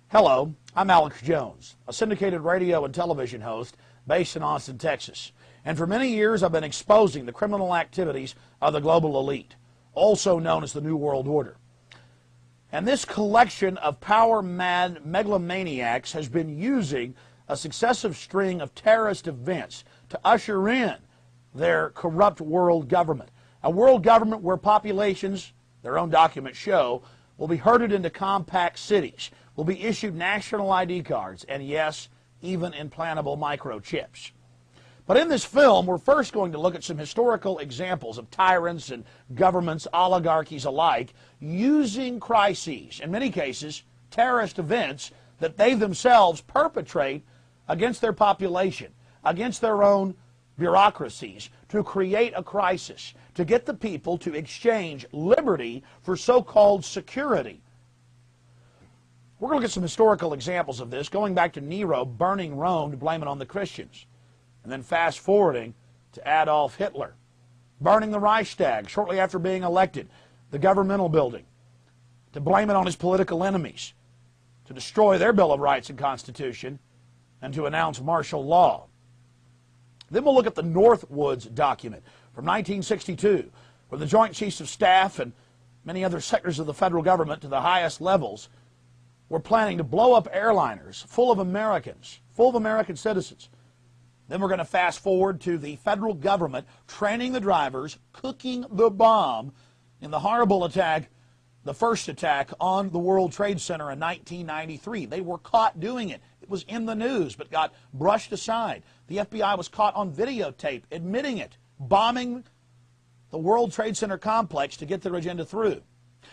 Hello, I'm Alex Jones, a syndicated radio and television host based in Austin, Texas. And for many years I've been exposing the criminal activities of the global elite, also known as the New World Order. And this collection of power-mad megalomaniacs has been using a successive string of terrorist events to usher in their corrupt world government. A world government where populations, their own documents show, will be herded into compact cities, will be issued national ID cards, and yes, even implantable microchips. But in this film, we're first going to look at some historical examples of tyrants and governments, oligarchies alike, using crises, in many cases, terrorist events that they themselves perpetrate against their population, against their own bureaucracies, to create a crisis, to get the people to exchange liberty for so-called security. We're going to look at some historical examples of this, going back to Nero burning Rome to blame it on the Christians, and then fast-forwarding to Adolf Hitler burning the Reichstag shortly after being elected, the governmental building, to blame it on his political enemies, to destroy their Bill of Rights and Constitution, and to announce martial law. Then we'll look at the Northwoods document from 1962, where the Joint Chiefs of Staff and many other sectors of the federal government to the highest levels were planning to blow up airliners full of Americans, full of American citizens. Then we're going to fast forward to the federal government training the drivers, cooking the bomb in the horrible attack, the first attack on the World Trade Center in 1993. They were caught doing it. It was in the news, but got brushed aside. The FBI was caught on videotape admitting it, bombing the World Trade Center complex to get their agenda through.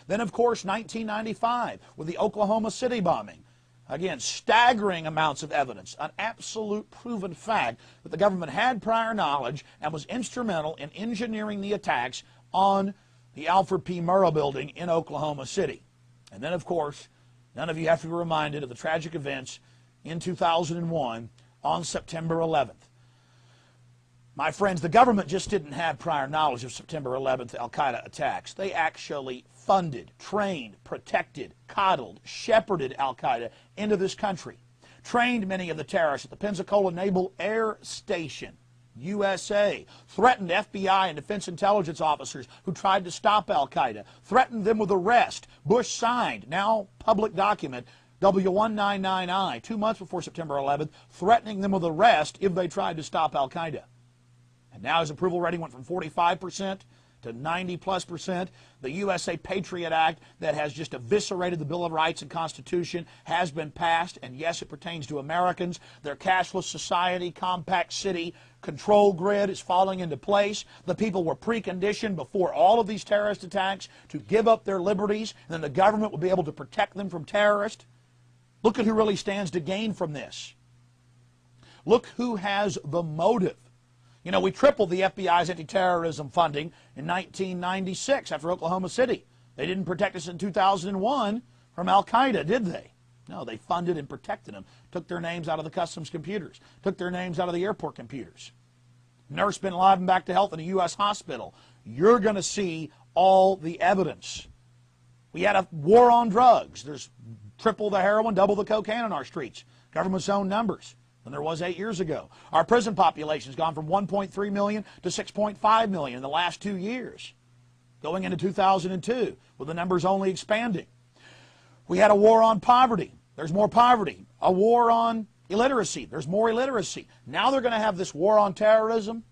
Then, of course, 1995 with the Oklahoma City bombing. Again, staggering amounts of evidence, an absolute proven fact that the government had prior knowledge and was instrumental in engineering the attacks on the Alfred P. Murrah building in Oklahoma City. And then, of course, none of you have to be reminded of the tragic events in 2001 on September 11th. My friends, the government just didn't have prior knowledge of September 11th al-Qaeda attacks. They actually funded, trained, protected, coddled, shepherded al-Qaeda into this country, trained many of the terrorists at the Pensacola Naval Air Station, USA, threatened FBI and defense intelligence officers who tried to stop al-Qaeda, threatened them with arrest. Bush signed, now public document, W199I, 2 months before September 11th, threatening them with arrest if they tried to stop al-Qaeda. And now his approval rating went from 45% to 90+%. The USA Patriot Act that has just eviscerated the Bill of Rights and Constitution has been passed, and yes, it pertains to Americans. Their cashless society, compact city control grid is falling into place. The people were preconditioned before all of these terrorist attacks to give up their liberties, and then the government would be able to protect them from terrorists. Look at who really stands to gain from this. Look who has the motive. You know, we tripled the FBI's anti-terrorism funding in 1996 after Oklahoma City. They didn't protect us in 2001 from Al-Qaeda, did they? No, they funded and protected them. Took their names out of the customs computers. Took their names out of the airport computers. Nursed bin Laden back to health in a U.S. hospital. You're going to see all the evidence. We had a war on drugs. There's triple the heroin, double the cocaine on our streets. Government's own numbers than there was 8 years ago. Our prison population has gone from 1.3 million to 6.5 million in the last 2 years, going into 2002, with the numbers only expanding. We had a war on poverty. There's more poverty. A war on illiteracy. There's more illiteracy. Now they're going to have this war on terrorism.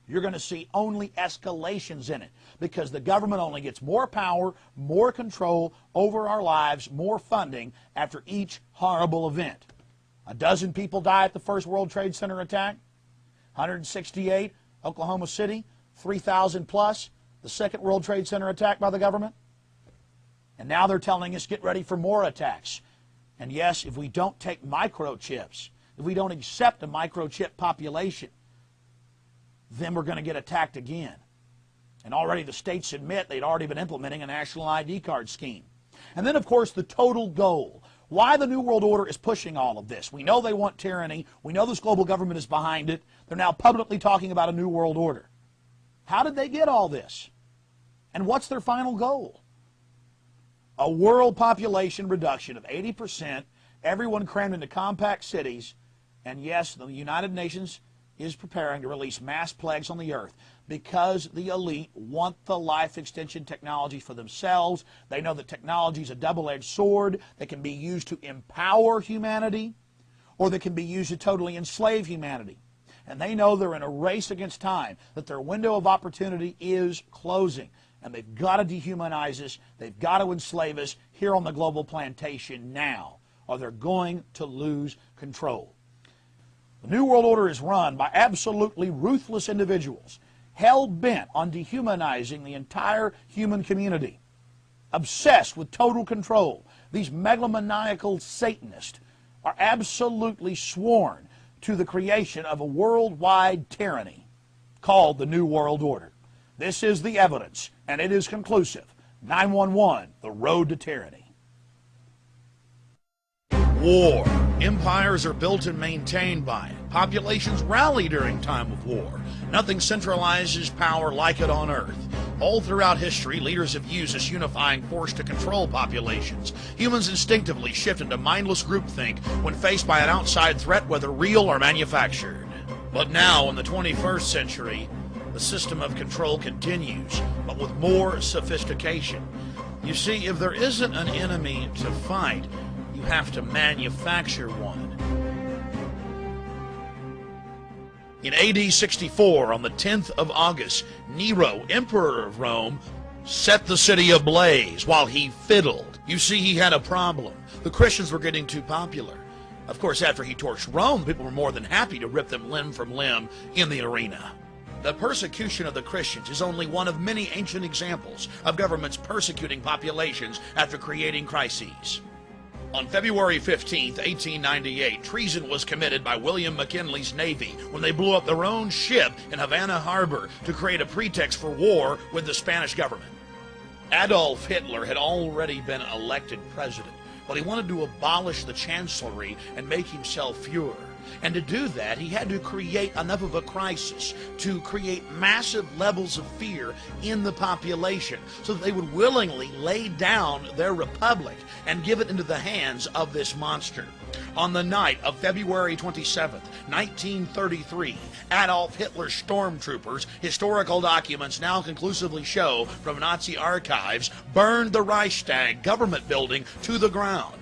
You're going to see only escalations in it because the government only gets more power, more control over our lives, more funding after each horrible event. 12 people die at the first World Trade Center attack, 168, Oklahoma City, 3,000 plus, the second World Trade Center attack by the government. And now they're telling us, get ready for more attacks. And yes, if we don't take microchips, if we don't accept a microchip population, then we're going to get attacked again. And already the states admit they'd already been implementing a national ID card scheme. And then, of course, the total goal. Why the New World Order is pushing all of this. We know they want tyranny. We know this global government is behind it. They're now publicly talking about a New World Order. How did they get all this? And what's their final goal? A world population reduction of 80%, everyone crammed into compact cities, and yes, the United Nations is preparing to release mass plagues on the earth because the elite want the life extension technology for themselves. They know that technology is a double-edged sword that can be used to empower humanity or that can be used to totally enslave humanity. And they know they're in a race against time, that their window of opportunity is closing. And they've got to dehumanize us. They've got to enslave us here on the global plantation now, or they're going to lose control. The New World Order is run by absolutely ruthless individuals, hell-bent on dehumanizing the entire human community, obsessed with total control. These megalomaniacal Satanists are absolutely sworn to the creation of a worldwide tyranny called the New World Order. This is the evidence, and it is conclusive. 911, the road to tyranny. War. Empires are built and maintained by it. Populations rally during time of war. Nothing centralizes power like it on Earth. All throughout history, leaders have used this unifying force to control populations. Humans instinctively shift into mindless groupthink when faced by an outside threat, whether real or manufactured. But now, in the 21st century, the system of control continues, but with more sophistication. You see, if there isn't an enemy to fight, you have to manufacture one. In AD 64, on the 10th of August, Nero, emperor of Rome, set the city ablaze while he fiddled. You see, he had a problem. The Christians were getting too popular. Of course, after he torched Rome, people were more than happy to rip them limb from limb in the arena. The persecution of the Christians is only one of many ancient examples of governments persecuting populations after creating crises. On February 15, 1898, treason was committed by William McKinley's Navy when they blew up their own ship in Havana Harbor to create a pretext for war with the Spanish government. Adolf Hitler had already been elected president, but he wanted to abolish the chancellery and make himself Fuhrer. And to do that, he had to create enough of a crisis to create massive levels of fear in the population so that they would willingly lay down their republic and give it into the hands of this monster. On the night of February 27, 1933, Adolf Hitler's stormtroopers, historical documents now conclusively show from Nazi archives, burned the Reichstag government building to the ground.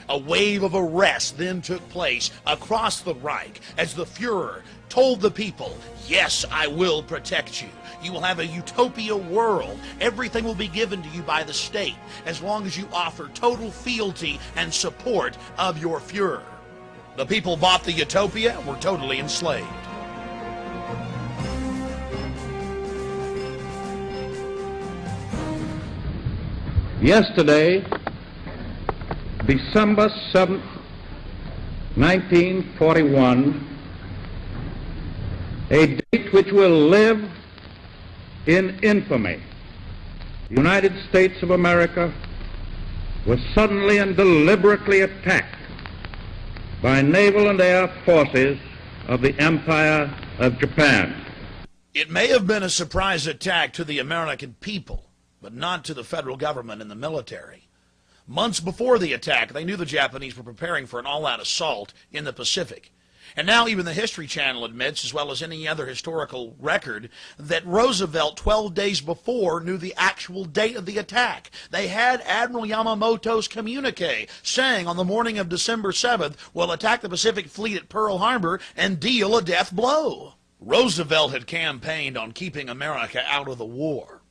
A wave of arrests then took place across the Reich as the Fuhrer told the people, yes, I will protect you. You will have a utopia world. Everything will be given to you by the state as long as you offer total fealty and support of your Fuhrer. The people bought the utopia, were totally enslaved. Yesterday, December 7th, 1941, a date which will live in infamy, the United States of America was suddenly and deliberately attacked by naval and air forces of the Empire of Japan. It may have been a surprise attack to the American people, but not to the federal government and the military. Months before the attack, they knew the Japanese were preparing for an all-out assault in the Pacific. And now even the History Channel admits, as well as any other historical record, that Roosevelt 12 days before knew the actual date of the attack. They had Admiral Yamamoto's communique saying on the morning of December 7th, we'll attack the Pacific Fleet at Pearl Harbor and deal a death blow. Roosevelt had campaigned on keeping America out of the war,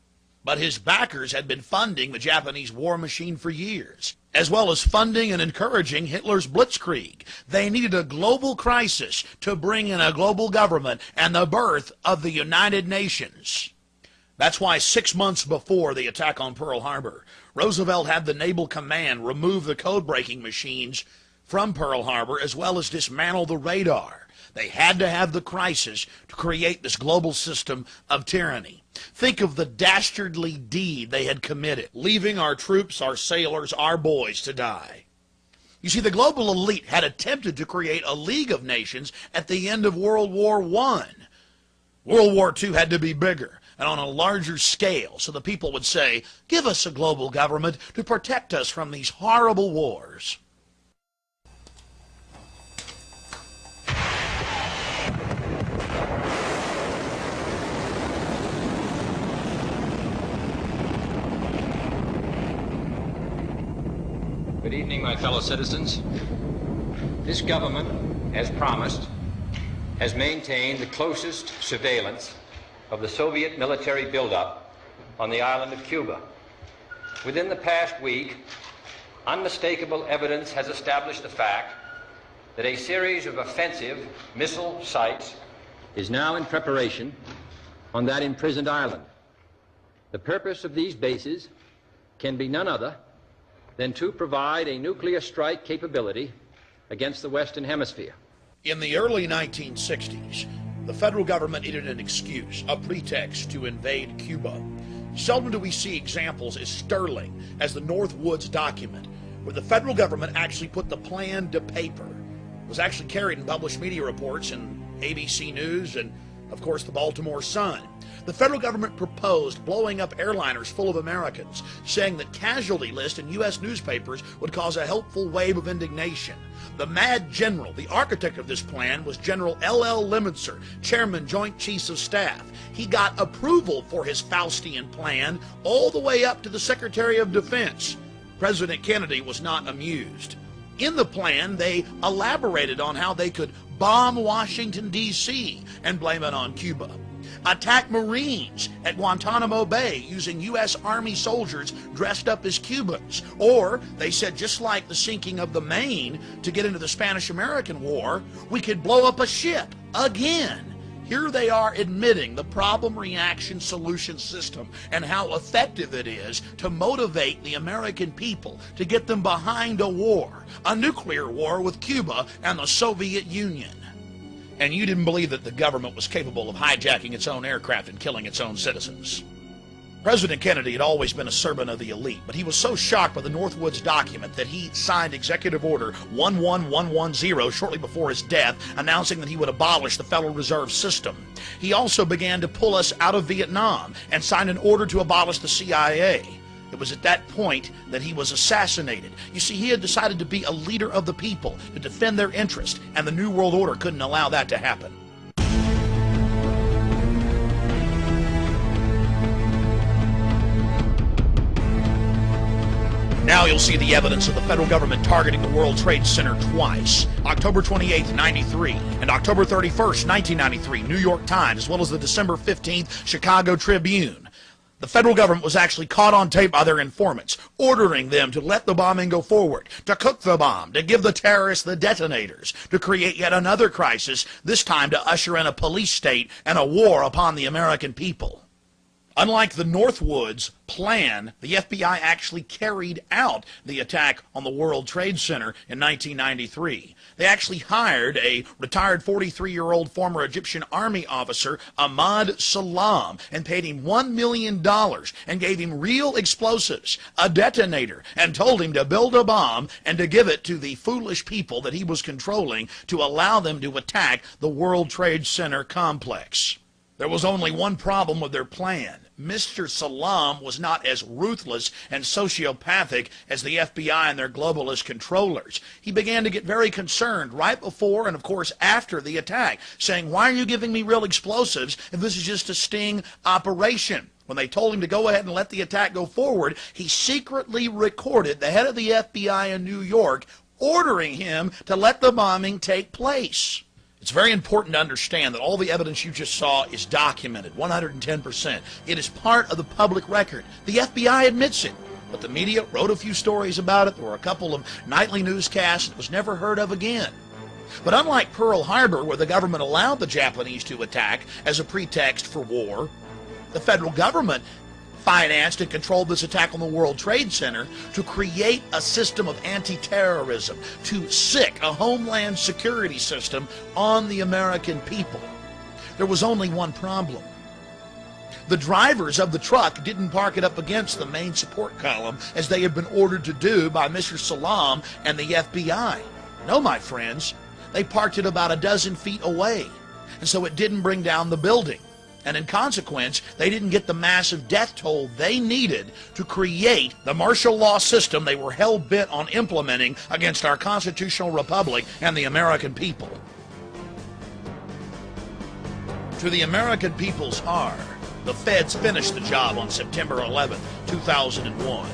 but his backers had been funding the Japanese war machine for years, as well as funding and encouraging Hitler's blitzkrieg. They needed a global crisis to bring in a global government and the birth of the United Nations. That's why 6 months before the attack on Pearl Harbor, Roosevelt had the Naval Command remove the code-breaking machines from Pearl Harbor, as well as dismantle the radar. They had to have the crisis to create this global system of tyranny. Think of the dastardly deed they had committed, leaving our troops, our sailors, our boys to die. You see, the global elite had attempted to create a League of Nations at the end of World War I. World War II had to be bigger and on a larger scale, so the people would say, give us a global government to protect us from these horrible wars. Good evening, my fellow citizens. This government, as promised, has maintained the closest surveillance of the Soviet military buildup on the island of Cuba. Within the past week, unmistakable evidence has established the fact that a series of offensive missile sites is now in preparation on that imprisoned island. The purpose of these bases can be none other than to provide a nuclear strike capability against the Western Hemisphere. In the early 1960s, the federal government needed an excuse, a pretext to invade Cuba. Seldom do we see examples as sterling as the Northwoods document, where the federal government actually put the plan to paper. It was actually carried in published media reports in ABC News and, of course, the Baltimore Sun. The federal government proposed blowing up airliners full of Americans, saying that casualty lists in U.S. newspapers would cause a helpful wave of indignation. The mad general, the architect of this plan, was General L.L. Lemitzer, Chairman, Joint Chiefs of Staff. He got approval for his Faustian plan all the way up to the Secretary of Defense. President Kennedy was not amused. In the plan, they elaborated on how they could bomb Washington, D.C. and blame it on Cuba. Attack Marines at Guantanamo Bay using U.S. Army soldiers dressed up as Cubans. Or, they said, just like the sinking of the Maine to get into the Spanish-American War, we could blow up a ship again. Here they are admitting the problem-reaction-solution system and how effective it is to motivate the American people to get them behind a war, a nuclear war with Cuba and the Soviet Union. And you didn't believe that the government was capable of hijacking its own aircraft and killing its own citizens. President Kennedy had always been a servant of the elite, but he was so shocked by the Northwoods document that he signed Executive Order 11110 shortly before his death, announcing that he would abolish the Federal Reserve System. He also began to pull us out of Vietnam and signed an order to abolish the CIA. It was at that point that he was assassinated. You see, he had decided to be a leader of the people, to defend their interest, and the New World Order couldn't allow that to happen. Now you'll see the evidence of the federal government targeting the World Trade Center twice. October 28th, 93, and October 31st, 1993, New York Times, as well as the December 15th Chicago Tribune. The federal government was actually caught on tape by their informants, ordering them to let the bombing go forward, to cook the bomb, to give the terrorists the detonators, to create yet another crisis, this time to usher in a police state and a war upon the American people. Unlike the Northwoods plan, the FBI actually carried out the attack on the World Trade Center in 1993. They actually hired a retired 43-year-old former Egyptian army officer, Ahmad Salam, and paid him $1 million and gave him real explosives, a detonator, and told him to build a bomb and to give it to the foolish people that he was controlling to allow them to attack the World Trade Center complex. There was only one problem with their plan. Mr. Salam was not as ruthless and sociopathic as the FBI and their globalist controllers. He began to get very concerned right before and, of course, after the attack, saying, "Why are you giving me real explosives if this is just a sting operation?" When they told him to go ahead and let the attack go forward, he secretly recorded the head of the FBI in New York ordering him to let the bombing take place. It's very important to understand that all the evidence you just saw is documented, 110%. It is part of the public record. The FBI admits it, but the media wrote a few stories about it. There were a couple of nightly newscasts. It was never heard of again. But unlike Pearl Harbor, where the government allowed the Japanese to attack as a pretext for war, the federal government financed and controlled this attack on the World Trade Center to create a system of anti-terrorism, to sic a homeland security system on the American people. There was only one problem. The drivers of the truck didn't park it up against the main support column as they had been ordered to do by Mr. Salam and the FBI. No, my friends, they parked it about a dozen feet away, and so it didn't bring down the building. And in consequence, they didn't get the massive death toll they needed to create the martial law system they were hell-bent on implementing against our constitutional republic and the American people. To the American people's horror, the feds finished the job on September 11, 2001.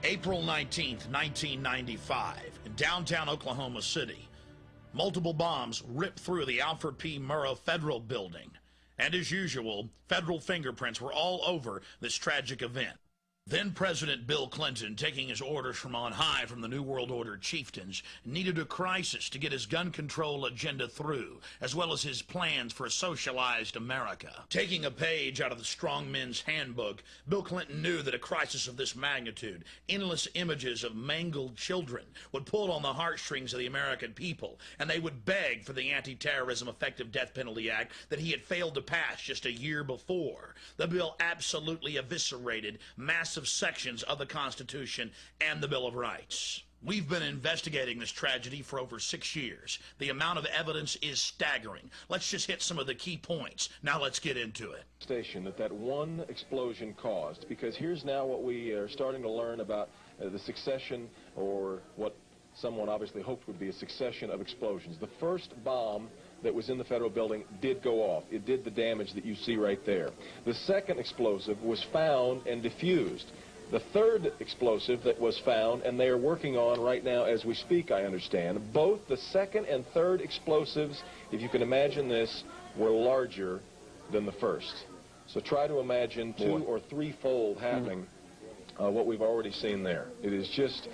April 19th, 1995, in downtown Oklahoma City, multiple bombs ripped through the Alfred P. Murrah Federal Building. And as usual, federal fingerprints were all over this tragic event. Then President Bill Clinton, taking his orders from on high from the New World Order chieftains, needed a crisis to get his gun control agenda through, as well as his plans for a socialized America. Taking a page out of the Strong Men's Handbook, Bill Clinton knew that a crisis of this magnitude, endless images of mangled children, would pull on the heartstrings of the American people, and they would beg for the Anti-Terrorism Effective Death Penalty Act that he had failed to pass just a year before. The bill absolutely eviscerated massive sections of the Constitution and the Bill of Rights. We've been investigating this tragedy for over 6 years. The amount of evidence is staggering. Let's just hit some of the key points. Now let's get into it. Station that one explosion caused, because here's now what we are starting to learn about the succession, or what someone obviously hoped would be a succession of explosions. The first bomb that was in the federal building did go off. It did the damage that you see right there. The second explosive was found and diffused. The third explosive that was found, and they are working on right now as we speak, I understand, both the second and third explosives, if you can imagine this, were larger than the first. So try to imagine two or threefold happening what we've already seen there. It is just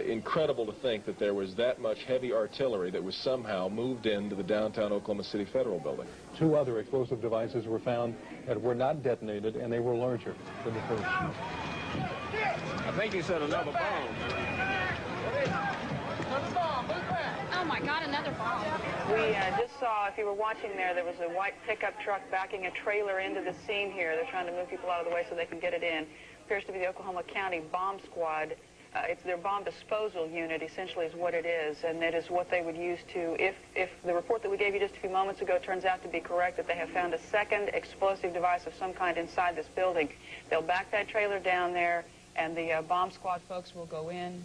incredible to think that there was that much heavy artillery that was somehow moved into the downtown Oklahoma City Federal Building. Two other explosive devices were found that were not detonated, and they were larger than the first. think he said another bomb. Oh my God, another bomb. We just saw, if you were watching there was a white pickup truck backing a trailer into the scene here. They're trying to move people out of the way so they can get it in. Appears to be the Oklahoma County Bomb Squad. It's their bomb disposal unit, essentially, is what it is, and it is what they would use to, if the report that we gave you just a few moments ago turns out to be correct, that they have found a second explosive device of some kind inside this building. They'll back that trailer down there, and the bomb squad folks will go in,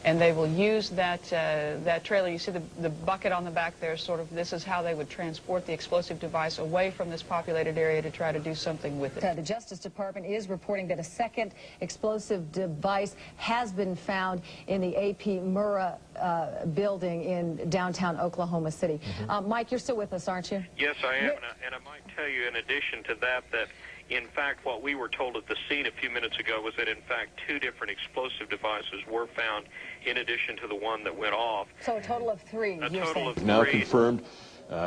and they will use that that trailer. You see the bucket on the back there, sort of, this is how they would transport the explosive device away from this populated area to try to do something with it. The Justice Department is reporting that a second explosive device has been found in the A.P. Murrah building in downtown Oklahoma City. Mike, you're still with us, aren't you? Yes, I am, and I might tell you in addition to that, in fact, what we were told at the scene a few minutes ago was that, in fact, 2 different explosive devices were found in addition to the one that went off. So a total of 3, A total of 3. Now confirmed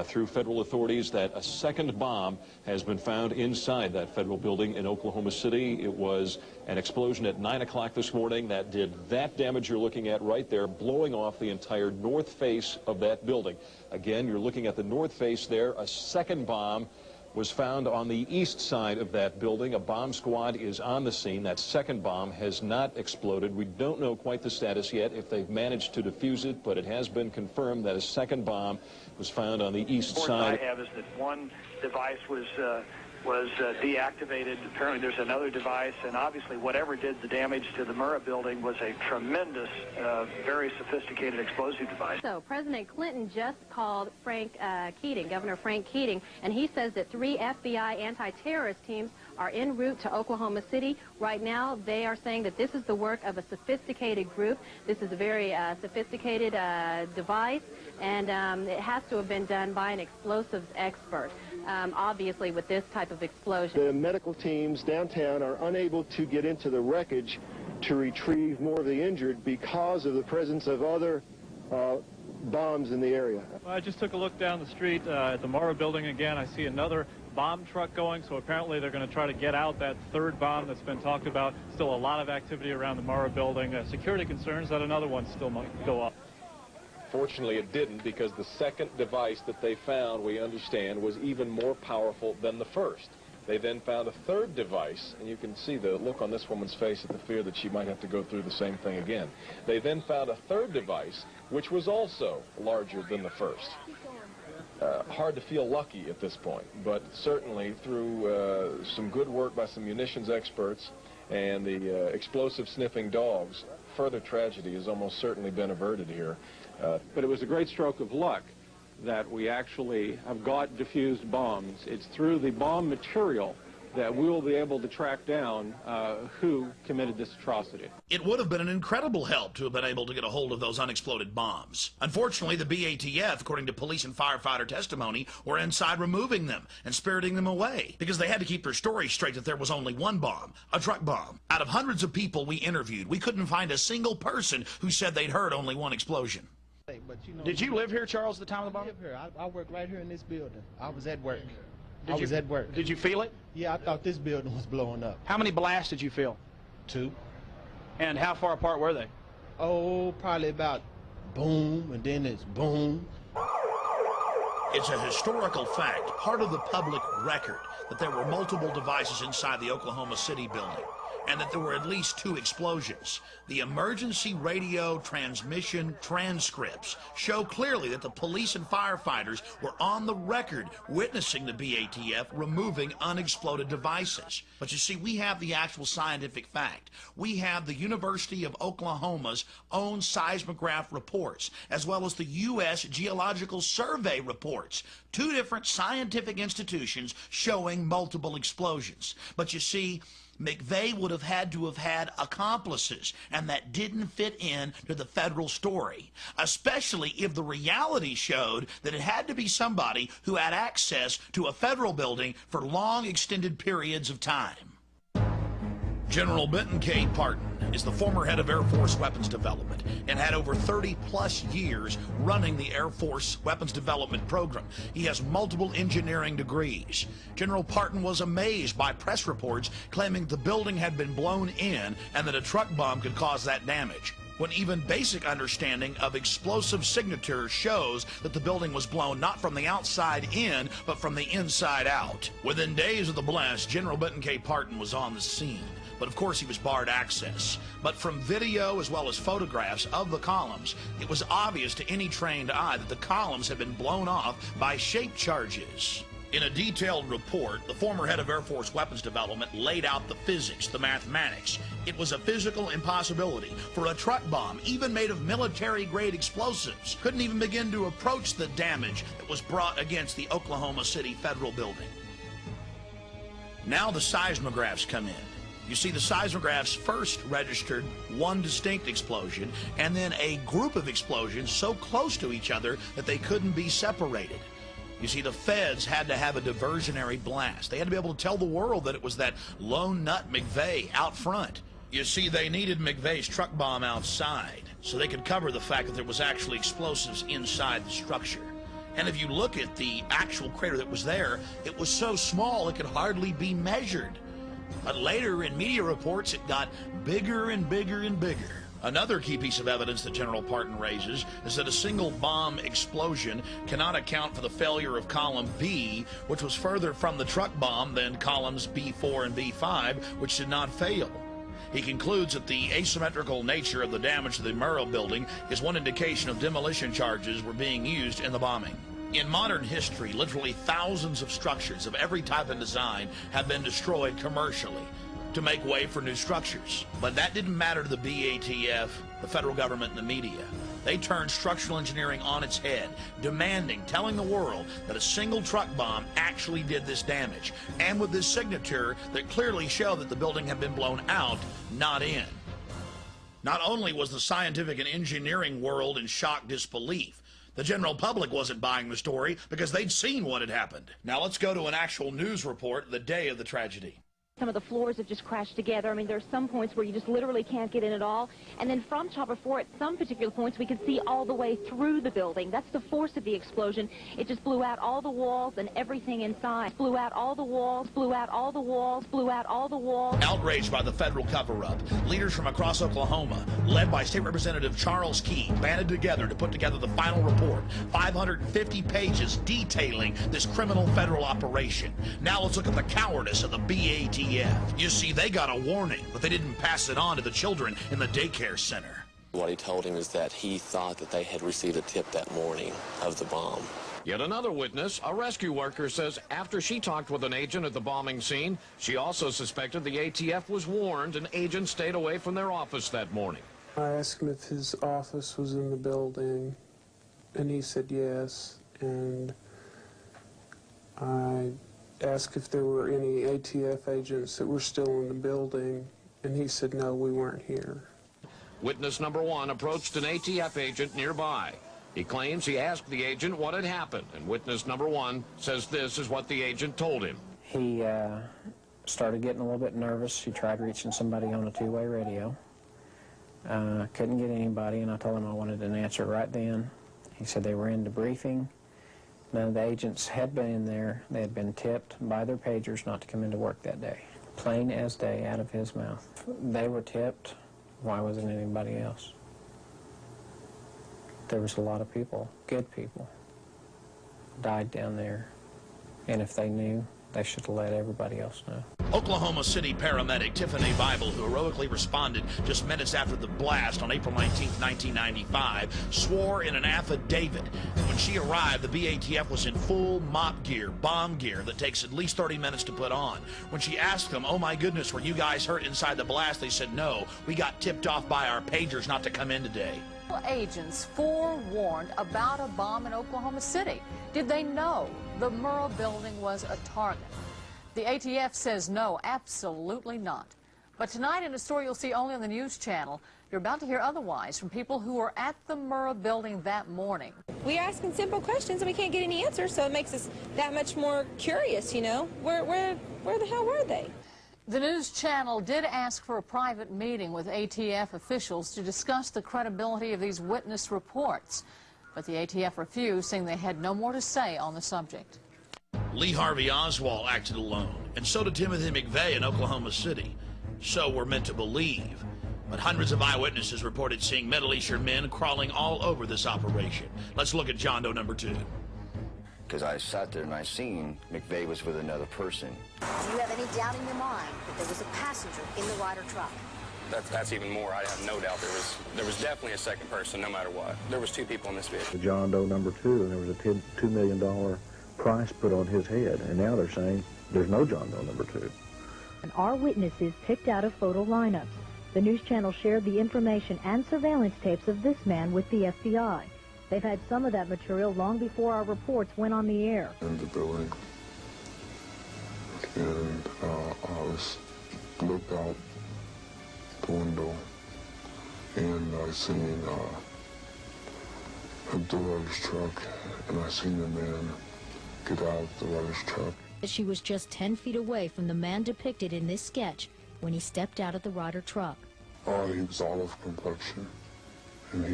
through federal authorities that a second bomb has been found inside that federal building in Oklahoma City. It was an explosion at 9 o'clock this morning that did that damage you're looking at right there, blowing off the entire north face of that building. Again, you're looking at the north face there. A second bomb was found on the east side of that building. A bomb squad is on the scene. That second bomb has not exploded. We don't know quite the status yet, if they've managed to defuse it, but it has been confirmed that a second bomb was found on the east side. The report I have is that one device was deactivated. Apparently there's another device, and obviously whatever did the damage to the Murrah building was a tremendous, very sophisticated explosive device. So President Clinton just called Governor Frank Keating, and he says that 3 FBI anti-terrorist teams are en route to Oklahoma City. Right now, they are saying that this is the work of a sophisticated group. This is a very sophisticated device, and it has to have been done by an explosives expert. Obviously, with this type of explosion. The medical teams downtown are unable to get into the wreckage to retrieve more of the injured because of the presence of other bombs in the area. Well, I just took a look down the street at the Murrah building again. I see another bomb truck going, so apparently they're going to try to get out that third bomb that's been talked about. Still a lot of activity around the Murrah building. Security concerns that another one still might go up. Fortunately, it didn't, because the second device that they found, we understand, was even more powerful than the first. They then found a third device, and you can see the look on this woman's face at the fear that she might have to go through the same thing again. They then found a third device, which was also larger than the first. Hard to feel lucky at this point, but certainly through some good work by some munitions experts and the explosive sniffing dogs, further tragedy has almost certainly been averted here. But it was a great stroke of luck that we actually have got diffused bombs. It's through the bomb material that we will be able to track down who committed this atrocity. It would have been an incredible help to have been able to get a hold of those unexploded bombs. Unfortunately, the BATF, according to police and firefighter testimony, were inside removing them and spiriting them away because they had to keep their story straight that there was only one bomb, a truck bomb. Out of hundreds of people we interviewed, we couldn't find a single person who said they'd heard only one explosion. But, you know, did you live here, Charles, at the time of the bomb? I live here. I work right here in this building. I was at work. I was at work. Did you feel it? Yeah, I thought this building was blowing up. How many blasts did you feel? 2. And how far apart were they? Oh, probably about boom, and then it's boom. It's a historical fact, part of the public record, that there were multiple devices inside the Oklahoma City building, and that there were at least 2 explosions. The emergency radio transmission transcripts show clearly that the police and firefighters were on the record witnessing the BATF removing unexploded devices. But you see, we have the actual scientific fact. We have the University of Oklahoma's own seismograph reports, as well as the U.S. Geological Survey reports. 2 different scientific institutions showing multiple explosions. But you see, McVeigh would have had to have had accomplices, and that didn't fit in to the federal story, especially if the reality showed that it had to be somebody who had access to a federal building for long extended periods of time. General Benton K. Parton, is the former head of Air Force weapons development and had over 30-plus years running the Air Force weapons development program. He has multiple engineering degrees. General Parton was amazed by press reports claiming the building had been blown in and that a truck bomb could cause that damage, when even basic understanding of explosive signature shows that the building was blown not from the outside in, but from the inside out. Within days of the blast, General Benton K. Parton was on the scene, but of course he was barred access. But from video as well as photographs of the columns, it was obvious to any trained eye that the columns had been blown off by shape charges. In a detailed report, the former head of Air Force weapons development laid out the physics, the mathematics. It was a physical impossibility for a truck bomb, even made of military-grade explosives, couldn't even begin to approach the damage that was brought against the Oklahoma City Federal Building. Now the seismographs come in. You see, the seismographs first registered one distinct explosion and then a group of explosions so close to each other that they couldn't be separated. You see, the feds had to have a diversionary blast. They had to be able to tell the world that it was that lone nut McVeigh out front. You see, they needed McVeigh's truck bomb outside so they could cover the fact that there was actually explosives inside the structure. And if you look at the actual crater that was there, it was so small it could hardly be measured. But later in media reports, it got bigger and bigger and bigger. Another key piece of evidence that General Parton raises is that a single bomb explosion cannot account for the failure of column B, which was further from the truck bomb than columns B4 and B5, which did not fail. He concludes that the asymmetrical nature of the damage to the Murrah building is one indication of demolition charges were being used in the bombing. In modern history, literally thousands of structures of every type and design have been destroyed commercially to make way for new structures. But that didn't matter to the BATF, the federal government, and the media. They turned structural engineering on its head, demanding, telling the world that a single truck bomb actually did this damage, and with this signature that clearly showed that the building had been blown out, not in. Not only was the scientific and engineering world in shock disbelief, the general public wasn't buying the story because they'd seen what had happened. Now let's go to an actual news report the day of the tragedy. Some of the floors have just crashed together. I mean, there are some points where you just literally can't get in at all. And then from Chopper 4, at some particular points, we could see all the way through the building. That's the force of the explosion. It just blew out all the walls and everything inside. Blew out all the walls, blew out all the walls, blew out all the walls. Outraged by the federal cover-up, leaders from across Oklahoma, led by State Representative Charles Key, banded together to put together the final report, 550 pages detailing this criminal federal operation. Now let's look at the cowardice of the BATF. You see, they got a warning, but they didn't pass it on to the children in the daycare center. What he told him is that he thought that they had received a tip that morning of the bomb. Yet another witness, a rescue worker, says after she talked with an agent at the bombing scene, she also suspected the ATF was warned and agents stayed away from their office that morning. I asked him if his office was in the building, and he said yes, and I asked if there were any ATF agents that were still in the building, and he said no, we weren't here. Witness number 1 approached an ATF agent nearby. He claims he asked the agent what had happened, and witness number 1 says this is what the agent told him. He started getting a little bit nervous. He tried reaching somebody on a two-way radio. Couldn't get anybody, and I told him I wanted an answer right then. He said they were in debriefing. None of the agents had been in there. They had been tipped by their pagers not to come into work that day. Plain as day out of his mouth. They were tipped. Why wasn't anybody else? There was a lot of people, good people, died down there. And if they knew, they should have let everybody else know. Oklahoma City paramedic Tiffany Bible, who heroically responded just minutes after the blast on April 19, 1995, swore in an affidavit that when she arrived, the BATF was in full mop gear, bomb gear that takes at least 30 minutes to put on. When she asked them, oh my goodness, were you guys hurt inside the blast? They said, no, we got tipped off by our pagers not to come in today. Agents forewarned about a bomb in Oklahoma City. Did they know the Murrah building was a target? The ATF says no, absolutely not. But tonight in a story you'll see only on the news channel, you're about to hear otherwise from people who were at the Murrah building that morning. We're asking simple questions and we can't get any answers, so it makes us that much more curious, you know. Where the hell were they? The news channel did ask for a private meeting with ATF officials to discuss the credibility of these witness reports, but the ATF refused, saying they had no more to say on the subject. Lee Harvey Oswald acted alone, and so did Timothy McVeigh in Oklahoma City. So we're meant to believe. But hundreds of eyewitnesses reported seeing Middle Eastern men crawling all over this operation. Let's look at John Doe number 2. Because I sat there and I seen McVeigh was with another person. Do you have any doubt in your mind that there was a passenger in the Ryder truck? That's even more. I have no doubt there was definitely a second person, no matter what. There was 2 people in this vehicle. John Doe number 2, and there was a $2 million price put on his head, and now they're saying there's no John Doe number 2. And our witnesses picked out of photo lineups. The news channel shared the information and surveillance tapes of this man with the FBI. They've had some of that material long before our reports went on the air. In the building, and I looked out the window, and I seen the Ryder's truck, and I seen the man get out of the Ryder's truck. She was just 10 feet away from the man depicted in this sketch when he stepped out of the Ryder truck. He was olive complexion, and he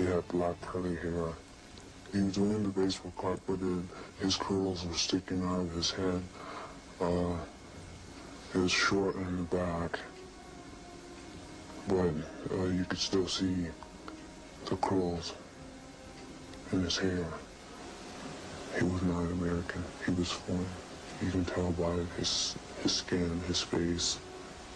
had black curly hair. He was wearing the baseball cap, but his curls were sticking out of his head. It was short in the back, but you could still see the curls in his hair. He was not American. He was foreign. You can tell by his skin, his face,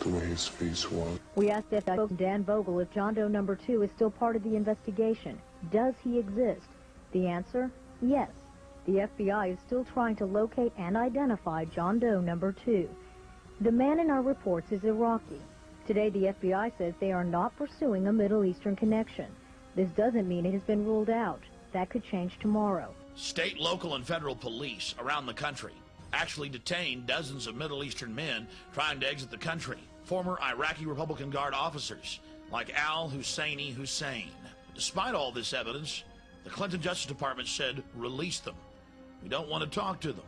the way his face was. We asked FBI Dan Vogel if John Doe number 2 is still part of the investigation. Does he exist? The answer, yes. The FBI is still trying to locate and identify John Doe number 2. The man in our reports is Iraqi. Today, the FBI says they are not pursuing a Middle Eastern connection. This doesn't mean it has been ruled out. That could change tomorrow. State, local, and federal police around the country actually detained dozens of Middle Eastern men trying to exit the country. Former Iraqi Republican Guard officers like Al Husseini Hussein. Despite all this evidence, the Clinton Justice Department said, release them. We don't want to talk to them.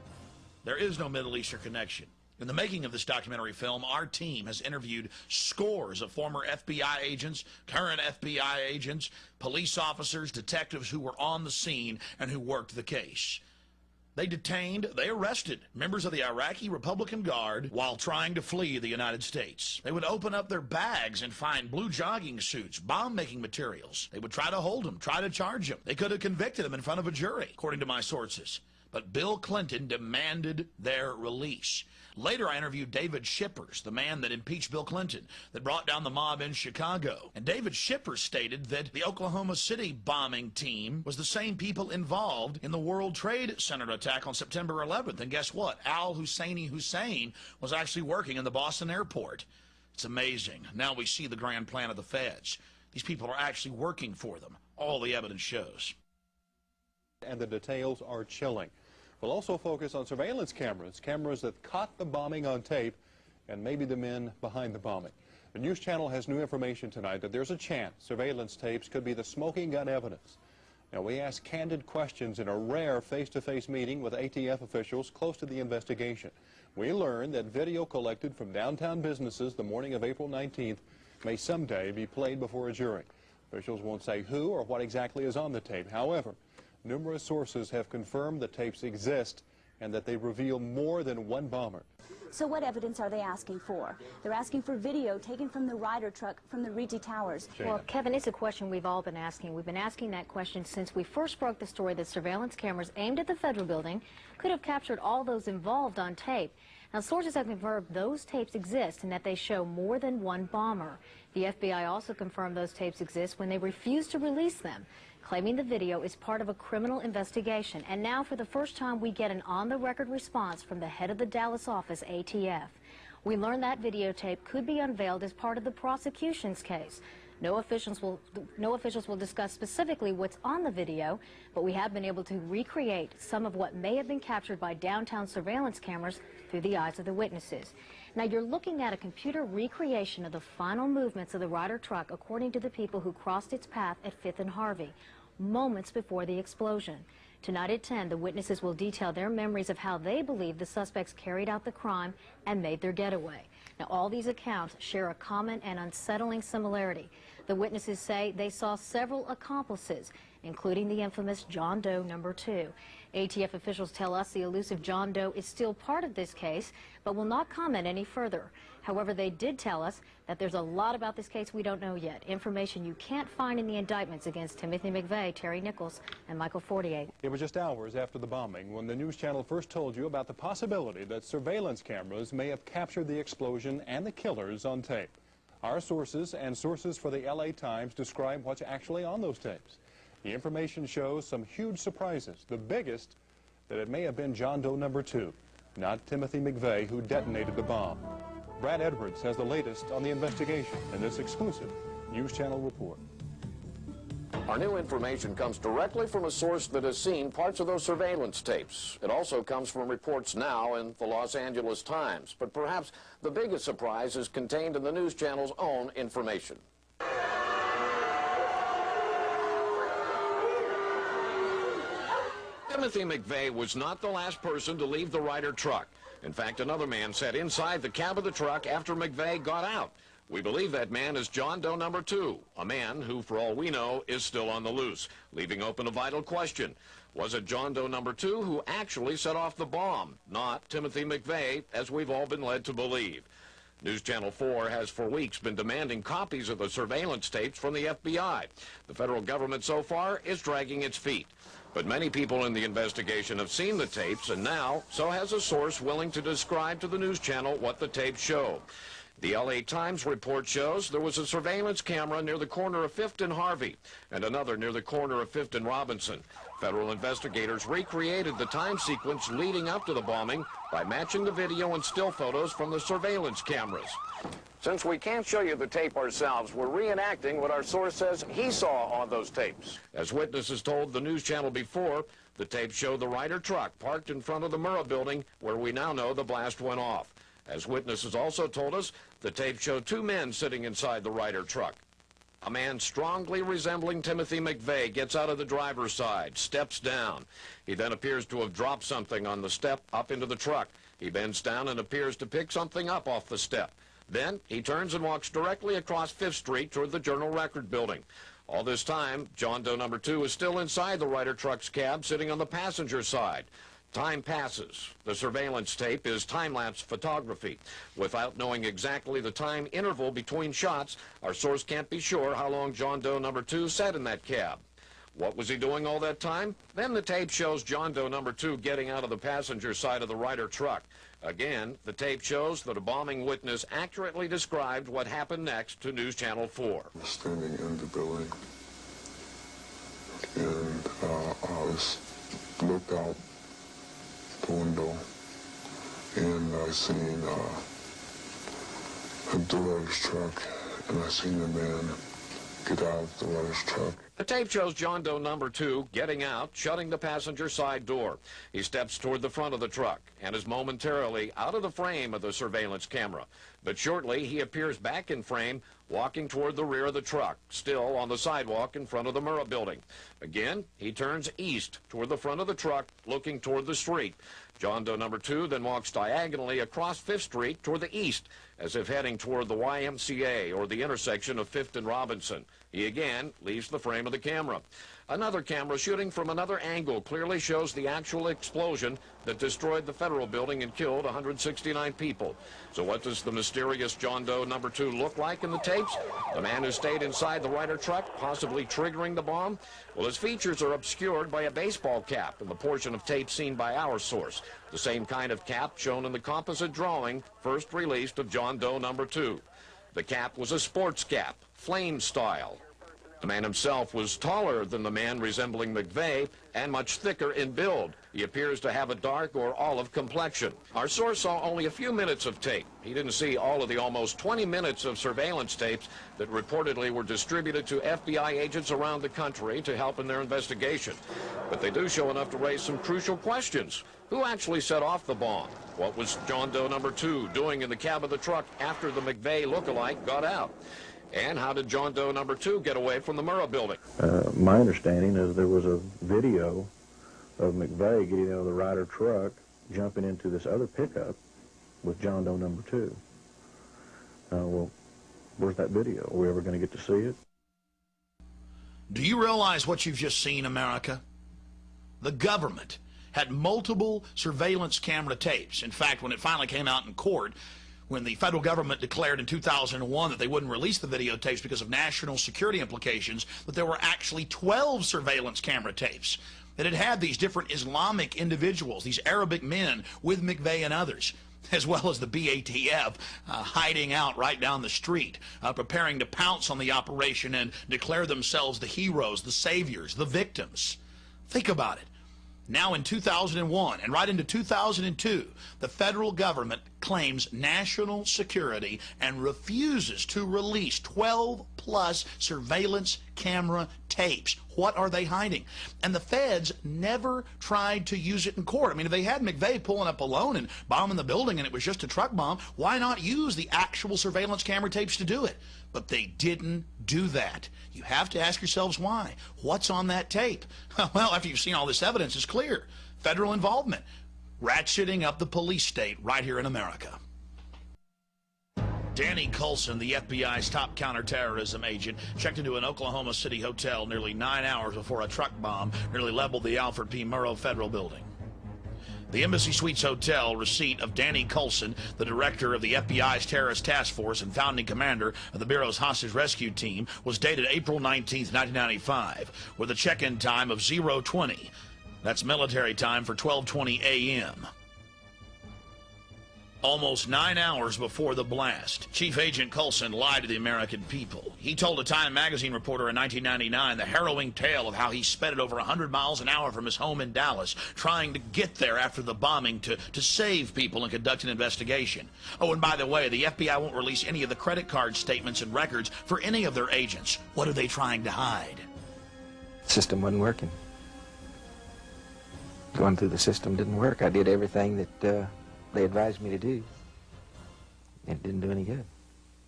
There is no Middle Eastern connection. In the making of this documentary film, our team has interviewed scores of former FBI agents, current FBI agents, police officers, detectives who were on the scene and who worked the case. They arrested members of the Iraqi Republican Guard while trying to flee the United States. They would open up their bags and find blue jogging suits, bomb-making materials. They would try to hold them, try to charge them. They could have convicted them in front of a jury, according to my sources. But Bill Clinton demanded their release. Later, I interviewed David Shippers, the man that impeached Bill Clinton, that brought down the mob in Chicago. And David Shippers stated that the Oklahoma City bombing team was the same people involved in the World Trade Center attack on September 11th. And guess what? Al Husseini Hussein was actually working in the Boston airport. It's amazing. Now we see the grand plan of the feds. These people are actually working for them. All the evidence shows. And the details are chilling. We'll also focus on surveillance cameras that caught the bombing on tape, and maybe the men behind the bombing. The News Channel has new information tonight that there's a chance surveillance tapes could be the smoking gun evidence. Now, we asked candid questions in a rare face-to-face meeting with ATF officials close to the investigation. We learned that video collected from downtown businesses the morning of April 19th may someday be played before a jury. Officials won't say who or what exactly is on the tape. However, numerous sources have confirmed the tapes exist and that they reveal more than one bomber. So what evidence are they asking for? They're asking for video taken from the Ryder truck from the Rigi Towers. Well, Kevin, it's a question we've all been asking. We've been asking that question since we first broke the story that surveillance cameras aimed at the federal building could have captured all those involved on tape. Now, sources have confirmed those tapes exist and that they show more than one bomber. The FBI also confirmed those tapes exist when they refused to release them, claiming the video is part of a criminal investigation. And now, for the first time, we get an on-the-record response from the head of the Dallas office, ATF. We learned that videotape could be unveiled as part of the prosecution's case. No officials will discuss specifically what's on the video, but we have been able to recreate some of what may have been captured by downtown surveillance cameras through the eyes of the witnesses. Now, you're looking at a computer recreation of the final movements of the Ryder truck according to the people who crossed its path at 5th and Harvey, moments before the explosion. Tonight at 10, the witnesses will detail their memories of how they believe the suspects carried out the crime and made their getaway. Now, all these accounts share a common and unsettling similarity. The witnesses say they saw several accomplices, including the infamous John Doe number 2. ATF officials tell us the elusive John Doe is still part of this case, but will not comment any further. However, they did tell us that there's a lot about this case we don't know yet, information you can't find in the indictments against Timothy McVeigh, Terry Nichols, and Michael 48. It was just hours after the bombing when the news channel first told you about the possibility that surveillance cameras may have captured the explosion and the killers on tape. Our sources and sources for the LA Times describe what's actually on those tapes. The information shows some huge surprises, the biggest that it may have been John Doe number 2, not Timothy McVeigh, who detonated the bomb. Brad Edwards has the latest on the investigation in this exclusive News Channel report. Our new information comes directly from a source that has seen parts of those surveillance tapes. It also comes from reports now in the Los Angeles Times. But perhaps the biggest surprise is contained in the News Channel's own information. Timothy McVeigh was not the last person to leave the Ryder truck. In fact, another man sat inside the cab of the truck after McVeigh got out. We believe that man is John Doe number 2, a man who, for all we know, is still on the loose, leaving open a vital question. Was it John Doe number 2 who actually set off the bomb, not Timothy McVeigh, as we've all been led to believe? News Channel 4 has for weeks been demanding copies of the surveillance tapes from the FBI. The federal government so far is dragging its feet. But many people in the investigation have seen the tapes, and now so has a source willing to describe to the News Channel what the tapes show. The LA Times report shows there was a surveillance camera near the corner of 5th and Harvey and another near the corner of 5th and Robinson. Federal investigators recreated the time sequence leading up to the bombing by matching the video and still photos from the surveillance cameras. Since we can't show you the tape ourselves, we're reenacting what our source says he saw on those tapes. As witnesses told the News Channel before, the tapes showed the Ryder truck parked in front of the Murrah building where we now know the blast went off. As witnesses also told us, the tape showed 2 men sitting inside the Ryder truck. A man strongly resembling Timothy McVeigh gets out of the driver's side, steps down. He then appears to have dropped something on the step up into the truck. He bends down and appears to pick something up off the step. Then he turns and walks directly across 5th Street toward the Journal Record building. All this time, John Doe number 2 is still inside the Ryder truck's cab, sitting on the passenger side. Time passes. The surveillance tape is time-lapse photography. Without knowing exactly the time interval between shots, our source can't be sure how long John Doe number 2 sat in that cab. What was he doing all that time? Then the tape shows John Doe number 2 getting out of the passenger side of the Ryder truck. Again, the tape shows that a bombing witness accurately described what happened next to News Channel 4. Standing in the building, and I looked out the window, and I seen the Ryder's truck, and I seen the man get out of the Ryder's truck. The tape shows John Doe number 2 getting out, shutting the passenger side door. He steps toward the front of the truck and is momentarily out of the frame of the surveillance camera. But shortly, he appears back in frame, walking toward the rear of the truck, still on the sidewalk in front of the Murrah building. Again, he turns east toward the front of the truck, looking toward the street. John Doe number 2 then walks diagonally across 5th Street toward the east, as if heading toward the YMCA or the intersection of 5th and Robinson. He again leaves the frame of the camera. Another camera shooting from another angle clearly shows the actual explosion that destroyed the federal building and killed 169 people. So what does the mysterious John Doe number 2 look like in the tapes? The man who stayed inside the Ryder truck, possibly triggering the bomb? Well, his features are obscured by a baseball cap in the portion of tape seen by our source, the same kind of cap shown in the composite drawing first released of John Doe number 2. The cap was a sports cap, flame style. The man himself was taller than the man resembling McVeigh and much thicker in build. He appears to have a dark or olive complexion. Our source saw only a few minutes of tape. He didn't see all of the almost 20 minutes of surveillance tapes that reportedly were distributed to FBI agents around the country to help in their investigation. But they do show enough to raise some crucial questions. Who actually set off the bomb? What was John Doe number 2 doing in the cab of the truck after the McVeigh lookalike got out? And how did John Doe number 2 get away from the Murrah building? My understanding is there was a video of McVeigh getting out of the Ryder truck, jumping into this other pickup with John Doe number 2. Well, where's that video? Are we ever going to get to see it? Do you realize what you've just seen, America? The government had multiple surveillance camera tapes. In fact, when it finally came out in court, when the federal government declared in 2001 that they wouldn't release the videotapes because of national security implications, that there were actually 12 surveillance camera tapes that had these different Islamic individuals, these Arabic men with McVeigh and others, as well as the BATF hiding out right down the street, preparing to pounce on the operation and declare themselves the heroes, the saviors, the victims. Think about it. Now in 2001 and right into 2002, the federal government claims national security and refuses to release 12-plus surveillance camera tapes. What are they hiding? And the feds never tried to use it in court. I mean, if they had McVeigh pulling up alone and bombing the building and it was just a truck bomb, why not use the actual surveillance camera tapes to do it? But they didn't do that. You have to ask yourselves why. What's on that tape? Well, after you've seen all this evidence, it's clear. Federal involvement. Ratcheting up the police state right here in America. Danny Coulson, the FBI's top counterterrorism agent, checked into an Oklahoma City hotel nearly 9 hours before a truck bomb nearly leveled the Alfred P. Murrow Federal Building. The Embassy Suites Hotel receipt of Danny Coulson, the director of the FBI's Terrorist Task Force and founding commander of the Bureau's hostage rescue team, was dated April 19, 1995, with a check-in time of 0:20. That's military time for 12:20 a.m. Almost 9 hours before the blast, Chief Agent Coulson lied to the American people. He told a Time magazine reporter in 1999 the harrowing tale of how he sped at over 100 miles an hour from his home in Dallas, trying to get there after the bombing to save people and conduct an investigation. Oh, and by the way, the FBI won't release any of the credit card statements and records for any of their agents. What are they trying to hide? The system wasn't working. Going through the system didn't work. I did everything that they advised me to do. It didn't do any good.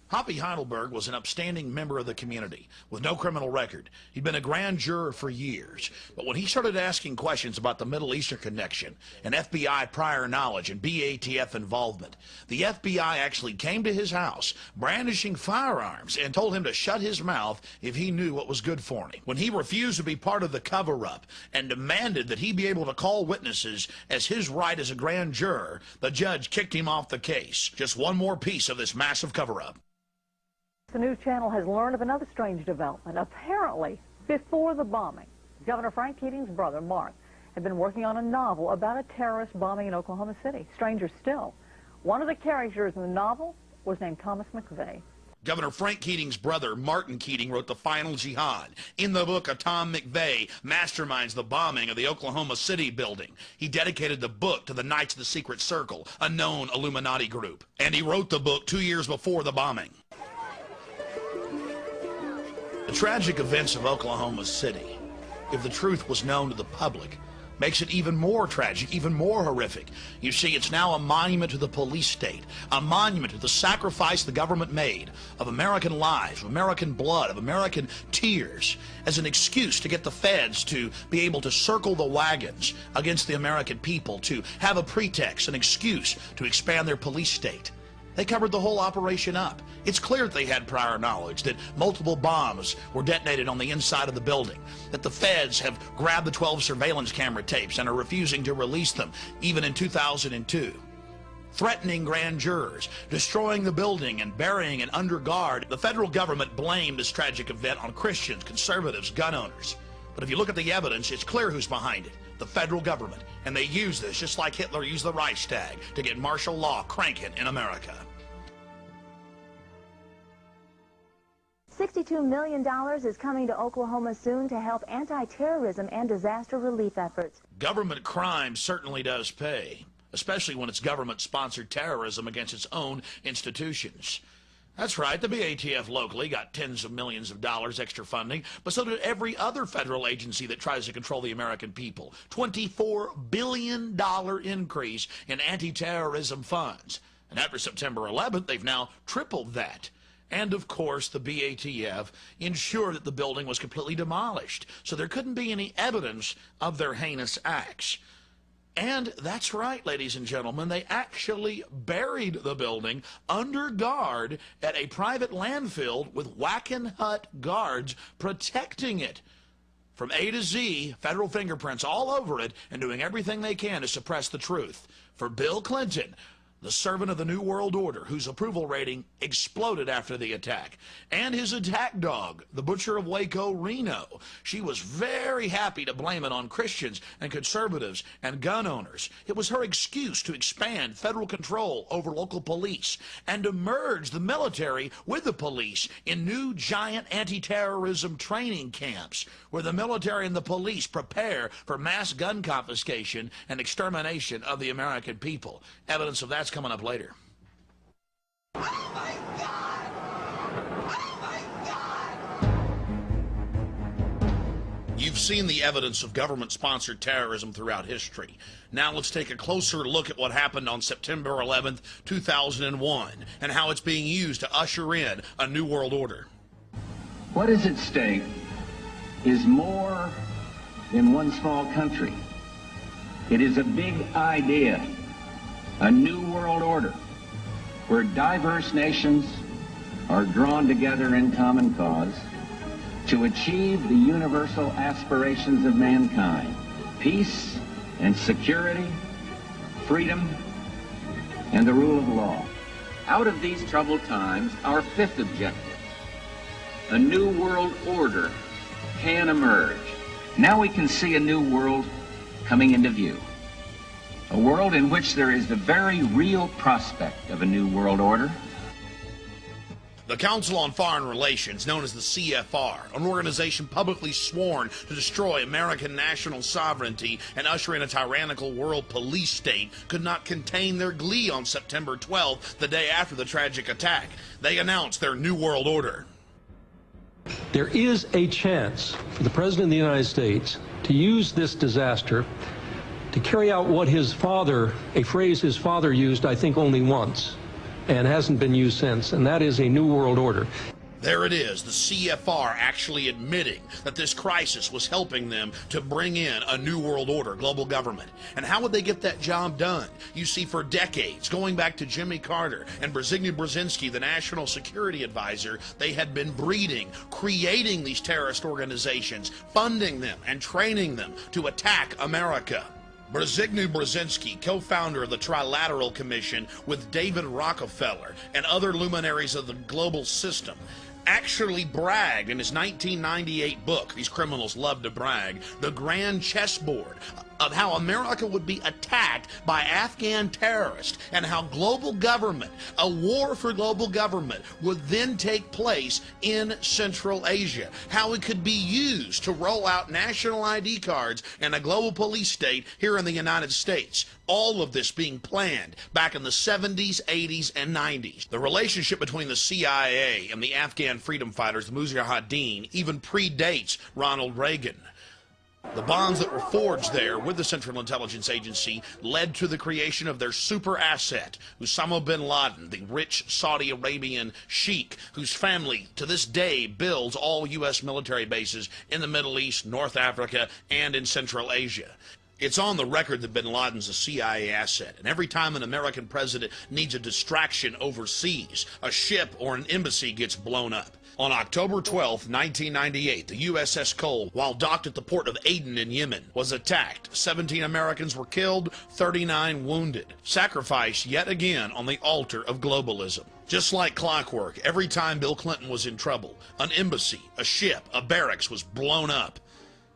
Hoppy Heidelberg was an upstanding member of the community with no criminal record. He'd been a grand juror for years. But when he started asking questions about the Middle Eastern connection and FBI prior knowledge and BATF involvement, the FBI actually came to his house brandishing firearms and told him to shut his mouth if he knew what was good for him. When he refused to be part of the cover-up and demanded that he be able to call witnesses as his right as a grand juror, the judge kicked him off the case. Just one more piece of this massive cover-up. The news channel has learned of another strange development. Apparently, before the bombing, Governor Frank Keating's brother, Mark, had been working on a novel about a terrorist bombing in Oklahoma City. Stranger still, one of the characters in the novel was named Thomas McVeigh. Governor Frank Keating's brother, Martin Keating, wrote The Final Jihad. In the book, Tom McVeigh masterminds the bombing of the Oklahoma City building. He dedicated the book to the Knights of the Secret Circle, a known Illuminati group. And he wrote the book 2 years before the bombing. The tragic events of Oklahoma City, if the truth was known to the public, makes it even more tragic, even more horrific. You see, it's now a monument to the police state, a monument to the sacrifice the government made of American lives, of American blood, of American tears, as an excuse to get the feds to be able to circle the wagons against the American people, to have a pretext, an excuse to expand their police state. They covered the whole operation up. It's clear that they had prior knowledge that multiple bombs were detonated on the inside of the building, that the feds have grabbed the 12 surveillance camera tapes and are refusing to release them, even in 2002. Threatening grand jurors, destroying the building and burying it under guard. The federal government blamed this tragic event on Christians, conservatives, gun owners. But if you look at the evidence, it's clear who's behind it. The federal government. And they use this just like Hitler used the Reichstag to get martial law cranking in America. $62 million is coming to Oklahoma soon to help anti-terrorism and disaster relief efforts. Government crime certainly does pay, especially when it's government-sponsored terrorism against its own institutions. That's right, the BATF locally got tens of millions of dollars extra funding, but so did every other federal agency that tries to control the American people. $24 billion increase in anti-terrorism funds. And after September 11th, they've now tripled that. And, of course, the BATF ensured that the building was completely demolished, so there couldn't be any evidence of their heinous acts. And that's right, ladies and gentlemen, they actually buried the building under guard at a private landfill with Wackenhut guards protecting it. From A to Z, federal fingerprints all over it, and doing everything they can to suppress the truth. For Bill Clinton, the servant of the New World Order, whose approval rating exploded after the attack, and his attack dog, the butcher of Waco, Reno. She was very happy to blame it on Christians and conservatives and gun owners. It was her excuse to expand federal control over local police and to merge the military with the police in new giant anti-terrorism training camps where the military and the police prepare for mass gun confiscation and extermination of the American people. Evidence of that's coming up later. Oh my God! Oh my God! You've seen the evidence of government-sponsored terrorism throughout history. Now let's take a closer look at what happened on September 11th, 2001, and how it's being used to usher in a new world order. What is at stake is more than one small country. It is a big idea. A new world order where diverse nations are drawn together in common cause to achieve the universal aspirations of mankind: peace and security, freedom, and the rule of law. Out of these troubled times, our fifth objective, a new world order, can emerge. Now we can see a new world coming into view. A world in which there is the very real prospect of a new world order. The Council on Foreign Relations, known as the CFR, an organization publicly sworn to destroy American national sovereignty and usher in a tyrannical world police state, could not contain their glee on September 12th, the day after the tragic attack. They announced their new world order. There is a chance for the President of the United States to use this disaster to carry out what his father, a phrase his father used, I think, only once, and hasn't been used since, and that is a new world order. There it is, the CFR actually admitting that this crisis was helping them to bring in a new world order, global government. And how would they get that job done? You see, for decades, going back to Jimmy Carter and Brzezinski, the national security advisor, they had been breeding, creating these terrorist organizations, funding them and training them to attack America. Brzezinski, co-founder of the Trilateral Commission with David Rockefeller and other luminaries of the global system, actually bragged in his 1998 book, these criminals love to brag, The Grand Chessboard, of how America would be attacked by Afghan terrorists and how global government, a war for global government, would then take place in Central Asia. How it could be used to roll out national ID cards and a global police state here in the United States. All of this being planned back in the 70s, 80s, and 90s. The relationship between the CIA and the Afghan freedom fighters, the Mujahideen, even predates Ronald Reagan. The bonds that were forged there with the Central Intelligence Agency led to the creation of their super asset, Osama bin Laden, the rich Saudi Arabian sheik, whose family to this day builds all U.S. military bases in the Middle East, North Africa, and in Central Asia. It's on the record that bin Laden's a CIA asset, and every time an American president needs a distraction overseas, a ship or an embassy gets blown up. On October 12, 1998, the USS Cole, while docked at the port of Aden in Yemen, was attacked. 17 Americans were killed, 39 wounded. Sacrifice yet again on the altar of globalism. Just like clockwork, every time Bill Clinton was in trouble, an embassy, a ship, a barracks was blown up.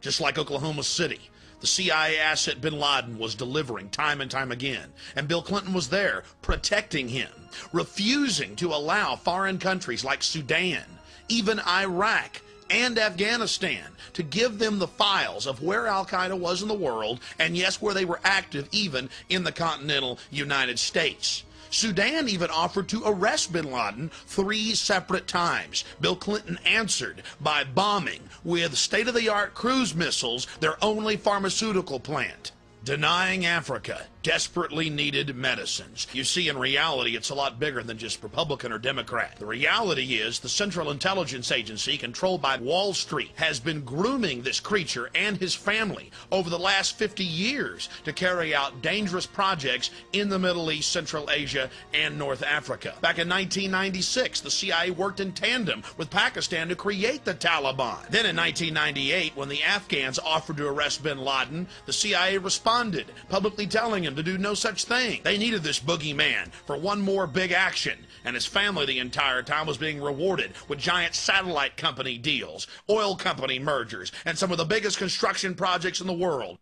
Just like Oklahoma City, the CIA asset bin Laden was delivering time and time again, and Bill Clinton was there protecting him, refusing to allow foreign countries like Sudan, even Iraq and Afghanistan, to give them the files of where al-Qaeda was in the world, and yes, where they were active even in the continental United States. Sudan even offered to arrest bin Laden 3 separate times. Bill Clinton answered by bombing with state-of-the-art cruise missiles their only pharmaceutical plant. Denying Africa, desperately needed medicines. You see, in reality, it's a lot bigger than just Republican or Democrat. The reality is the Central Intelligence Agency, controlled by Wall Street, has been grooming this creature and his family over the last 50 years to carry out dangerous projects in the Middle East, Central Asia, and North Africa. Back in 1996, the CIA worked in tandem with Pakistan to create the Taliban. Then in 1998, when the Afghans offered to arrest bin Laden, the CIA responded, publicly telling him to do no such thing. They needed this boogeyman for one more big action, and his family the entire time was being rewarded with giant satellite company deals, oil company mergers, and some of the biggest construction projects in the world.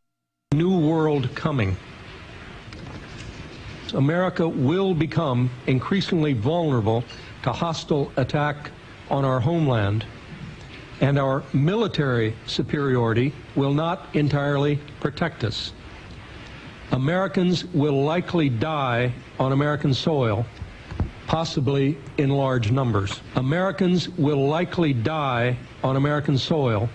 New world coming. America will become increasingly vulnerable to hostile attack on our homeland, and our military superiority will not entirely protect us. Americans will likely die on American soil, possibly in large numbers. Americans will likely die on American soil,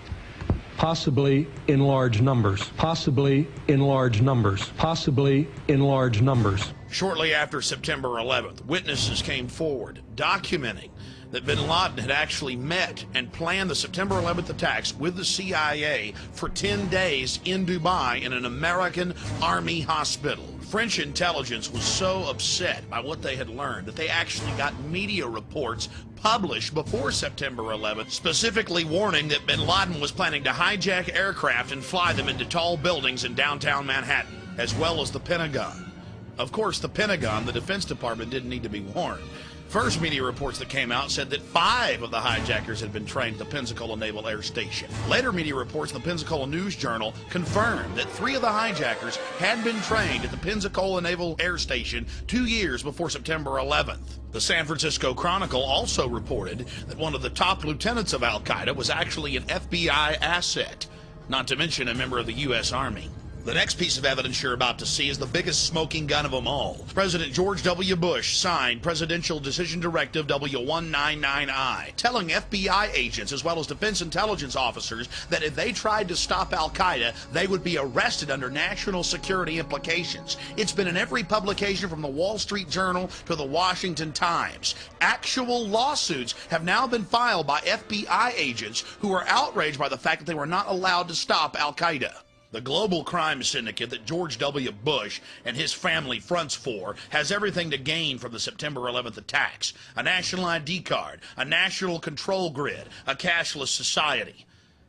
possibly in large numbers. Possibly in large numbers. Possibly in large numbers. Shortly after September 11th, witnesses came forward documenting that bin Laden had actually met and planned the September 11th attacks with the CIA for 10 days in Dubai in an American Army hospital. French intelligence was so upset by what they had learned that they actually got media reports published before September 11th, specifically warning that bin Laden was planning to hijack aircraft and fly them into tall buildings in downtown Manhattan, as well as the Pentagon. Of course, the Pentagon, the Defense Department, didn't need to be warned. First media reports that came out said that 5 of the hijackers had been trained at the Pensacola Naval Air Station. Later media reports in the Pensacola News Journal confirmed that 3 of the hijackers had been trained at the Pensacola Naval Air Station 2 years before September 11th. The San Francisco Chronicle also reported that one of the top lieutenants of Al-Qaeda was actually an FBI asset, not to mention a member of the U.S. Army. The next piece of evidence you're about to see is the biggest smoking gun of them all. President George W. Bush signed Presidential Decision Directive W199I, telling FBI agents as well as defense intelligence officers that if they tried to stop Al-Qaeda, they would be arrested under national security implications. It's been in every publication from the Wall Street Journal to the Washington Times. Actual lawsuits have now been filed by FBI agents who are outraged by the fact that they were not allowed to stop Al-Qaeda. The global crime syndicate that George W. Bush and his family fronts for has everything to gain from the September 11th attacks: a national ID card, a national control grid, a cashless society.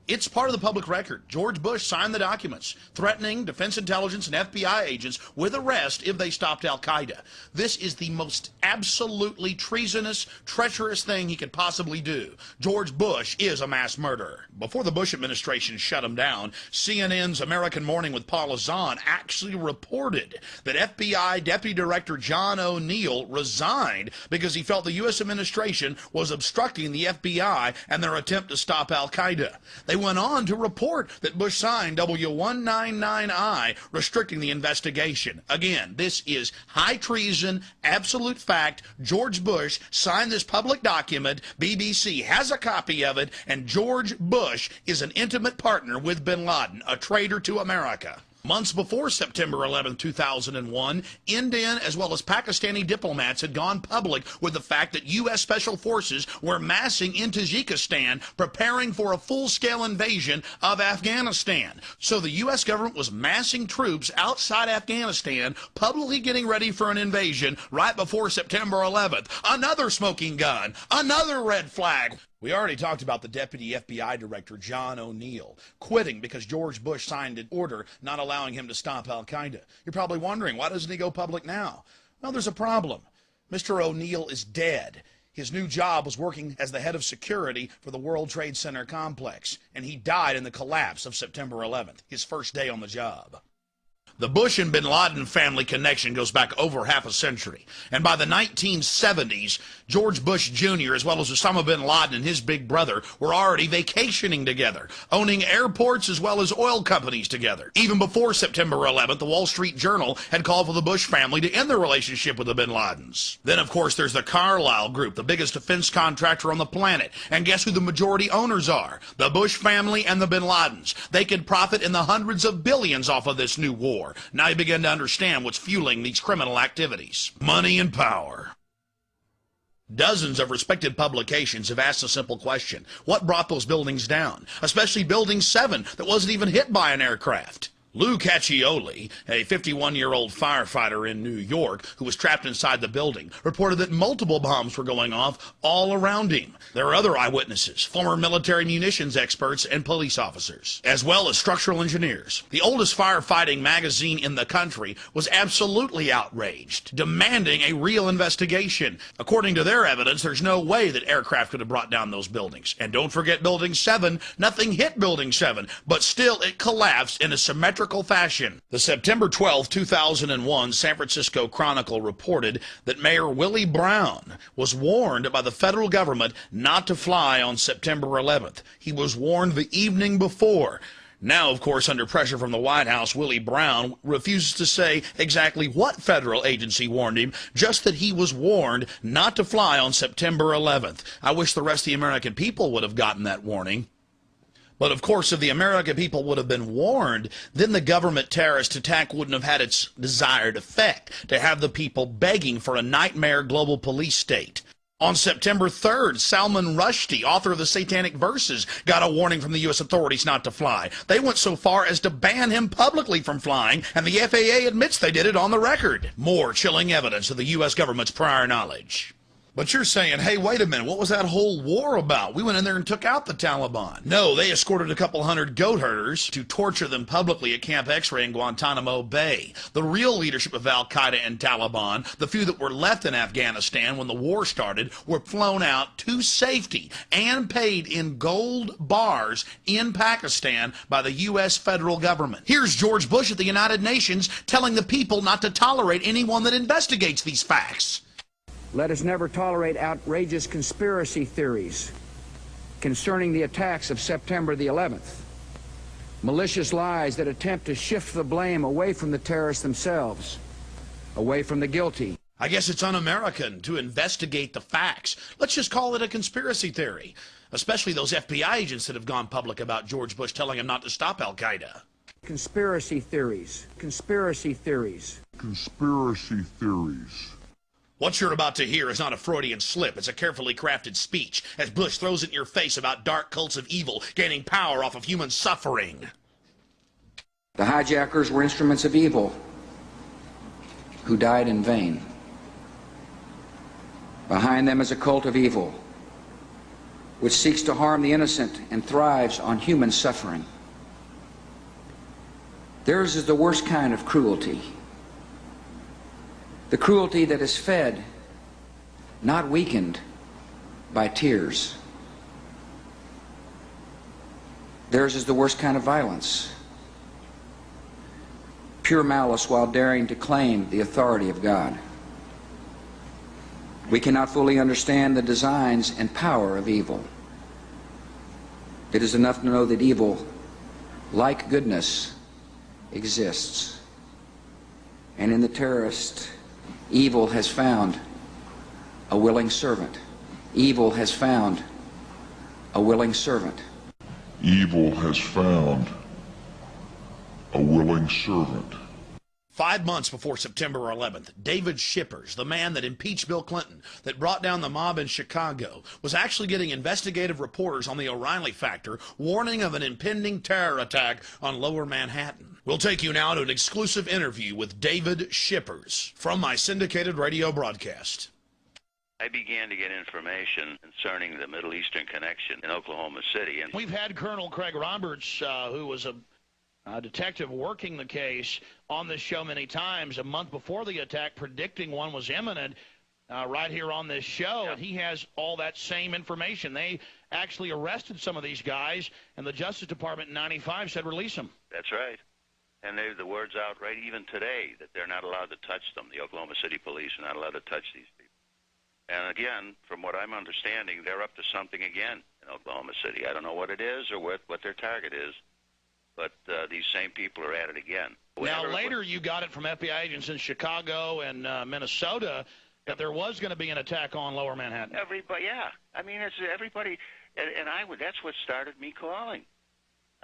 It's part of the public record. George Bush signed the documents threatening defense intelligence and FBI agents with arrest if they stopped Al-Qaeda. This is the most absolutely treasonous, treacherous thing he could possibly do. George Bush is a mass murderer. Before the Bush administration shut him down, CNN's American Morning with Paula Zahn actually reported that FBI Deputy Director John O'Neill resigned because he felt the U.S. administration was obstructing the FBI and their attempt to stop Al-Qaeda. They went on to report that Bush signed W199I, restricting the investigation. Again, this is high treason, absolute fact. George Bush signed this public document. BBC has a copy of it, and George Bush is an intimate partner with bin Laden, a traitor to America. Months before September 11, 2001, Indian as well as Pakistani diplomats had gone public with the fact that U.S. Special Forces were massing in Tajikistan, preparing for a full-scale invasion of Afghanistan. So the U.S. government was massing troops outside Afghanistan, publicly getting ready for an invasion right before September 11th. Another smoking gun, another red flag. We already talked about the Deputy FBI Director, John O'Neill, quitting because George Bush signed an order not allowing him to stop Al-Qaeda. You're probably wondering, why doesn't he go public now? Well, there's a problem. Mr. O'Neill is dead. His new job was working as the head of security for the World Trade Center complex, and he died in the collapse of September 11th, his first day on the job. The Bush and bin Laden family connection goes back over half a century. And by the 1970s, George Bush Jr. as well as Osama bin Laden and his big brother were already vacationing together, owning airports as well as oil companies together. Even before September 11th, the Wall Street Journal had called for the Bush family to end their relationship with the bin Ladens. Then, of course, there's the Carlyle Group, the biggest defense contractor on the planet. And guess who the majority owners are? The Bush family and the bin Ladens. They could profit in the hundreds of billions off of this new war. before. Now you begin to understand what's fueling these criminal activities. Money and power. Dozens of respected publications have asked a simple question. What brought those buildings down? Especially Building 7 that wasn't even hit by an aircraft. Lou Caccioli, a 51-year-old firefighter in New York who was trapped inside the building, reported that multiple bombs were going off all around him. There are other eyewitnesses, former military munitions experts and police officers, as well as structural engineers. The oldest firefighting magazine in the country was absolutely outraged, demanding a real investigation. According to their evidence, there's no way that aircraft could have brought down those buildings. And don't forget Building 7. Nothing hit Building 7, but still it collapsed in a symmetrical fashion. The September 12, 2001 San Francisco Chronicle reported that Mayor Willie Brown was warned by the federal government not to fly on September 11th. He was warned the evening before. Now, of course, under pressure from the White House, Willie Brown refuses to say exactly what federal agency warned him, just that he was warned not to fly on September 11th. I wish the rest of the American people would have gotten that warning. But, of course, if the American people would have been warned, then the government terrorist attack wouldn't have had its desired effect, to have the people begging for a nightmare global police state. On September 3rd, Salman Rushdie, author of the Satanic Verses, got a warning from the U.S. authorities not to fly. They went so far as to ban him publicly from flying, and the FAA admits they did it on the record. More chilling evidence of the U.S. government's prior knowledge. But you're saying, hey, wait a minute, what was that whole war about? We went in there and took out the Taliban. No, they escorted a couple hundred goat herders to torture them publicly at Camp X-Ray in Guantanamo Bay. The real leadership of Al-Qaeda and Taliban, the few that were left in Afghanistan when the war started, were flown out to safety and paid in gold bars in Pakistan by the U.S. federal government. Here's George Bush at the United Nations telling the people not to tolerate anyone that investigates these facts. Let us never tolerate outrageous conspiracy theories concerning the attacks of September the 11th, malicious lies that attempt to shift the blame away from the terrorists themselves, away from the guilty. I guess it's un-American to investigate the facts. Let's just call it a conspiracy theory, especially those FBI agents that have gone public about George Bush telling him not to stop Al-Qaeda. Conspiracy theories, conspiracy theories. Conspiracy theories. What you're about to hear is not a Freudian slip. It's a carefully crafted speech as Bush throws it in your face about dark cults of evil gaining power off of human suffering. The hijackers were instruments of evil who died in vain. Behind them is a cult of evil which seeks to harm the innocent and thrives on human suffering. Theirs is the worst kind of cruelty. The cruelty that is fed, not weakened, by tears. Theirs is the worst kind of violence. Pure malice while daring to claim the authority of God. We cannot fully understand the designs and power of evil. It is enough to know that evil, like goodness, exists. And in the terrorist, evil has found a willing servant. Evil has found a willing servant. Evil has found a willing servant. 5 months before September 11th, David Shippers, the man that impeached Bill Clinton, that brought down the mob in Chicago, was actually getting investigative reporters on the O'Reilly factor warning of an impending terror attack on Lower Manhattan. We'll take you now to an exclusive interview with David Shippers from my syndicated radio broadcast. I began to get information concerning the Middle Eastern connection in Oklahoma City. And we've had Colonel Craig Roberts, who was a detective working the case, on this show many times, a month before the attack, predicting one was imminent, right here on this show. And he has all that same information. They actually arrested some of these guys, and the Justice Department in '95 said release them. That's right. And the word's out right even today that they're not allowed to touch them. The Oklahoma City police are not allowed to touch these people. And again, from what I'm understanding, they're up to something again in Oklahoma City. I don't know what it is or what their target is, but these same people are at it again. Now, later you got it from FBI agents in Chicago and Minnesota that there was going to be an attack on Lower Manhattan. Everybody, yeah. I mean, it's everybody, and that's what started me calling.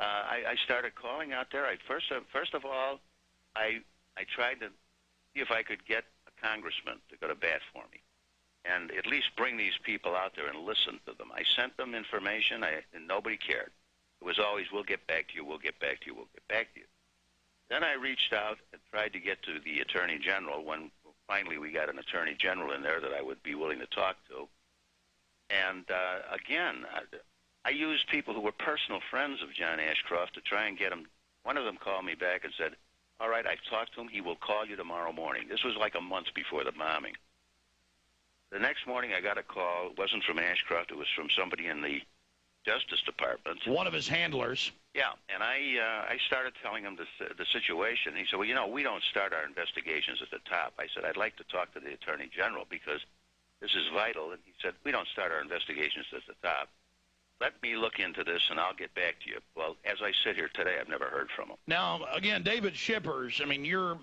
I started calling out there. First of all, I tried to see if I could get a congressman to go to bat for me and at least bring these people out there and listen to them. I sent them information, and nobody cared. It was always, we'll get back to you, we'll get back to you, we'll get back to you. Then I reached out and tried to get to the Attorney General when finally we got an Attorney General in there that I would be willing to talk to. And again, I used people who were personal friends of John Ashcroft to try and get him. One of them called me back and said, all right, I've talked to him. He will call you tomorrow morning. This was like a month before the bombing. The next morning I got a call. It wasn't from Ashcroft. It was from somebody in the Justice Department. One of his handlers. Yeah, and I started telling him the situation. He said, well, you know, we don't start our investigations at the top. I said, I'd like to talk to the Attorney General because this is vital. And he said, we don't start our investigations at the top. Let me look into this, and I'll get back to you. Well, as I sit here today, I've never heard from him. Now, again, David Shippers, I mean, you're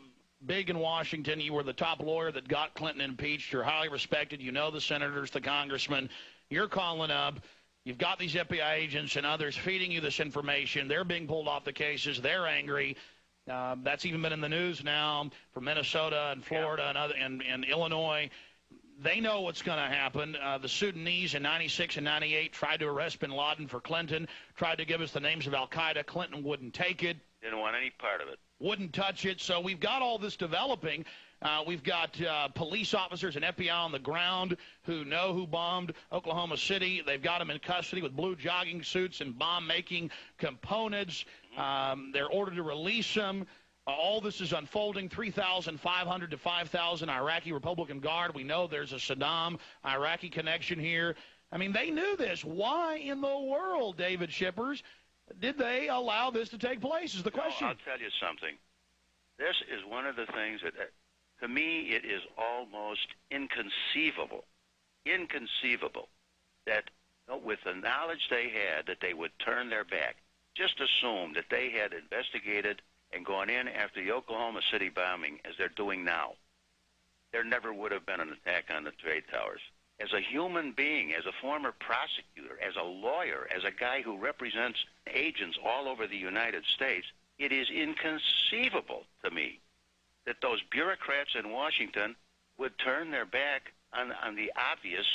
big in Washington. You were the top lawyer that got Clinton impeached. You're highly respected. You know the senators, the congressmen. You're calling up. You've got these FBI agents and others feeding you this information. They're being pulled off the cases. They're angry. That's even been in the news now from Minnesota and Florida and Illinois. They know what's going to happen. The Sudanese in 96 and 98 tried to arrest bin Laden for Clinton, tried to give us the names of al-Qaeda. Clinton wouldn't take it. Didn't want any part of it. Wouldn't touch it. So we've got all this developing. We've got police officers and FBI on the ground who know who bombed Oklahoma City. They've got them in custody with blue jogging suits and bomb-making components. They're ordered to release them. All this is unfolding. 3,500 to 5,000 Iraqi Republican Guard. We know there's a Saddam-Iraqi connection here. I mean, they knew this. Why in the world, David Shippers, did they allow this to take place is the question. I'll tell you something. This is one of the things that, to me, it is almost inconceivable that with the knowledge they had that they would turn their back. Just assume that they had investigated and gone in after the Oklahoma City bombing as they're doing now. There never would have been an attack on the trade towers. As a human being, as a former prosecutor, as a lawyer, as a guy who represents agents all over the United States, it is inconceivable to me that those bureaucrats in Washington would turn their back on the obvious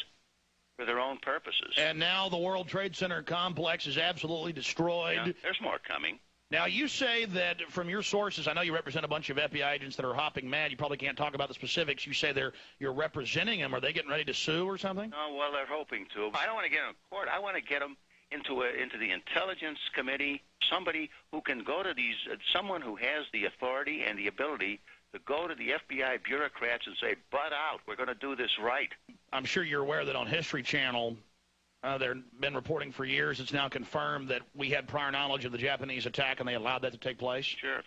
for their own purposes. And now the World Trade Center complex is absolutely destroyed. Yeah, there's more coming. Now, you say that from your sources, I know you represent a bunch of FBI agents that are hopping mad. You probably can't talk about the specifics. You say you're representing them. Are they getting ready to sue or something? Oh, well, they're hoping to. I don't want to get them in court. I want to get them into the Intelligence Committee, somebody who can go to these, someone who has the authority and the ability to go to the FBI bureaucrats and say, butt out, we're going to do this right. I'm sure you're aware that on History Channel, they've been reporting for years. It's now confirmed that we had prior knowledge of the Japanese attack, and they allowed that to take place. Sure.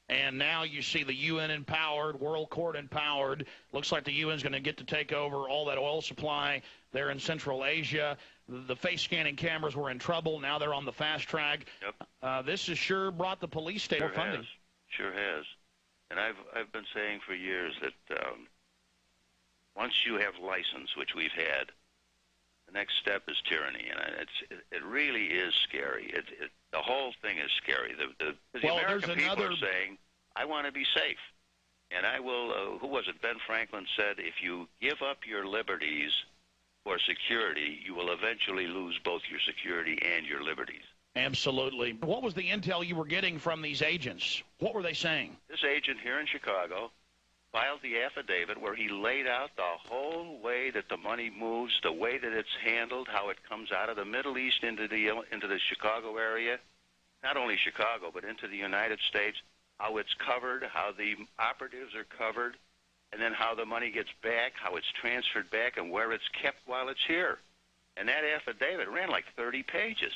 And now you see the UN empowered, World Court empowered. Looks like the UN's going to get to take over all that oil supply there in Central Asia. The face-scanning cameras were in trouble. Now they're on the fast track. Yep. This has sure brought the police state funding. Sure has. And I've been saying for years that once you have license, which we've had, the next step is tyranny, and it really is scary. The whole thing is scary. The American people are saying, I want to be safe. And I will, who was it, Ben Franklin said, if you give up your liberties for security, you will eventually lose both your security and your liberties. Absolutely. What was the intel you were getting from these agents? What were they saying? This agent here in Chicago filed the affidavit where he laid out the whole way that the money moves, the way that it's handled, how it comes out of the Middle East into the Chicago area, not only Chicago, but into the United States, how it's covered, how the operatives are covered, and then how the money gets back, how it's transferred back, and where it's kept while it's here. And that affidavit ran like 30 pages,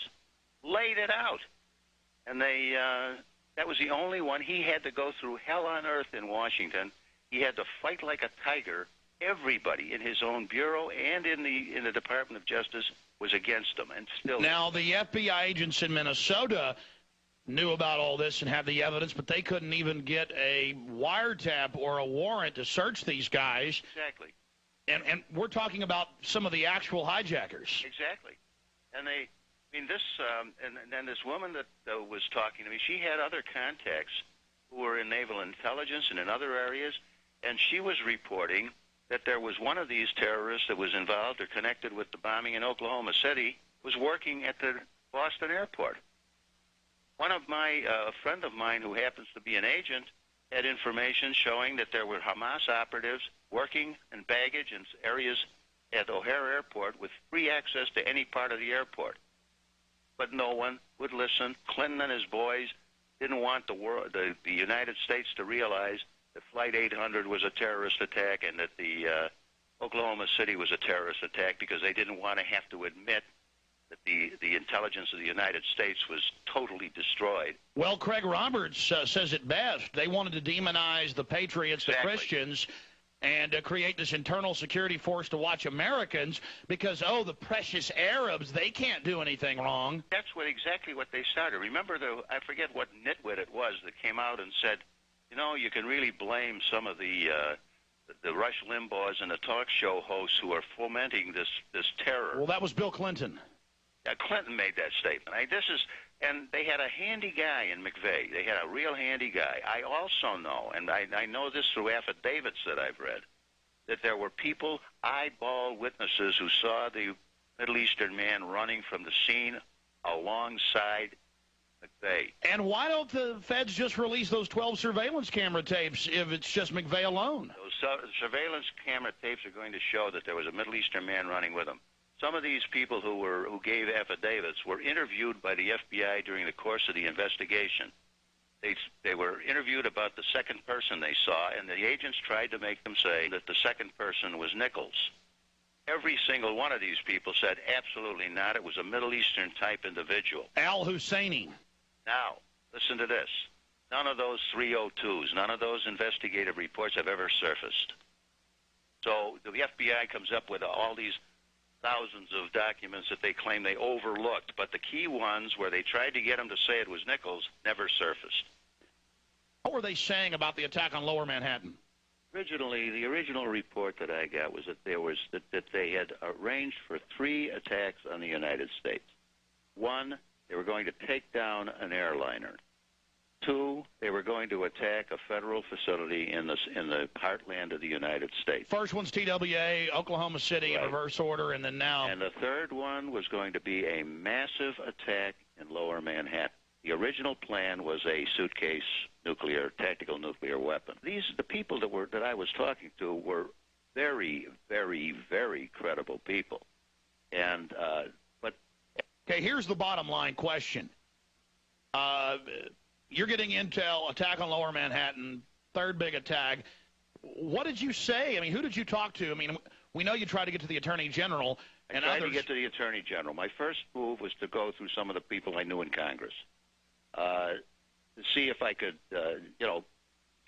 laid it out. And that was the only one. He had to go through hell on earth in Washington. He had to fight like a tiger. Everybody in his own bureau and in the Department of Justice was against him, and still. Now, the FBI agents in Minnesota knew about all this and had the evidence, but they couldn't even get a wiretap or a warrant to search these guys. Exactly. And we're talking about some of the actual hijackers. Exactly. And this, and then this woman that was talking to me, she had other contacts who were in naval intelligence and in other areas, and she was reporting that there was one of these terrorists that was involved or connected with the bombing in Oklahoma City was working at the Boston airport. One of my, a friend of mine who happens to be an agent, had information showing that there were Hamas operatives working in baggage in areas at O'Hare Airport with free access to any part of the airport. But no one would listen. Clinton and his boys didn't want the United States to realize that Flight 800 was a terrorist attack and that the Oklahoma City was a terrorist attack because they didn't want to have to admit that the intelligence of the United States was totally destroyed. Well, Craig Roberts says it best. They wanted to demonize the patriots, the Christians, and create this internal security force to watch Americans because, oh, the precious Arabs, they can't do anything wrong. That's exactly what they started. Remember, I forget what nitwit it was that came out and said, you know, you can really blame some of the Rush Limbaughs and the talk show hosts who are fomenting this terror. Well, that was Bill Clinton. Clinton made that statement. And they had a handy guy in McVeigh. They had a real handy guy. I also know, and I know this through affidavits that I've read, that there were people, eyeball witnesses, who saw the Middle Eastern man running from the scene alongside McVeigh. And why don't the feds just release those 12 surveillance camera tapes if it's just McVeigh alone? Those surveillance camera tapes are going to show that there was a Middle Eastern man running with him. Some of these people who gave affidavits were interviewed by the FBI during the course of the investigation. They were interviewed about the second person they saw, and the agents tried to make them say that the second person was Nichols. Every single one of these people said absolutely not. It was a Middle Eastern type individual. Al-Husseini. Now, listen to this. None of those 302s, none of those investigative reports have ever surfaced. So the FBI comes up with all these thousands of documents that they claim they overlooked, but the key ones where they tried to get him to say it was Nichols never surfaced. What were they saying about the attack on Lower Manhattan? Originally, the original report that I got was that that they had arranged for 3 attacks on the United States. 1, they were going to take down an airliner. 2, they were going to attack a federal facility in the heartland of the United States. First one's TWA, Oklahoma City, in reverse order, and then now. And the third one was going to be a massive attack in Lower Manhattan. The original plan was a suitcase tactical nuclear weapon. The people that I was talking to were very, very, very credible people. And okay, here's the bottom line question. You're getting intel, attack on Lower Manhattan, third big attack. What did you say? I mean, who did you talk to? I mean, we know you tried to get to the Attorney General and I tried others. to get to the Attorney General. My first move was to go through some of the people I knew in Congress to see if I could,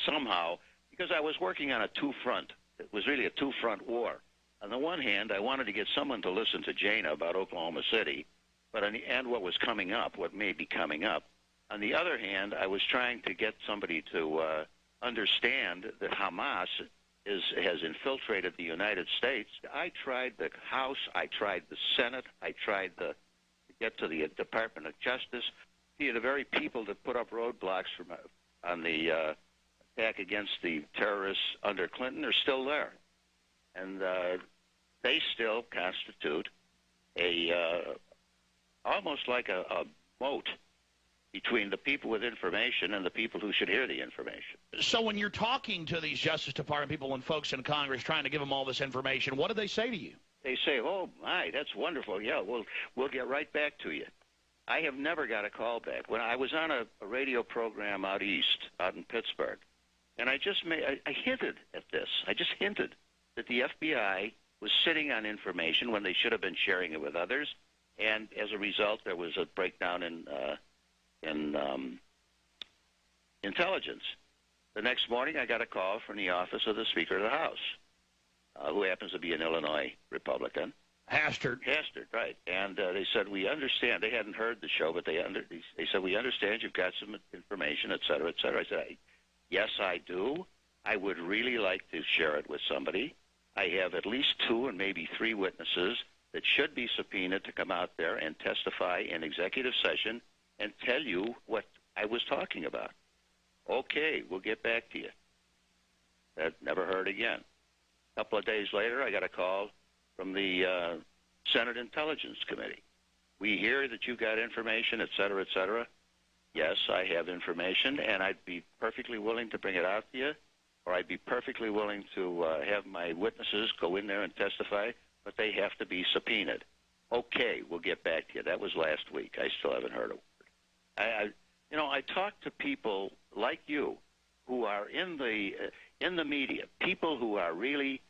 somehow, because I was working on a two-front. It was really a two-front war. On the one hand, I wanted to get someone to listen to Jana about Oklahoma City, but and what was coming up, what may be coming up. On the other hand, I was trying to get somebody to understand that Hamas has infiltrated the United States. I tried the House, I tried the Senate, I tried to get to the Department of Justice. See, the very people that put up roadblocks on the attack against the terrorists under Clinton are still there. And they still constitute almost like a moat between the people with information and the people who should hear the information. So when you're talking to these Justice Department people and folks in Congress trying to give them all this information, what do they say to you? They say, oh, my, that's wonderful. Yeah, we'll get right back to you. I have never got a call back. When I was on a radio program out east, out in Pittsburgh, and I hinted at this. I just hinted that the FBI was sitting on information when they should have been sharing it with others, and as a result, there was a breakdown in intelligence. The next morning, I got a call from the office of the Speaker of the House, who happens to be an Illinois Republican. Hastert, right. And they said, we understand. They hadn't heard the show, but they said, we understand you've got some information, et cetera, et cetera. I said, yes, I do. I would really like to share it with somebody. I have at least 2 and maybe 3 witnesses that should be subpoenaed to come out there and testify in executive session and tell you what I was talking about. Okay, we'll get back to you. That never heard again. A couple of days later, I got a call from the Senate Intelligence Committee. We hear that you got information, et cetera, et cetera. Yes, I have information, and I'd be perfectly willing to bring it out to you, or I'd be perfectly willing to have my witnesses go in there and testify, but they have to be subpoenaed. Okay, we'll get back to you. That was last week. I still haven't heard a word. I talk to people like you who are in the media, people who are really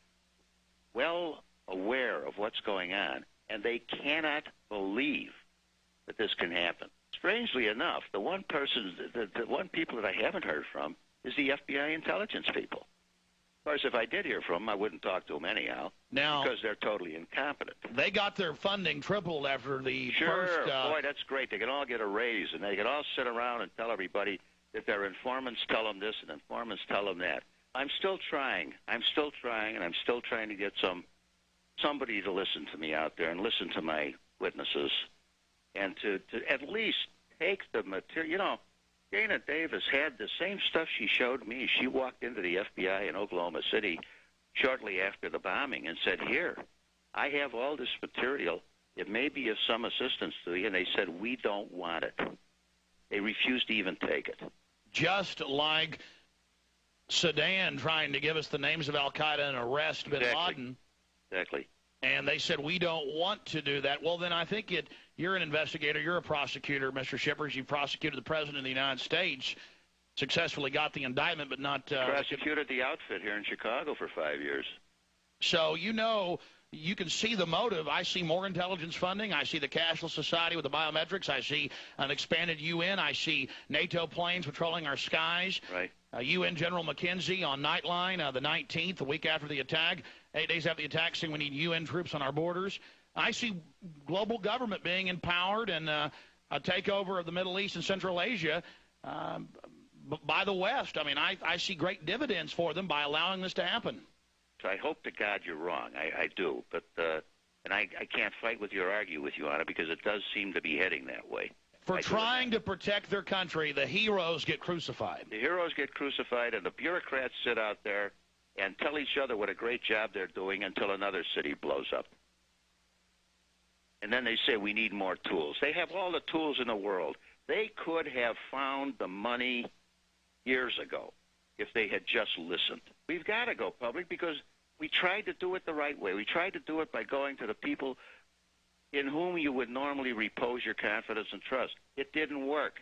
well aware of what's going on, and they cannot believe that this can happen. Strangely enough, the one people that I haven't heard from is the FBI intelligence people. Of course, if I did hear from them, I wouldn't talk to them anyhow, because they're totally incompetent. They got their funding tripled after the first... Boy, that's great. They can all get a raise, and they can all sit around and tell everybody that their informants tell them this and informants tell them that. I'm still trying. And I'm still trying to get somebody to listen to me out there and listen to my witnesses and to at least take the material. You know, Dana Davis had the same stuff she showed me. She walked into the FBI in Oklahoma City shortly after the bombing and said, here, I have all this material. It may be of some assistance to you. And they said, we don't want it. They refused to even take it. Just like Sudan trying to give us the names of al-Qaeda and arrest bin Laden. Exactly. And they said, we don't want to do that. Well, then I think you're an investigator. You're a prosecutor, Mr. Shippers. You prosecuted the President of the United States, successfully got the indictment, but not... prosecuted the outfit here in Chicago for 5 years. So, you can see the motive. I see more intelligence funding. I see the cashless society with the biometrics. I see an expanded UN. I see NATO planes patrolling our skies. Right. UN General McKenzie on Nightline the 19th, the week after the attack. 8 days after the attack, saying we need UN troops on our borders. I see global government being empowered and a takeover of the Middle East and Central Asia by the West. I mean, I see great dividends for them by allowing this to happen. So I hope to God you're wrong. I do. But and I can't fight with you or argue with you on it because it does seem to be heading that way. For trying to protect their country, the heroes get crucified. The heroes get crucified, and the bureaucrats sit out there and tell each other what a great job they're doing until another city blows up. And then they say we need more tools. They have all the tools in the world. They could have found the money years ago if they had just listened. We've got to go public because we tried to do it the right way. We tried to do it by going to the people in whom you would normally repose your confidence and trust. It didn't work.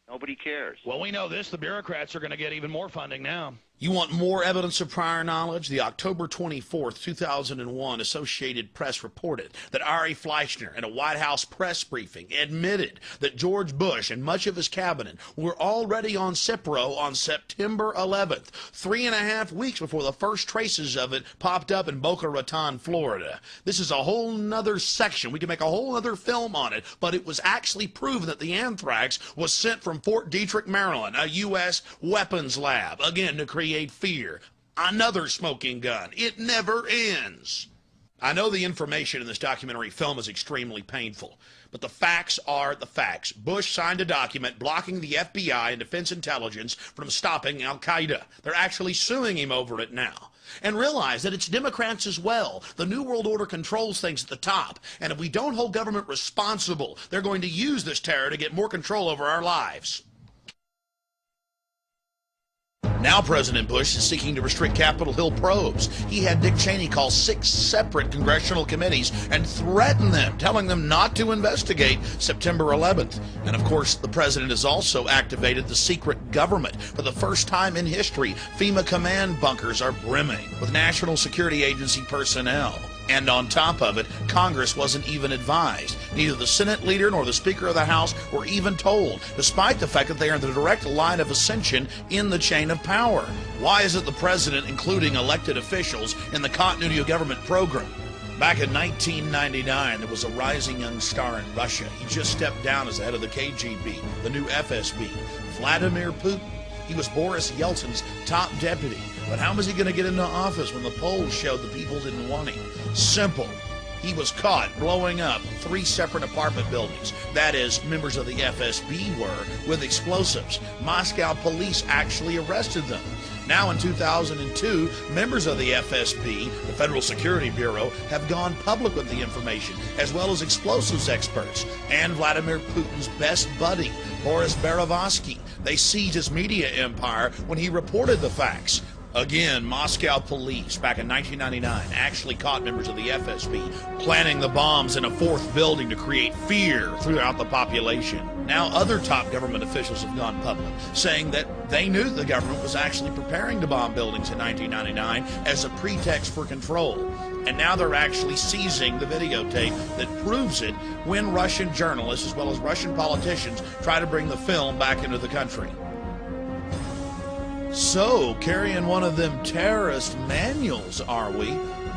Nobody cares. Well, we know this. The bureaucrats are going to get even more funding now. You want more evidence of prior knowledge? The October 24th, 2001 Associated Press reported that Ari Fleischner in a White House press briefing admitted that George Bush and much of his cabinet were already on Cipro on September 11th, 3.5 weeks before the first traces of it popped up in Boca Raton, Florida. This is a whole nother section. We can make a whole other film on it, but it was actually proven that the anthrax was sent from Fort Detrick, Maryland, a U.S. weapons lab, again to create fear. Another smoking gun. It never ends. I know the information in this documentary film is extremely painful, but the facts are the facts. Bush signed a document blocking the FBI and Defense Intelligence from stopping al-Qaeda. They're actually suing him over it now. And realize that it's Democrats as well. The New World Order controls things at the top, and if we don't hold government responsible, they're going to use this terror to get more control over our lives. Now President Bush is seeking to restrict Capitol Hill probes. He had Dick Cheney call 6 separate congressional committees and threaten them, telling them not to investigate September 11th. And of course, the president has also activated the secret government. For the first time in history, FEMA command bunkers are brimming with National Security Agency personnel. And on top of it, Congress wasn't even advised. Neither the Senate leader nor the Speaker of the House were even told, despite the fact that they are in the direct line of ascension in the chain of power. Why isn't the president including elected officials in the continuity of government program? Back in 1999, there was a rising young star in Russia. He just stepped down as the head of the KGB, the new FSB, Vladimir Putin. He was Boris Yeltsin's top deputy. But how was he going to get into office when the polls showed the people didn't want him? Simple. He was caught blowing up 3 separate apartment buildings. That is, members of the FSB were, with explosives. Moscow police actually arrested them. Now in 2002, members of the FSB, the Federal Security Bureau, have gone public with the information, as well as explosives experts and Vladimir Putin's best buddy, Boris Berezovsky. They seized his media empire when he reported the facts. Again, Moscow police, back in 1999, actually caught members of the FSB planning the bombs in a 4th building to create fear throughout the population. Now other top government officials have gone public, saying that they knew the government was actually preparing to bomb buildings in 1999 as a pretext for control. And now they're actually seizing the videotape that proves it when Russian journalists, as well as Russian politicians, try to bring the film back into the country. So, carrying one of them terrorist manuals, are we?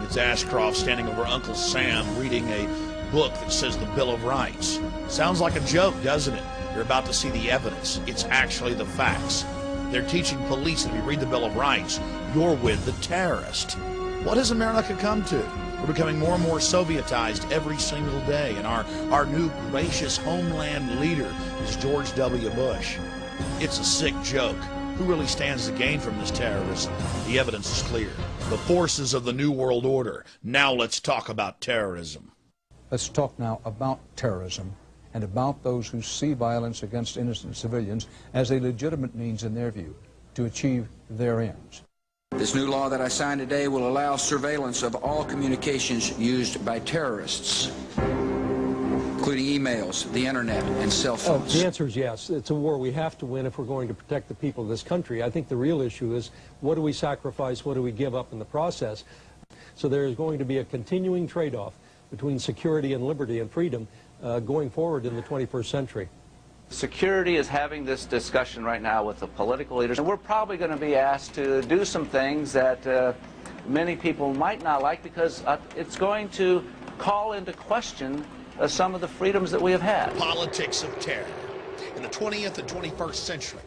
It's Ashcroft standing over Uncle Sam reading a book that says the Bill of Rights. Sounds like a joke, doesn't it? You're about to see the evidence. It's actually the facts. They're teaching police that if you read the Bill of Rights, you're with the terrorist. What has America come to? We're becoming more and more Sovietized every single day, and our new gracious homeland leader is George W. Bush. It's a sick joke. Who really stands to gain from this terrorism? The evidence is clear. The forces of the New World Order. Now let's talk about terrorism. Let's talk now about terrorism and about those who see violence against innocent civilians as a legitimate means, in their view, to achieve their ends. This new law that I signed today will allow surveillance of all communications used by terrorists, including emails, the internet, and cell phones. The answer is yes. It's a war we have to win if we're going to protect the people of this country. I think the real issue is, what do we sacrifice, what do we give up in the process? So there is going to be a continuing trade-off between security and liberty and freedom going forward in the 21st century. Security is having this discussion right now with the political leaders, and we're probably going to be asked to do some things that many people might not like, because it's going to call into question some of the freedoms that we have had. Politics of terror. In the 20th and 21st century,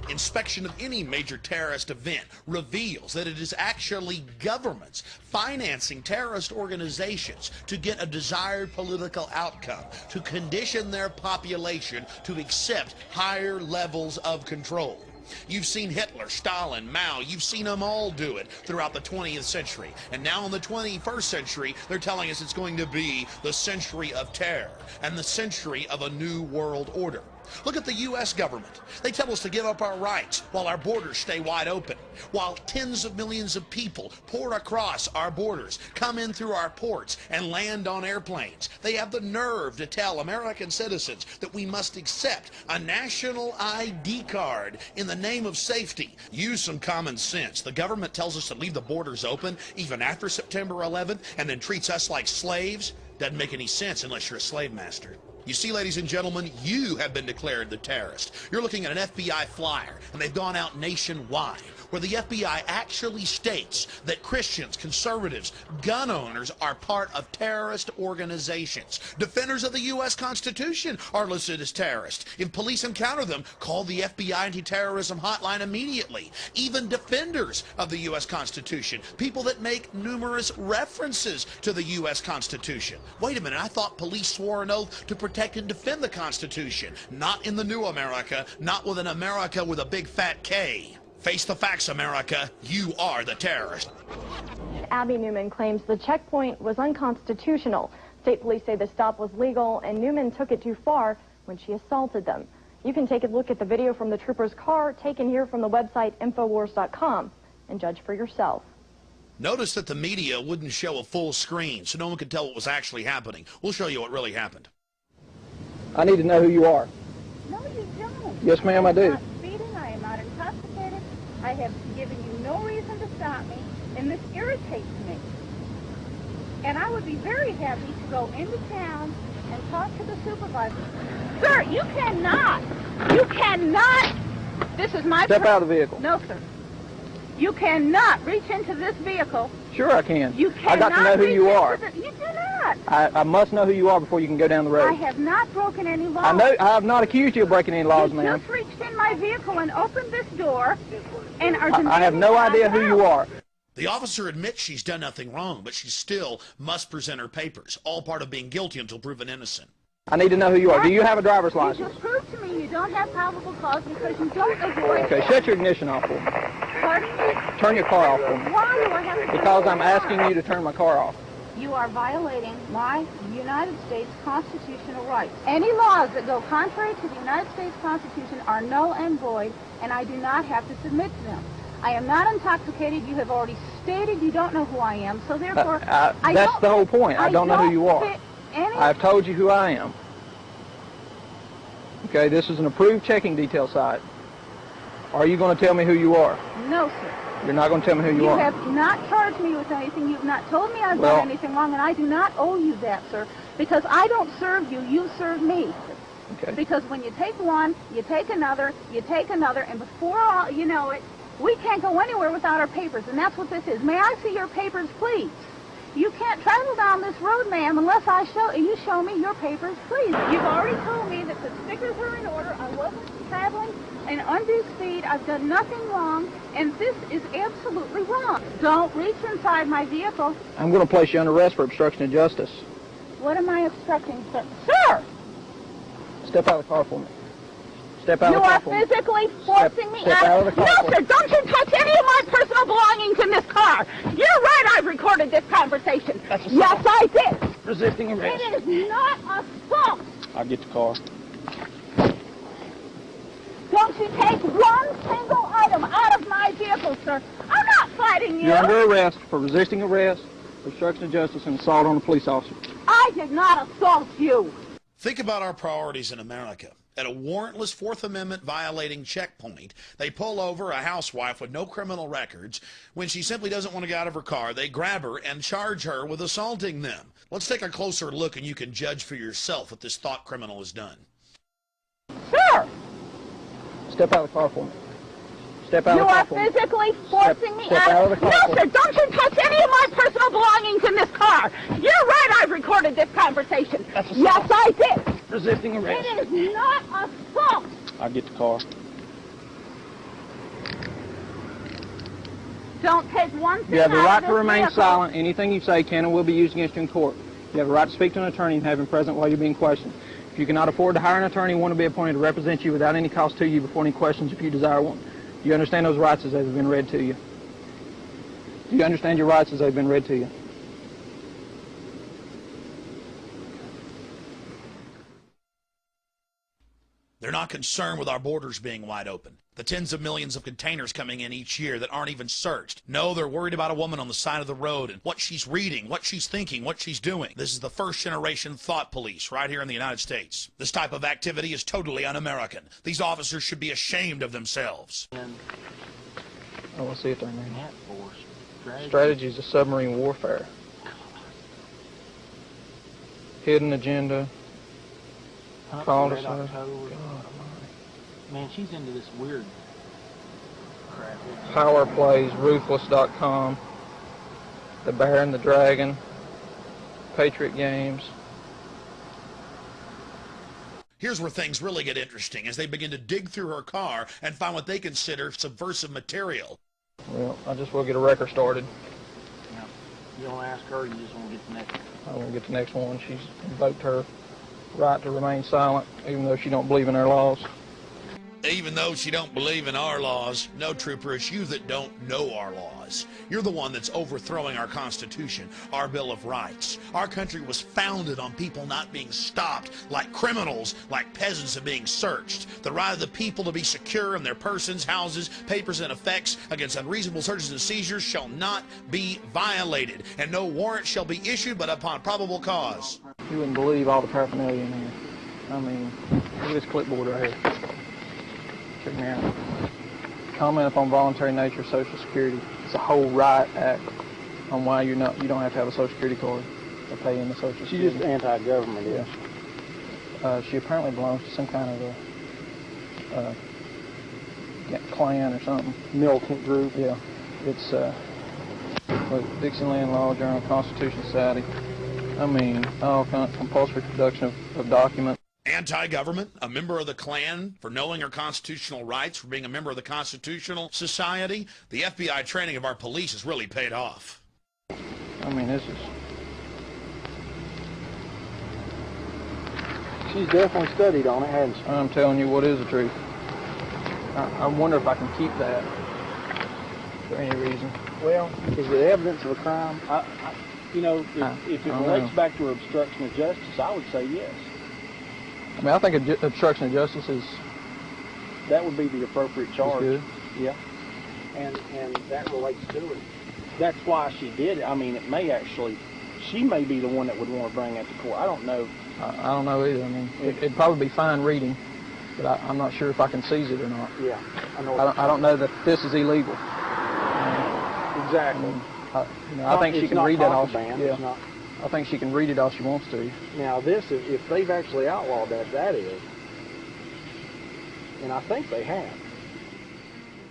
inspection of any major terrorist event reveals that it is actually governments financing terrorist organizations to get a desired political outcome, to condition their population to accept higher levels of control. You've seen Hitler, Stalin, Mao, you've seen them all do it throughout the 20th century. And now in the 21st century, they're telling us it's going to be the century of terror and the century of a new world order. Look at the U.S. government. They tell us to give up our rights while our borders stay wide open, while tens of millions of people pour across our borders, come in through our ports, and land on airplanes. They have the nerve to tell American citizens that we must accept a national ID card in the name of safety. Use some common sense. The government tells us to leave the borders open even after September 11th and then treats us like slaves. Doesn't make any sense unless you're a slave master. You see, ladies and gentlemen, you have been declared the terrorist. You're looking at an FBI flyer, and they've gone out nationwide, where the FBI actually states that Christians, conservatives, gun owners are part of terrorist organizations. Defenders of the U.S. Constitution are listed as terrorists. If police encounter them, call the FBI anti-terrorism hotline immediately. Even defenders of the U.S. Constitution, people that make numerous references to the U.S. Constitution. Wait a minute, I thought police swore an oath to protect and defend the Constitution. Not in the new America, not with an America with a big fat K. Face the facts, America. You are the terrorist. Abby Newman claims the checkpoint was unconstitutional. State police say the stop was legal, and Newman took it too far when she assaulted them. You can take a look at the video from the trooper's car, taken here from the website Infowars.com, and judge for yourself. Notice that the media wouldn't show a full screen, so no one could tell what was actually happening. We'll show you what really happened. I need to know who you are. No, you don't. Yes, ma'am, I do. I'm not speeding. I am not intoxicated. I have given you no reason to stop me, and this irritates me. And I would be very happy to go into town and talk to the supervisor. Sir, you cannot. You cannot. This is my... Step out of the vehicle. No, sir. You cannot reach into this vehicle. Sure I can. You cannot. I got to know who you are. You do not. I must know who you are before you can go down the road. I have not broken any laws. I have not accused you of breaking any laws, ma'am. You just reached in my vehicle and opened this door and are I have no idea who you are. The officer admits she's done nothing wrong, but she still must present her papers, all part of being guilty until proven innocent. I need to know who you are. Do you have a driver's license? You just proved to me you don't have probable cause because you don't avoid... Okay, shut your ignition off for me. Pardon me? Turn your car off for me. Why do I have to... Because I'm asking you to turn my car off. You are violating my United States constitutional rights. Any laws that go contrary to the United States Constitution are null and void, and I do not have to submit to them. I am not intoxicated. You have already stated you don't know who I am, so therefore... That's the whole point. I don't know who you are. I've told you who I am. Okay, this is an approved checking detail site. Are you going to tell me who you are? No, sir. You're not going to tell me who you are? You have not charged me with anything. You've not told me I've done anything wrong, and I do not owe you that, sir, because I don't serve you. You serve me. Okay. Because when you take one, you take another, and before you know it, we can't go anywhere without our papers, and that's what this is. May I see your papers, please? You can't travel down this road, ma'am, unless you show me your papers, please. You've already told me that the stickers are in order. I wasn't traveling in undue speed. I've done nothing wrong, and this is absolutely wrong. Don't reach inside my vehicle. I'm going to place you under arrest for obstruction of justice. What am I obstructing, sir? Sir! Step out of the car for me. Step out of the car for me. You are physically forcing me out. Step out of the car. No, sir, don't you touch any of my personal belongings in this car. You're right, I've recorded this conversation. Yes, I did. Resisting arrest. It is not assault. I'll get the car. Don't you take one single item out of my vehicle, sir. I'm not fighting you. You're under arrest for resisting arrest, obstruction of justice, and assault on a police officer. I did not assault you. Think about our priorities in America. At a warrantless Fourth Amendment violating checkpoint, they pull over a housewife with no criminal records. When she simply doesn't want to get out of her car, they grab her and charge her with assaulting them. Let's take a closer look and you can judge for yourself what this thought criminal has done. Sir! Step out of the car for me. Step out you of the car are for me. physically forcing me out of the car. No, sir, don't you touch any of my personal belongings in this car. You're right, I've recorded this conversation. Yes, I did. Resisting arrest. It is not assault. I'll get the car. Don't take one thing You have the out right of to this remain vehicle. silent. Anything you say can and will be used against you in court. You have a right to speak to an attorney and have him present while you're being questioned. If you cannot afford to hire an attorney, one will be appointed to represent you without any cost to you before any questions if you desire one. Do you understand those rights as they've been read to you? Do you understand your rights as they've been read to you? They're not concerned with our borders being wide open. The tens of millions of containers coming in each year that aren't even searched. No, they're worried about a woman on the side of the road and what she's reading, what she's thinking, what she's doing. This is the first generation thought police right here in the United States. This type of activity is totally un-American. These officers should be ashamed of themselves. Oh, let's see if they're name. Strategies of submarine warfare. Hidden agenda. Call to serve. Man, she's into this weird crap. Power plays, RUTHLESS.com, The Bear and the Dragon, Patriot Games. Here's where things really get interesting as they begin to dig through her car and find what they consider subversive material. Well, I just will get a record started. Yeah. You don't ask her, you just want to get the next one. I want to get the next one. She's invoked her right to remain silent, even though she don't believe in our laws. Even though she don't believe in our laws, no, trooper, it's you that don't know our laws. You're the one that's overthrowing our Constitution, our Bill of Rights. Our country was founded on people not being stopped like criminals, like peasants of being searched. The right of the people to be secure in their persons, houses, papers, and effects against unreasonable searches and seizures shall not be violated, and no warrant shall be issued but upon probable cause. You wouldn't believe all the paraphernalia in here. I mean, look at this clipboard right here. Check me out. Comment upon voluntary nature of Social Security. It's a whole riot act on why you don't have to have a Social Security card to pay in the Social Security. She's just anti-government, yeah. She apparently belongs to some kind of a clan or something. Militant group. Yeah. It's Dixieland Law Journal, Constitution Society. I mean, all kind of compulsory production of documents. anti-government, a member of the Klan for knowing her constitutional rights, for being a member of the Constitutional Society. The FBI training of our police has really paid off. I mean, this is... She's definitely studied on it, hasn't she? I'm telling you what is the truth. I wonder if I can keep that for any reason. Well, is it evidence of a crime? You know, if it relates back to obstruction of justice, I would say yes. I mean, I think obstruction of justice is... That would be the appropriate charge. Good. Yeah. And that relates to it. That's why she did it. I mean, it may actually... She may be the one that would want to bring that to court. I don't know. I don't know either. I mean, it'd probably be fine reading, but I'm not sure if I can seize it or not. Yeah. I don't know that this is illegal. Exactly. I think she can read that all. Yeah. I think she can read it all she wants to. Now this, if they've actually outlawed that is, and I think they have.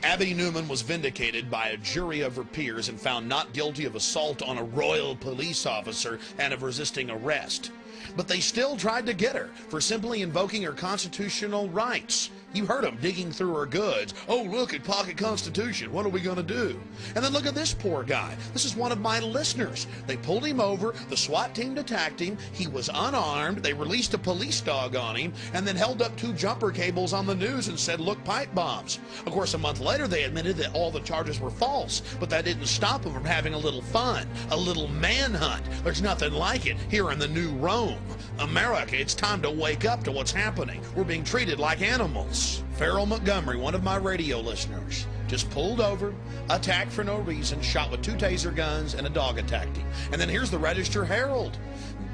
Abby Newman was vindicated by a jury of her peers and found not guilty of assault on a royal police officer and of resisting arrest. But they still tried to get her for simply invoking her constitutional rights. You heard them digging through her goods. Oh, look at Pocket Constitution. What are we going to do? And then look at this poor guy. This is one of my listeners. They pulled him over. The SWAT team attacked him. He was unarmed. They released a police dog on him and then held up 2 jumper cables on the news and said, look, pipe bombs. Of course, a month later, they admitted that all the charges were false, but that didn't stop them from having a little fun, a little manhunt. There's nothing like it here in the new Rome. America, it's time to wake up to what's happening. We're being treated like animals. Farrell Montgomery, one of my radio listeners, just pulled over, attacked for no reason, shot with 2 taser guns, and a dog attacked him. And then here's the Register Herald.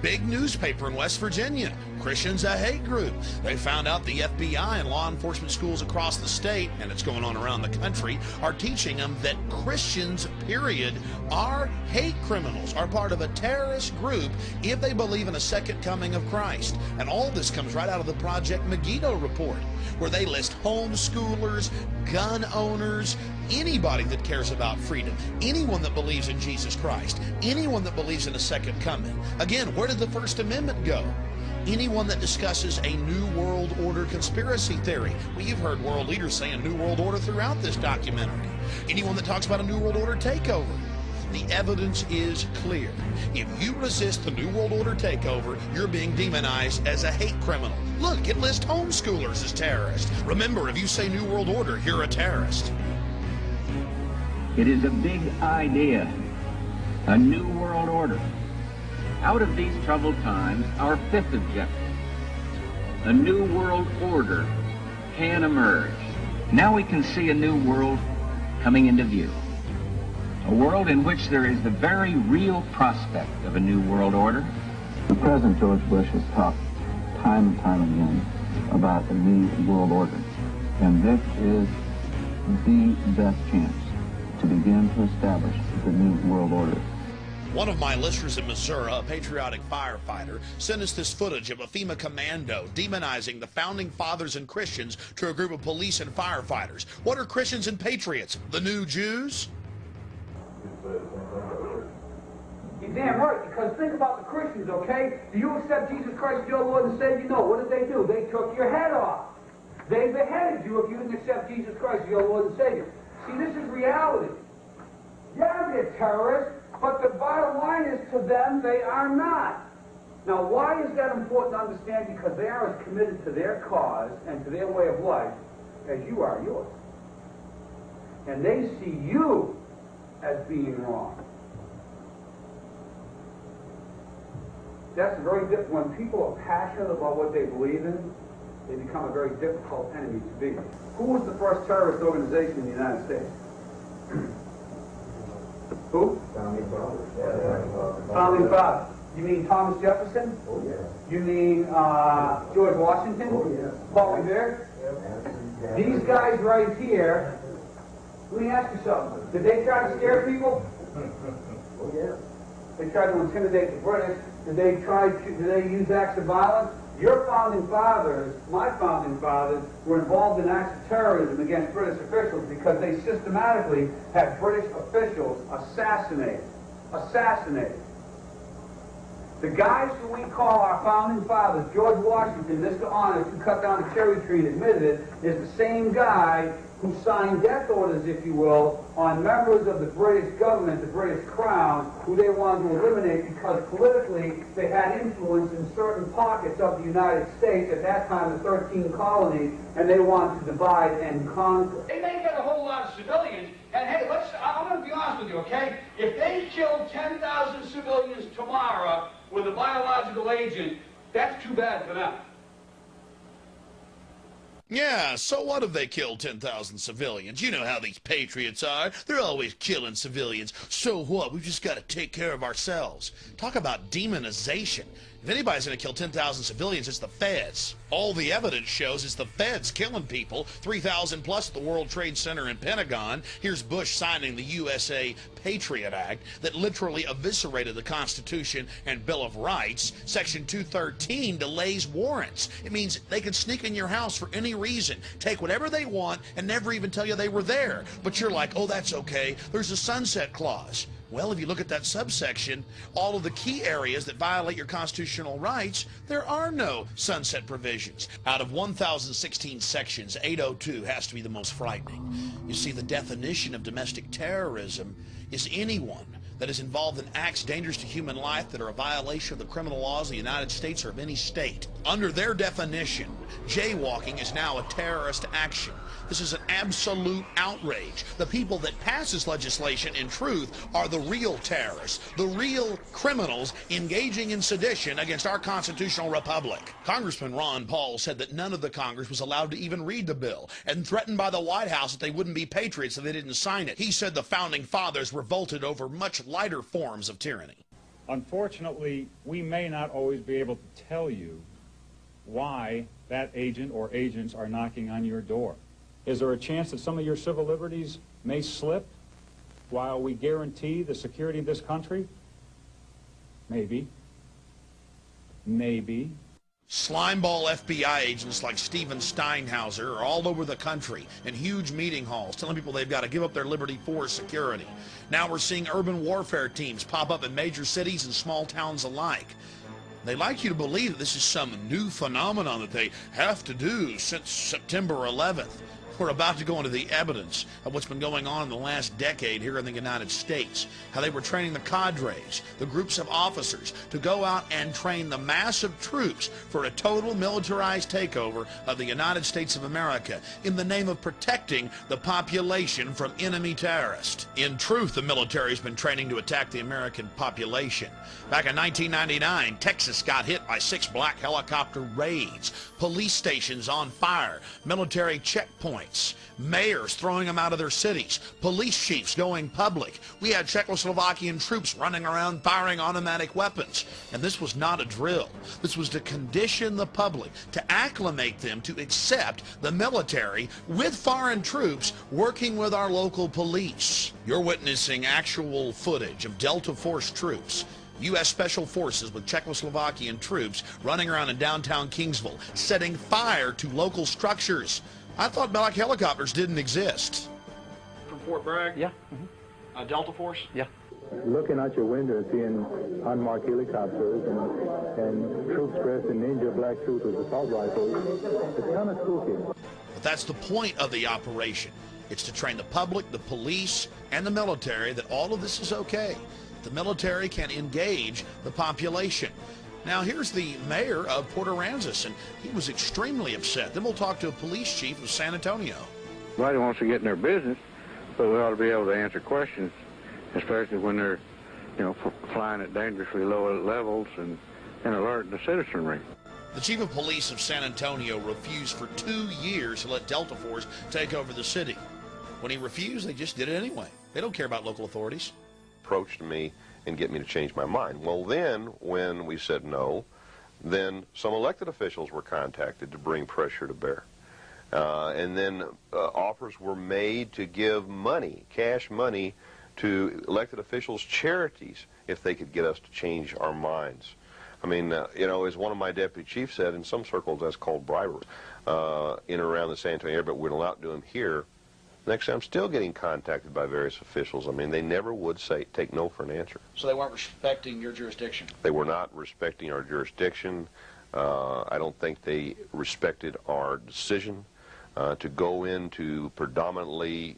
Big newspaper in West Virginia. Christians a hate group. They found out the FBI and law enforcement schools across the state, and it's going on around the country, are teaching them that Christians, period, are hate criminals, are part of a terrorist group if they believe in a second coming of Christ. And all this comes right out of the Project Megiddo report, where they list homeschoolers, gun owners, anybody that cares about freedom, anyone that believes in Jesus Christ, anyone that believes in a second coming. Again, where did the First Amendment go? Anyone that discusses a New World Order conspiracy theory. Well, you've heard world leaders say a New World Order throughout this documentary. Anyone that talks about a New World Order takeover. The evidence is clear. If you resist the New World Order takeover, you're being demonized as a hate criminal. Look, it lists homeschoolers as terrorists. Remember, if you say New World Order, you're a terrorist. It is a big idea, a new world order. Out of these troubled times, our 5th objective, a new world order, can emerge. Now we can see a new world coming into view. A world in which there is the very real prospect of a new world order. The President George Bush has talked time and time again about a new world order. And this is the best chance to begin to establish the new world order. One of my listeners in Missouri, a patriotic firefighter, sent us this footage of a FEMA commando demonizing the founding fathers and Christians to a group of police and firefighters. What are Christians and patriots? The new Jews? You're damn right, because think about the Christians, okay? Do you accept Jesus Christ as your Lord and Savior? No. What did they do? They took your head off. They beheaded you if you didn't accept Jesus Christ as your Lord and Savior. See, this is reality. Yeah, they're terrorists, but the bottom line is to them, they are not. Now, why is that important to understand? Because they are as committed to their cause and to their way of life as you are yours. And they see you as being wrong. That's very difficult. When people are passionate about what they believe in, they become a very difficult enemy to be. Who was the first terrorist organization in the United States? Who? Founding Fathers. Founding Fathers. You mean Thomas Jefferson? Oh, yeah. You mean George Washington? Oh, yeah. Paul Revere? Yeah. These guys right here, let me ask you something. Did they try to scare people? Oh, yeah. They tried to intimidate the British. Did they use acts of violence? Your founding fathers, my founding fathers, were involved in acts of terrorism against British officials because they systematically had British officials assassinated. The guys who we call our founding fathers, George Washington, Mr. Honest, who cut down the cherry tree and admitted it, is the same guy who signed death orders, if you will, on members of the British government, the British Crown, who they wanted to eliminate because politically they had influence in certain pockets of the United States, at that time the 13 colonies, and they wanted to divide and conquer. They may get a whole lot of civilians, and hey, I'm going to be honest with you, okay? If they killed 10,000 civilians tomorrow with a biological agent, that's too bad for them. Yeah, so what if they killed 10,000 civilians? You know how these patriots are. They're always killing civilians. So what? We've just got to take care of ourselves. Talk about demonization. If anybody's going to kill 10,000 civilians, it's the feds. All the evidence shows it's the feds killing people, 3,000 plus at the World Trade Center and Pentagon. Here's Bush signing the USA Patriot Act that literally eviscerated the Constitution and Bill of Rights. Section 213 delays warrants. It means they can sneak in your house for any reason, take whatever they want, and never even tell you they were there. But you're like, oh, that's okay. There's a sunset clause. Well, if you look at that subsection, all of the key areas that violate your constitutional rights, there are no sunset provisions. Out of 1,016 sections, 802 has to be the most frightening. You see, the definition of domestic terrorism is anyone that is involved in acts dangerous to human life that are a violation of the criminal laws of the United States or of any state. Under their definition, jaywalking is now a terrorist action. This is an absolute outrage. The people that pass this legislation, in truth, are the real terrorists, the real criminals engaging in sedition against our constitutional republic. Congressman Ron Paul said that none of the Congress was allowed to even read the bill and threatened by the White House that they wouldn't be patriots if they didn't sign it. He said the founding fathers revolted over much lighter forms of tyranny. Unfortunately, we may not always be able to tell you why that agent or agents are knocking on your door. Is there a chance that some of your civil liberties may slip while we guarantee the security of this country? Maybe. Maybe. Slimeball FBI agents like Steven Steinhauser are all over the country in huge meeting halls telling people they've got to give up their liberty for security. Now we're seeing urban warfare teams pop up in major cities and small towns alike. They like you to believe that this is some new phenomenon that they have to do since September 11th. We're about to go into the evidence of what's been going on in the last decade here in the United States, how they were training the cadres, the groups of officers, to go out and train the massive troops for a total militarized takeover of the United States of America in the name of protecting the population from enemy terrorists. In truth, the military has been training to attack the American population. Back in 1999, Texas got hit by 6 black helicopter raids, police stations on fire, military checkpoints, mayors throwing them out of their cities, police chiefs going public. We had Czechoslovakian troops running around firing automatic weapons. And this was not a drill. This was to condition the public, to acclimate them to accept the military with foreign troops working with our local police. You're witnessing actual footage of Delta Force troops, U.S. Special Forces with Czechoslovakian troops running around in downtown Kingsville, setting fire to local structures. I thought black helicopters didn't exist. From Fort Bragg? Yeah. Delta Force? Yeah. Looking out your window, seeing unmarked helicopters and troops dressed in ninja black suits with assault rifles, it's kind of spooky. But that's the point of the operation. It's to train the public, the police, and the military that all of this is okay. The military can engage the population. Now, here's the mayor of Port Aransas, and he was extremely upset. Then we'll talk to a police chief of San Antonio. Nobody wants to get in their business, but we ought to be able to answer questions, especially when they're, flying at dangerously low levels and alert the citizenry. The chief of police of San Antonio refused for 2 years to let Delta Force take over the city. When he refused, they just did it anyway. They don't care about local authorities. Approached me and get me to change my mind. Well, then, when we said no, then some elected officials were contacted to bring pressure to bear. And then offers were made to give money, cash money, to elected officials' charities if they could get us to change our minds. I mean, as one of my deputy chiefs said, in some circles that's called bribery in and around the San Antonio area, but we don't allow it to do them here. Next day, I'm still getting contacted by various officials. I mean, they never would take no for an answer. So they weren't respecting your jurisdiction? They were not respecting our jurisdiction. I don't think they respected our decision to go into predominantly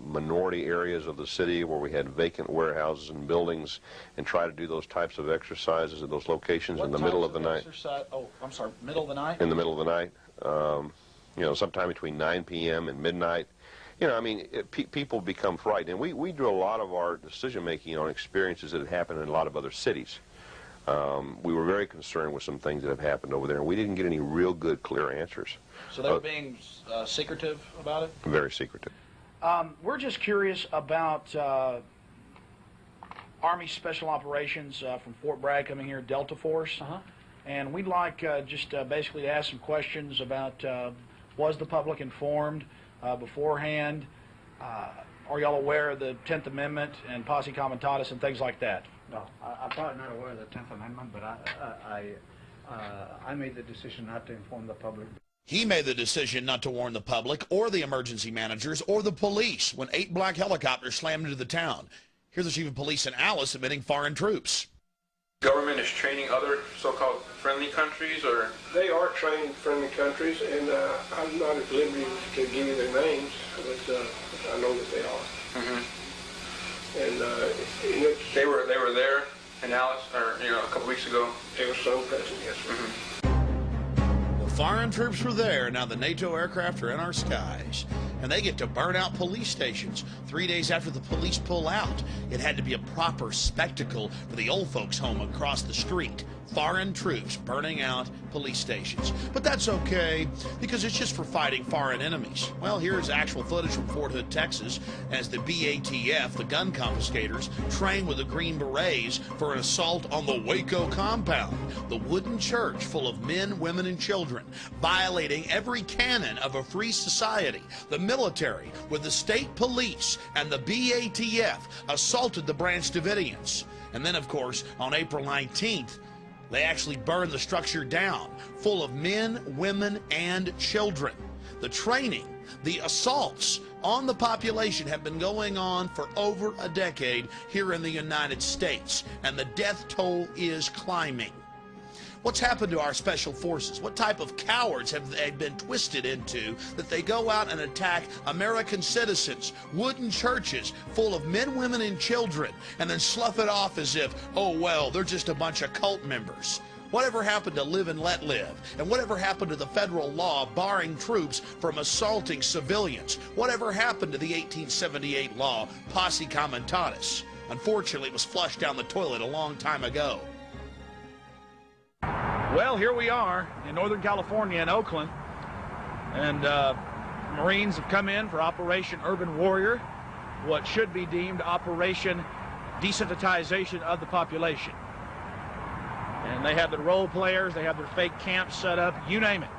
minority areas of the city where we had vacant warehouses and buildings and try to do those types of exercises at those locations in the middle of the night. Oh, I'm sorry, middle of the night? In the middle of the night. You know, sometime between 9 p.m. and midnight. You know, I mean, people become frightened. And we do a lot of our decision-making on experiences that had happened in a lot of other cities. We were very concerned with some things that have happened over there, and we didn't get any real good, clear answers. So they were being secretive about it? Very secretive. We're just curious about Army Special Operations from Fort Bragg coming here, Delta Force. And we'd like just basically to ask some questions about was the public informed beforehand? Are y'all aware of the 10th Amendment and posse comitatus and things like that? No, I'm probably not aware of the 10th Amendment, but I made the decision not to inform the public. He made the decision not to warn the public or the emergency managers or the police when 8 black helicopters slammed into the town. Here's the chief of police in Alice admitting foreign troops. Government is training other so-called friendly countries, or? They are trained friendly countries, and I'm not at liberty to give you their names, but I know that they are. And they were there in Alice, or a couple weeks ago. There was some present, yes, sir. The foreign troops were there. Now the NATO aircraft are in our skies, and they get to burn out police stations 3 days after the police pull out. It had to be a proper spectacle for the old folks home across the street. Foreign troops burning out police stations. But that's okay, because it's just for fighting foreign enemies. Well, here's actual footage from Fort Hood, Texas, as the BATF, the gun confiscators, train with the Green Berets for an assault on the Waco compound, the wooden church full of men, women, and children, violating every canon of a free society. The military, with the state police and the BATF, assaulted the Branch Davidians. And then, of course, on April 19th, they actually burned the structure down, full of men, women, and children. The training, the assaults on the population have been going on for over a decade here in the United States, and the death toll is climbing. What's happened to our special forces? What type of cowards have they been twisted into that they go out and attack American citizens, wooden churches full of men, women, and children, and then slough it off as if, oh, well, they're just a bunch of cult members? Whatever happened to live and let live? And whatever happened to the federal law barring troops from assaulting civilians? Whatever happened to the 1878 law, posse comitatus? Unfortunately, it was flushed down the toilet a long time ago. Well, here we are in Northern California in Oakland, and Marines have come in for Operation Urban Warrior, what should be deemed Operation Desensitization of the Population. And they have their role players, they have their fake camps set up, you name it.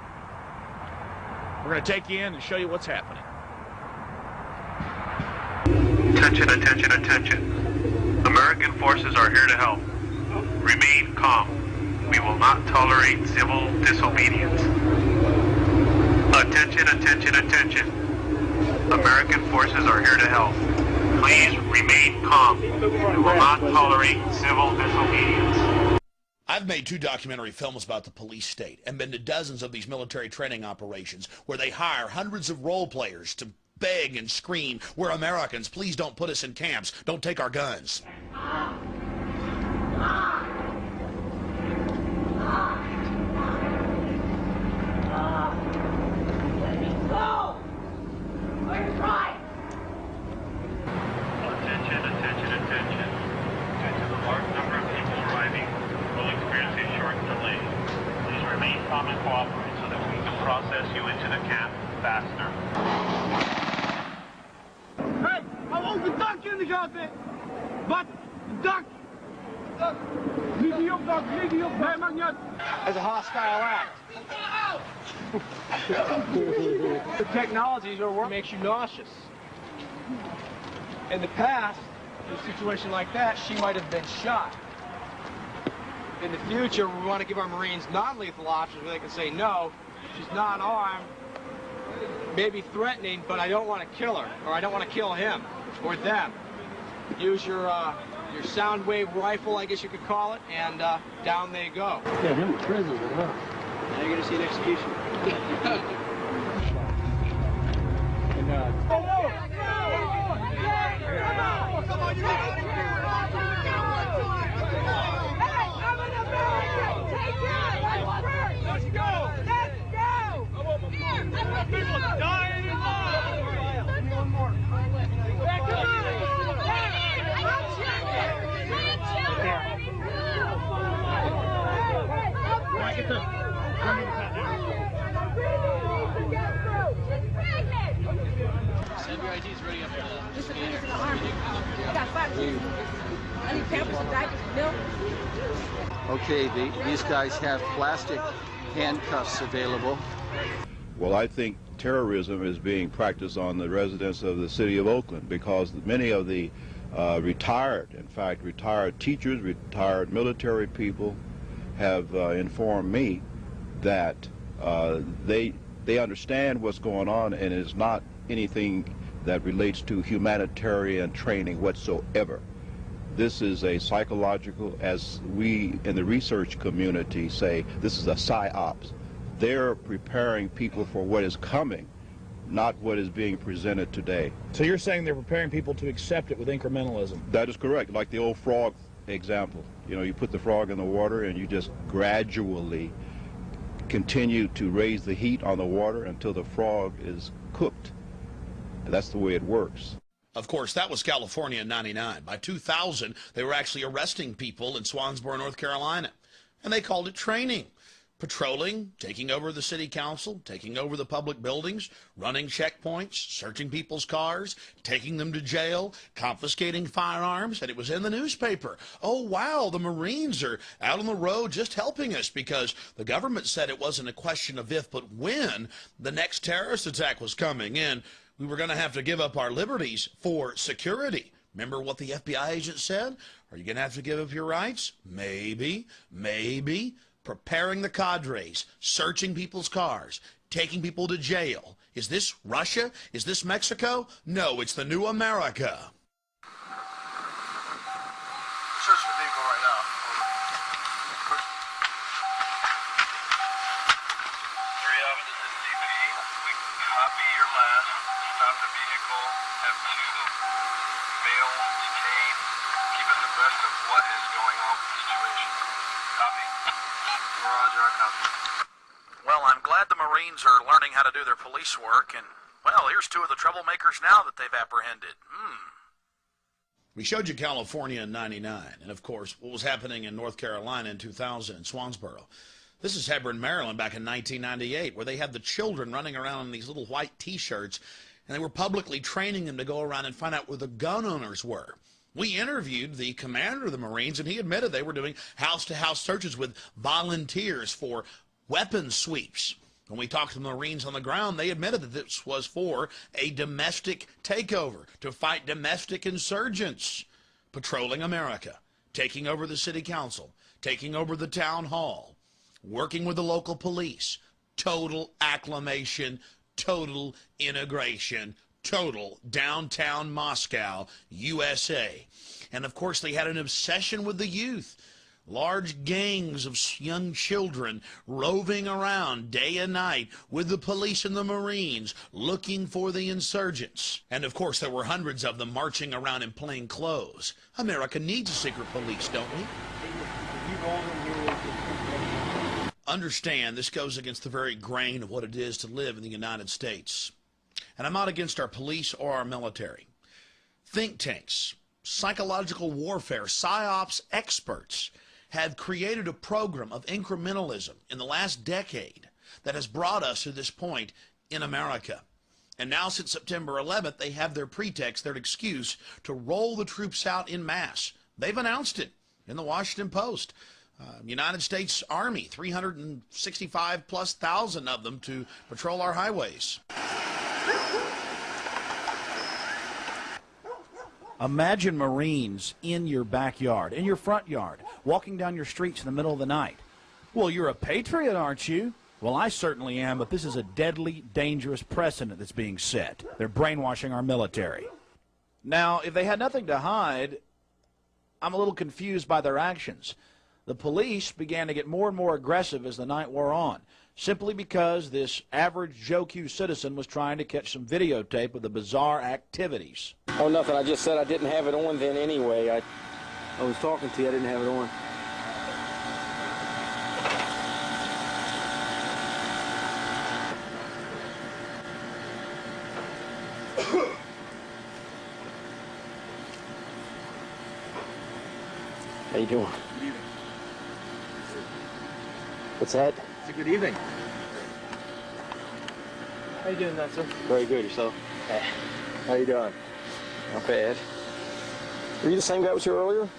We're going to take you in and show you what's happening. Attention, attention, attention. American forces are here to help. Remain calm. We will not tolerate civil disobedience. Attention, attention, attention. American forces are here to help. Please remain calm. We will not tolerate civil disobedience. I've made 2 documentary films about the police state and been to dozens of these military training operations where they hire hundreds of role players to beg and scream, "We're Americans, please don't put us in camps, don't take our guns." Attention, attention, attention. Due to the large number of people arriving, we'll experience a short delay. Please remain calm and cooperate so that we can process you into the camp faster. Hey, hou ook de dak in de gaten. Wat? Dak? Niet die op, dak, niet die op. Nee, maakt niet uit. As a hostile act. The technologies are what makes you nauseous. In the past, in a situation like that, she might have been shot. In the future, we want to give our Marines non-lethal options where they can say, no, she's not armed. maybe threatening, but I don't want to kill her, or I don't want to kill him, or them. Use your sound wave rifle, I guess you could call it, and down they go. Yeah, him in prison, huh? Now you're going to see an execution. Come on, you got it. Let's go! Let's go! People dying in line! One more. Back up! Get the... Send your IDs ready up for the... Just a piece of the arm. I got 5 kids. I need pampers and diapers and milk. Okay, these guys have plastic handcuffs available. Well, I think terrorism is being practiced on the residents of the city of Oakland because many of the retired teachers, retired military people have informed me that they understand what's going on, and it's not anything that relates to humanitarian training whatsoever. This is a psychological, as we in the research community say, this is a psyops. They're preparing people for what is coming, not what is being presented today. So you're saying they're preparing people to accept it with incrementalism? That is correct, like the old frog example. You know, you put the frog in the water and you just gradually continue to raise the heat on the water until the frog is cooked. And that's the way it works. Of course, that was California in '99. By 2000, they were actually arresting people in Swansboro, North Carolina. And they called it training. Patrolling, taking over the city council, taking over the public buildings, running checkpoints, searching people's cars, taking them to jail, confiscating firearms, and it was in the newspaper. Oh, wow, the Marines are out on the road just helping us because the government said it wasn't a question of if, but when the next terrorist attack was coming in. We were going to have to give up our liberties for security. Remember what the FBI agent said? Are you going to have to give up your rights? Maybe, maybe. Preparing the cadres, searching people's cars, taking people to jail. Is this Russia? Is this Mexico? No, it's the new America. Search the vehicle right now. 3 of it is DP. We copy your last. Stop the vehicle. Have 2 male detained. Keep us abreast of what is going on with the situation. Copy. Roger, I copy. Well, I'm glad the Marines are learning how to do their police work, and, well, here's 2 of the troublemakers now that they've apprehended. We showed you California in '99, and of course, what was happening in North Carolina in 2000 in Swansboro. This is Hebron, Maryland, back in 1998, where they had the children running around in these little white T-shirts, and they were publicly training them to go around and find out where the gun owners were. We interviewed the commander of the Marines, and he admitted they were doing house-to-house searches with volunteers for weapons sweeps. When we talked to the Marines on the ground, they admitted that this was for a domestic takeover, to fight domestic insurgents, patrolling America, taking over the city council, taking over the town hall, working with the local police, total acclimation, total integration, total downtown Moscow, USA. And of course, they had an obsession with the youth. Large gangs of young children roving around day and night with the police and the Marines looking for the insurgents. And of course, there were hundreds of them marching around in plain clothes. America needs a secret police, don't we? Understand, this goes against the very grain of what it is to live in the United States. And I'm not against our police or our military. Think tanks, psychological warfare, psyops experts have created a program of incrementalism in the last decade that has brought us to this point in America. And now since September 11th, they have their pretext, their excuse to roll the troops out en masse. They've announced it in the Washington Post. United States Army, 365+ thousand of them to patrol our highways. Imagine Marines in your backyard, in your front yard, walking down your streets in the middle of the night. Well, you're a patriot, aren't you? Well, I certainly am, but this is a deadly, dangerous precedent that's being set. They're brainwashing our military. Now, if they had nothing to hide, I'm a little confused by their actions. The police began to get more and more aggressive as the night wore on, simply because this average Joe Q citizen was trying to catch some videotape of the bizarre activities. Oh, nothing. I just said I didn't have it on then anyway. I was talking to you. I didn't have it on. How you doing? Good evening. What's that? It's a good evening. How you doing, sir? Very good. Yourself? How you doing? Not bad. Were you the same guy that was here earlier?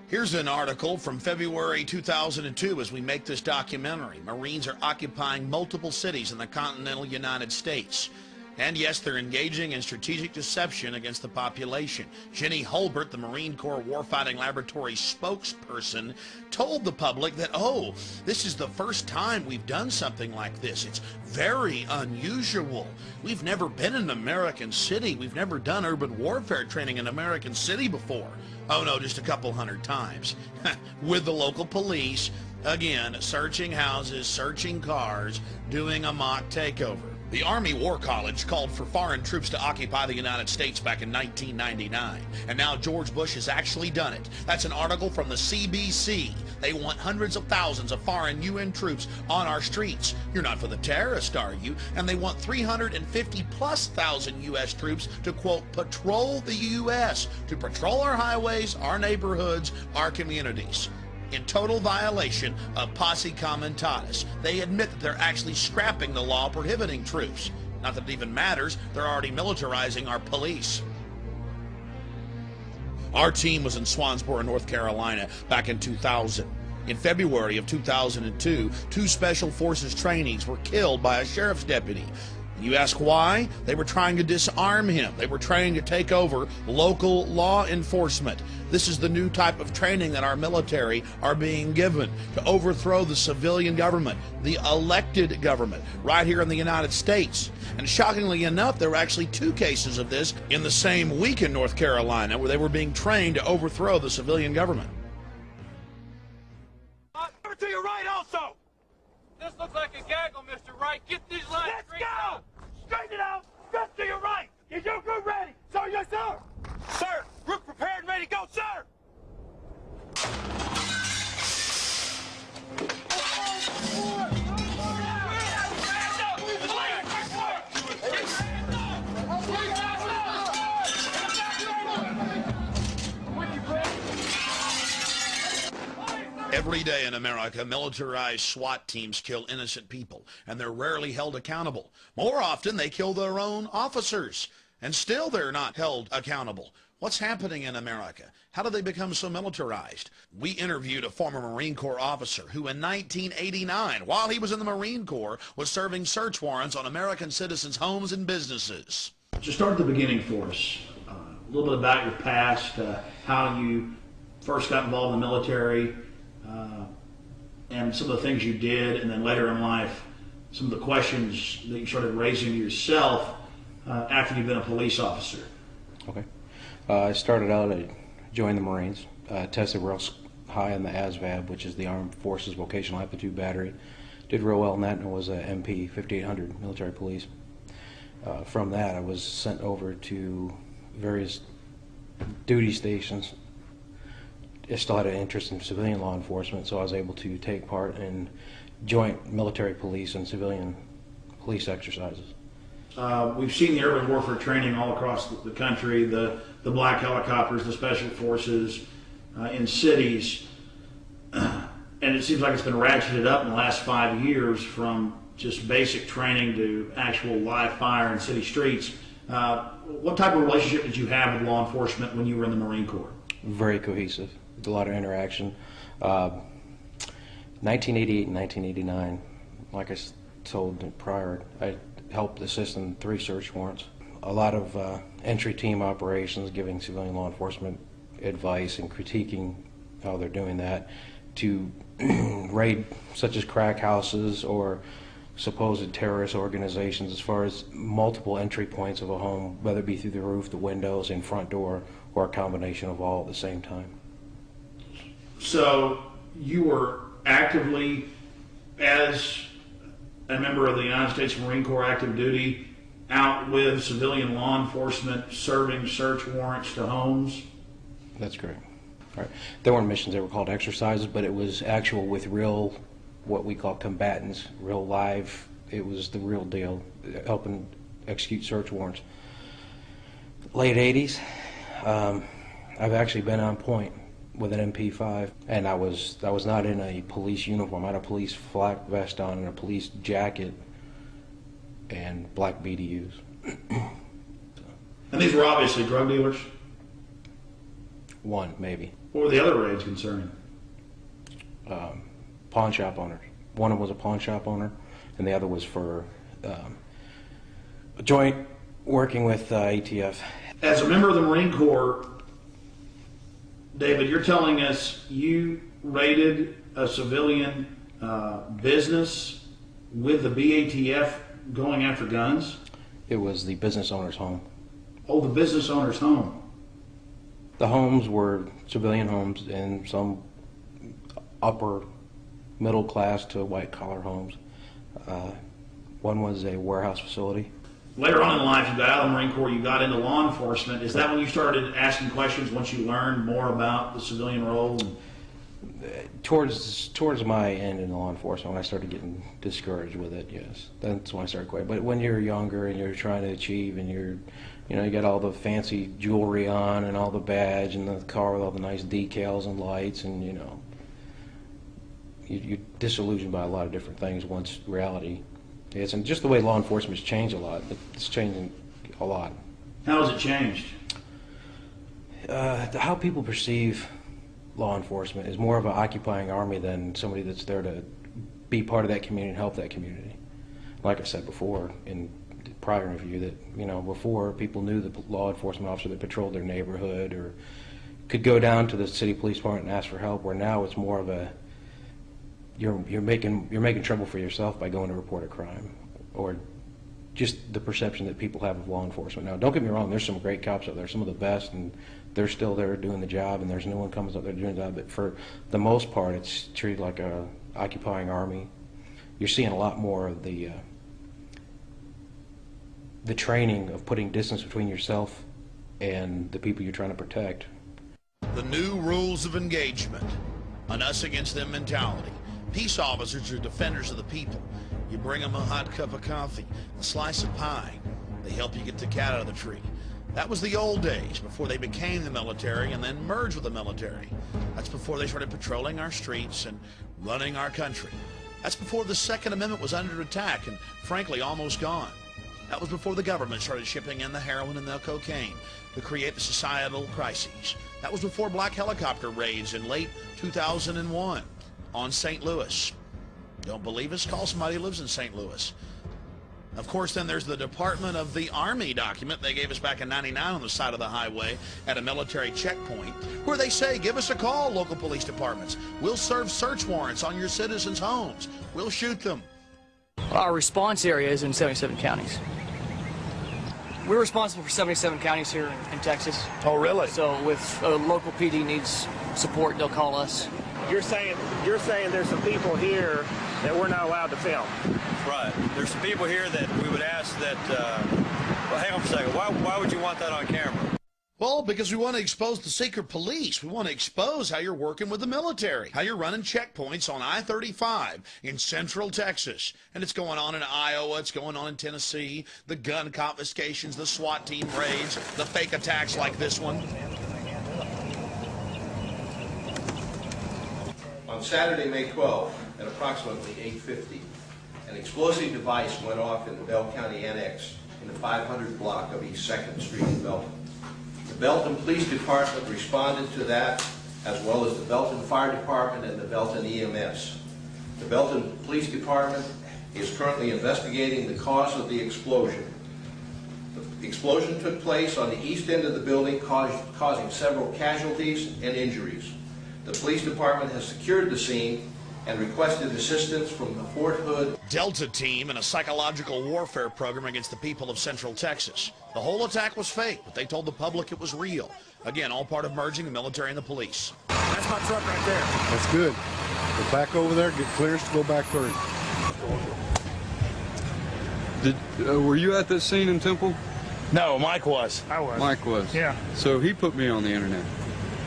Here's an article from February 2002 as we make this documentary. Marines are occupying multiple cities in the continental United States. And yes, they're engaging in strategic deception against the population. Jenny Holbert, the Marine Corps Warfighting Laboratory spokesperson, told the public that, oh, this is the first time we've done something like this. It's very unusual. We've never been in an American city. We've never done urban warfare training in an American city before. Oh no, just a couple hundred times. With the local police, again, searching houses, searching cars, doing a mock takeover. The Army War College called for foreign troops to occupy the United States back in 1999, and now George Bush has actually done it. That's an article from the CBC. They want hundreds of thousands of foreign UN troops on our streets. You're not for the terrorists, are you? And they want 350,000+ U.S. troops to, quote, patrol the U.S., to patrol our highways, our neighborhoods, our communities. In total violation of posse comitatus. They admit that they're actually scrapping the law prohibiting troops. Not that it even matters, they're already militarizing our police. Our team was in Swansboro, North Carolina back in 2000. In February of 2002, 2 Special Forces trainees were killed by a sheriff's deputy. You ask why? They were trying to disarm him. They were trying to take over local law enforcement. This is the new type of training that our military are being given to overthrow the civilian government, the elected government, right here in the United States. And shockingly enough, there were actually 2 cases of this in the same week in North Carolina where they were being trained to overthrow the civilian government. Over to your right also! This looks like a gaggle, Mr. Wright. Get these lines straight out! Straighten it out! Just to your right! Is your group ready? Sir, yes, sir! Sir, group prepared and ready to go, sir! Every day in America, militarized SWAT teams kill innocent people, and they're rarely held accountable. More often, they kill their own officers, and still they're not held accountable. What's happening in America? How did they become so militarized? We interviewed a former Marine Corps officer who in 1989, while he was in the Marine Corps, was serving search warrants on American citizens' homes and businesses. Just start at the beginning for us. A little bit about your past, how you first got involved in the military, and some of the things you did, and then later in life, some of the questions that you started raising to yourself after you've been a police officer. Okay. I started out, I joined the Marines, tested real high in the ASVAB, which is the Armed Forces Vocational Aptitude Battery. Did real well in that and was a MP 5800 military police. From that, I was sent over to various duty stations. I still had an interest in civilian law enforcement, so I was able to take part in joint military police and civilian police exercises. We've seen the urban warfare training all across the country, the black helicopters, the special forces in cities, and it seems like it's been ratcheted up in the last 5 years from just basic training to actual live fire in city streets. What type of relationship did you have with law enforcement when you were in the Marine Corps? Very cohesive, a lot of interaction. 1988 and 1989, like I told prior, I helped assist in 3 search warrants. A lot of entry team operations, giving civilian law enforcement advice and critiquing how they're doing that, to raid such as crack houses or supposed terrorist organizations as far as multiple entry points of a home, whether it be through the roof, the windows, and front door, or a combination of all at the same time. So you were actively, as a member of the United States Marine Corps active duty, out with civilian law enforcement serving search warrants to homes? That's correct. Right. There weren't missions, they were called exercises, but it was actual with real, what we call combatants, real live. It was the real deal, helping execute search warrants. Late 80s, I've actually been on point with an MP5, and I was not in a police uniform. I had a police flak vest on and a police jacket and black BDUs. And these were obviously drug dealers? One, maybe. What were the other raids concerning? Pawn shop owners. One of them was a pawn shop owner, and the other was for a joint working with ATF. As a member of the Marine Corps, David, you're telling us you raided a civilian business with the BATF going after guns? It was the business owner's home. Oh, the business owner's home. The homes were civilian homes and some upper middle class to white collar homes. One was a warehouse facility. Later on in life, you got out of the Marine Corps, you got into law enforcement. Is that when you started asking questions once you learned more about the civilian role? Towards my end in law enforcement, when I started getting discouraged with it, yes. That's when I started quitting. But when you're younger and you're trying to achieve and you got all the fancy jewelry on and all the badge and the car with all the nice decals and lights, and you're disillusioned by a lot of different things once reality hits. And just the way law enforcement's changed a lot. It's changing a lot. How has it changed? How people perceive law enforcement is more of an occupying army than somebody that's there to be part of that community and help that community. Like I said before in the prior interview, that before people knew the law enforcement officer that patrolled their neighborhood or could go down to the city police department and ask for help, where now it's more of a you're making trouble for yourself by going to report a crime, or just the perception that people have of law enforcement. Now, don't get me wrong, there's some great cops out there, some of the best, and they're still there doing the job, and there's no one comes up there doing the job. But for the most part, it's treated like a occupying army. You're seeing a lot more of the training of putting distance between yourself and the people you're trying to protect. The new rules of engagement, an us against them mentality. Peace officers are defenders of the people. You bring them a hot cup of coffee, a slice of pie. They help you get the cat out of the tree. That was the old days, before they became the military and then merged with the military. That's before they started patrolling our streets and running our country. That's before the Second Amendment was under attack and, frankly, almost gone. That was before the government started shipping in the heroin and the cocaine to create the societal crises. That was before black helicopter raids in late 2001 on St. Louis. Don't believe us? Call somebody who lives in St. Louis. Of course, then there's the Department of the Army document they gave us back in '99 on the side of the highway at a military checkpoint, where they say, give us a call, local police departments. We'll serve search warrants on your citizens' homes. We'll shoot them. Our response area is in 77 counties. We're responsible for 77 counties here in Texas. Oh, really? So if a local PD needs support, they'll call us. You're saying there's some people here that we're not allowed to film. Right. There's some people here that we would ask that, well, hang on for a second. Why would you want that on camera? Well, because we want to expose the secret police. We want to expose how you're working with the military, how you're running checkpoints on I-35 in central Texas. And it's going on in Iowa, it's going on in Tennessee, the gun confiscations, the SWAT team raids, the fake attacks like this one. On Saturday, May 12th, at approximately 8:50, an explosive device went off in the Bell County Annex in the 500 block of East 2nd Street in Belton. The Belton Police Department responded to that, as well as the Belton Fire Department and the Belton EMS. The Belton Police Department is currently investigating the cause of the explosion. The explosion took place on the east end of the building, causing several casualties and injuries. The police department has secured the scene and requested assistance from the Fort Hood Delta team in a psychological warfare program against the people of Central Texas. The whole attack was fake, but they told the public it was real. Again, all part of merging the military and the police. That's my truck right there. That's good. Go back over there, get clearance to go back through. Were you at this scene in Temple? No, Mike was. I was. Mike was. Yeah. So he put me on the internet.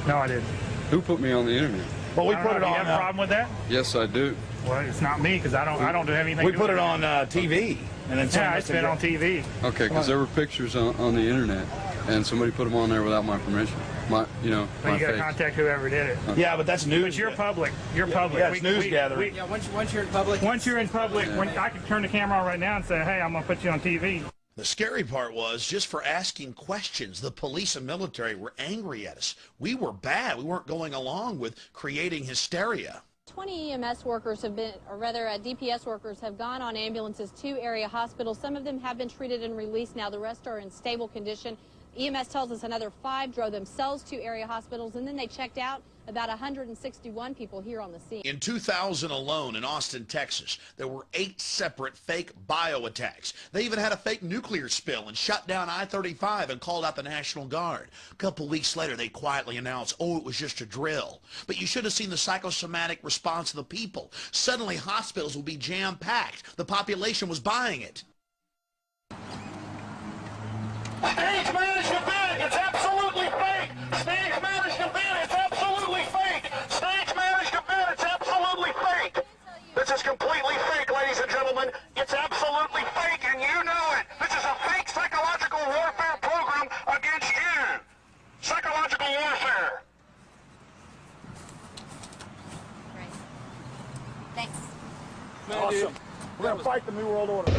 No, I didn't. Who put me on the internet? Well, we put it on. You have a problem with that? Yes, I do. Well, it's not me because I don't do anything. We put it on TV, and then yeah, it's been on TV. Okay, because there were pictures on the internet, and somebody put them on there without my permission. But you got to contact whoever did it. Okay. Yeah, but that's news. But you're public. You're public. Yeah, it's news gathering. Yeah, once you're in public. Once you're in public, I could turn the camera on right now and say, hey, I'm going to put you on TV. The scary part was, just for asking questions, the police and military were angry at us. We were bad. We weren't going along with creating hysteria. 20 EMS workers have been, or rather DPS workers have gone on ambulances to area hospitals. Some of them have been treated and released now. The rest are in stable condition. EMS tells us another 5 drove themselves to area hospitals, and then they checked out. About 161 people here on the scene. In 2000 alone in Austin, Texas, there were 8 separate fake bio attacks. They even had a fake nuclear spill and shut down I-35 and called out the National Guard. A couple weeks later, they quietly announced, oh, it was just a drill. But you should have seen the psychosomatic response of the people. Suddenly, hospitals would be jam-packed. The population was buying it. Stage management bid, it's absolutely fake. Stage management bid, it's absolutely fake. Stage management bid, it's absolutely fake. This is completely fake, ladies and gentlemen. It's absolutely fake, and you know it. This is a fake psychological warfare program against you. Psychological warfare. Great. Thanks. Awesome. We're going to fight the New World Order.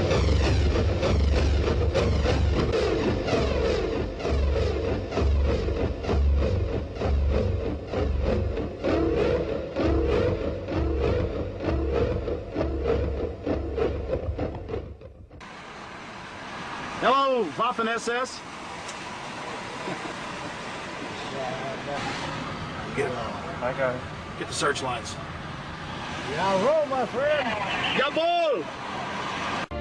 Hello, Waffen SS. Get it on. I got it. Get the searchlights. Jawohl, my friend. Jawohl!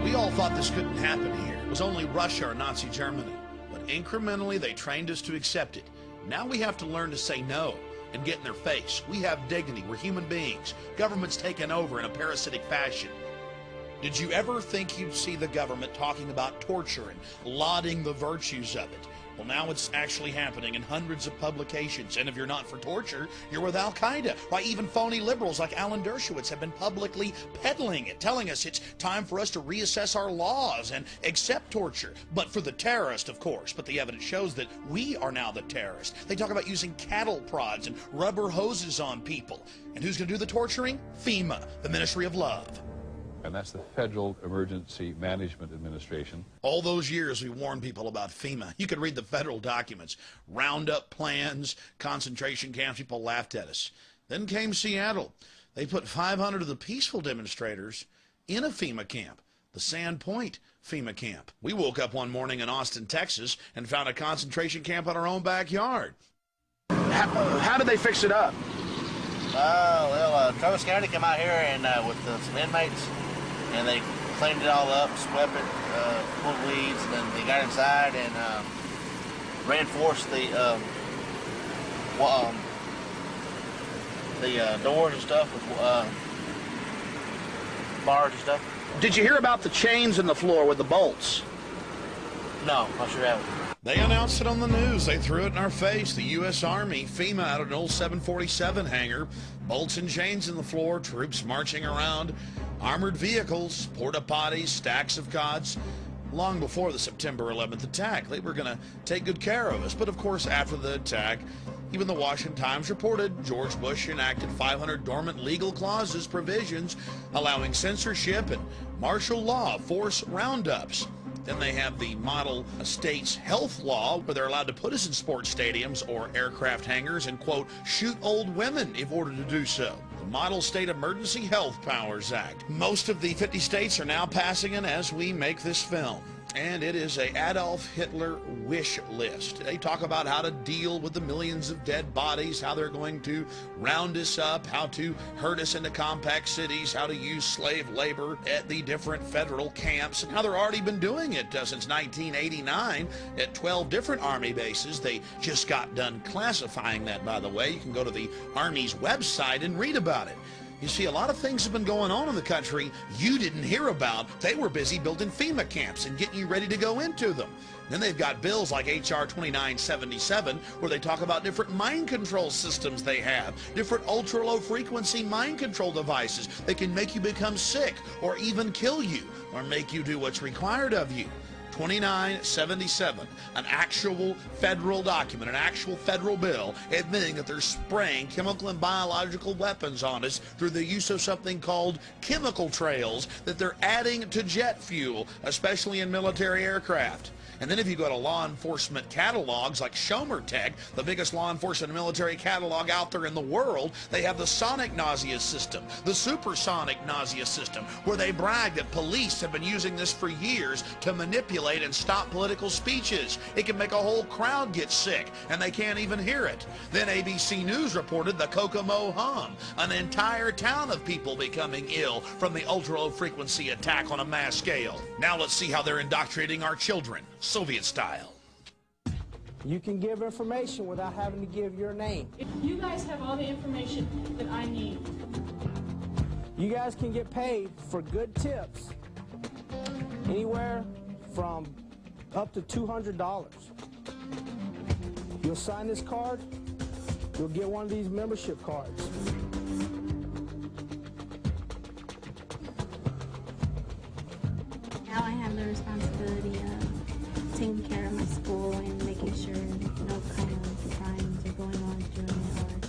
We all thought this couldn't happen here. It was only Russia or Nazi Germany. But incrementally, they trained us to accept it. Now we have to learn to say no and get in their face. We have dignity. We're human beings. Government's taken over in a parasitic fashion. Did you ever think you'd see the government talking about torture and lauding the virtues of it? Well, now it's actually happening in hundreds of publications, and if you're not for torture, you're with Al-Qaeda. Why, even phony liberals like Alan Dershowitz have been publicly peddling it, telling us it's time for us to reassess our laws and accept torture. But for the terrorist, of course. But the evidence shows that we are now the terrorists. They talk about using cattle prods and rubber hoses on people. And who's going to do the torturing? FEMA, the Ministry of Love. And that's the Federal Emergency Management Administration. All those years we warned people about FEMA. You could read the federal documents. Roundup plans, concentration camps. People laughed at us. Then came Seattle. They put 500 of the peaceful demonstrators in a FEMA camp, the Sand Point FEMA camp. We woke up one morning in Austin, Texas, and found a concentration camp in our own backyard. How did they fix it up? Travis County came out here and with some inmates, and they cleaned it all up, swept it, pulled weeds, and then they got inside and reinforced the doors and stuff with bars and stuff. Did you hear about the chains in the floor with the bolts? No, I sure haven't. They announced it on the news. They threw it in our face. The U.S. Army, FEMA, out of an old 747 hangar, bolts and chains in the floor, troops marching around, armored vehicles, porta potties, stacks of cots. Long before the September 11th attack, they were going to take good care of us. But of course, after the attack, even the Washington Times reported George Bush enacted 500 dormant legal clauses, provisions allowing censorship and martial law, force roundups. Then they have the model state's health law, where they're allowed to put us in sports stadiums or aircraft hangars and, quote, shoot old women if ordered to do so. The Model State Emergency Health Powers Act. Most of the 50 states are now passing it as we make this film. And it is a Adolf Hitler wish list. They talk about how to deal with the millions of dead bodies, how they're going to round us up, how to herd us into compact cities, how to use slave labor at the different federal camps, and how they've already been doing it since 1989 at 12 different Army bases. They just got done classifying that, by the way. You can go to the Army's website and read about it. You see, a lot of things have been going on in the country you didn't hear about. They were busy building FEMA camps and getting you ready to go into them. Then they've got bills like H.R. 2977 where they talk about different mind control systems they have, different ultra-low frequency mind control devices that can make you become sick or even kill you or make you do what's required of you. 2977, an actual federal document, an actual federal bill admitting that they're spraying chemical and biological weapons on us through the use of something called chemical trails that they're adding to jet fuel, especially in military aircraft. And then if you go to law enforcement catalogs like Schomer Tech, the biggest law enforcement and military catalog out there in the world, they have the sonic nausea system, the supersonic nausea system, where they brag that police have been using this for years to manipulate and stop political speeches. It can make a whole crowd get sick, and they can't even hear it. Then ABC News reported the Kokomo hum, an entire town of people becoming ill from the ultra-low frequency attack on a mass scale. Now let's see how they're indoctrinating our children, Soviet style. You can give information without having to give your name. You guys have all the information that I need. You guys can get paid for good tips anywhere from up to $200. You'll sign this card, you'll get one of these membership cards. Now I have the responsibility of taking care of my school and making sure no kind of crimes are going on during it,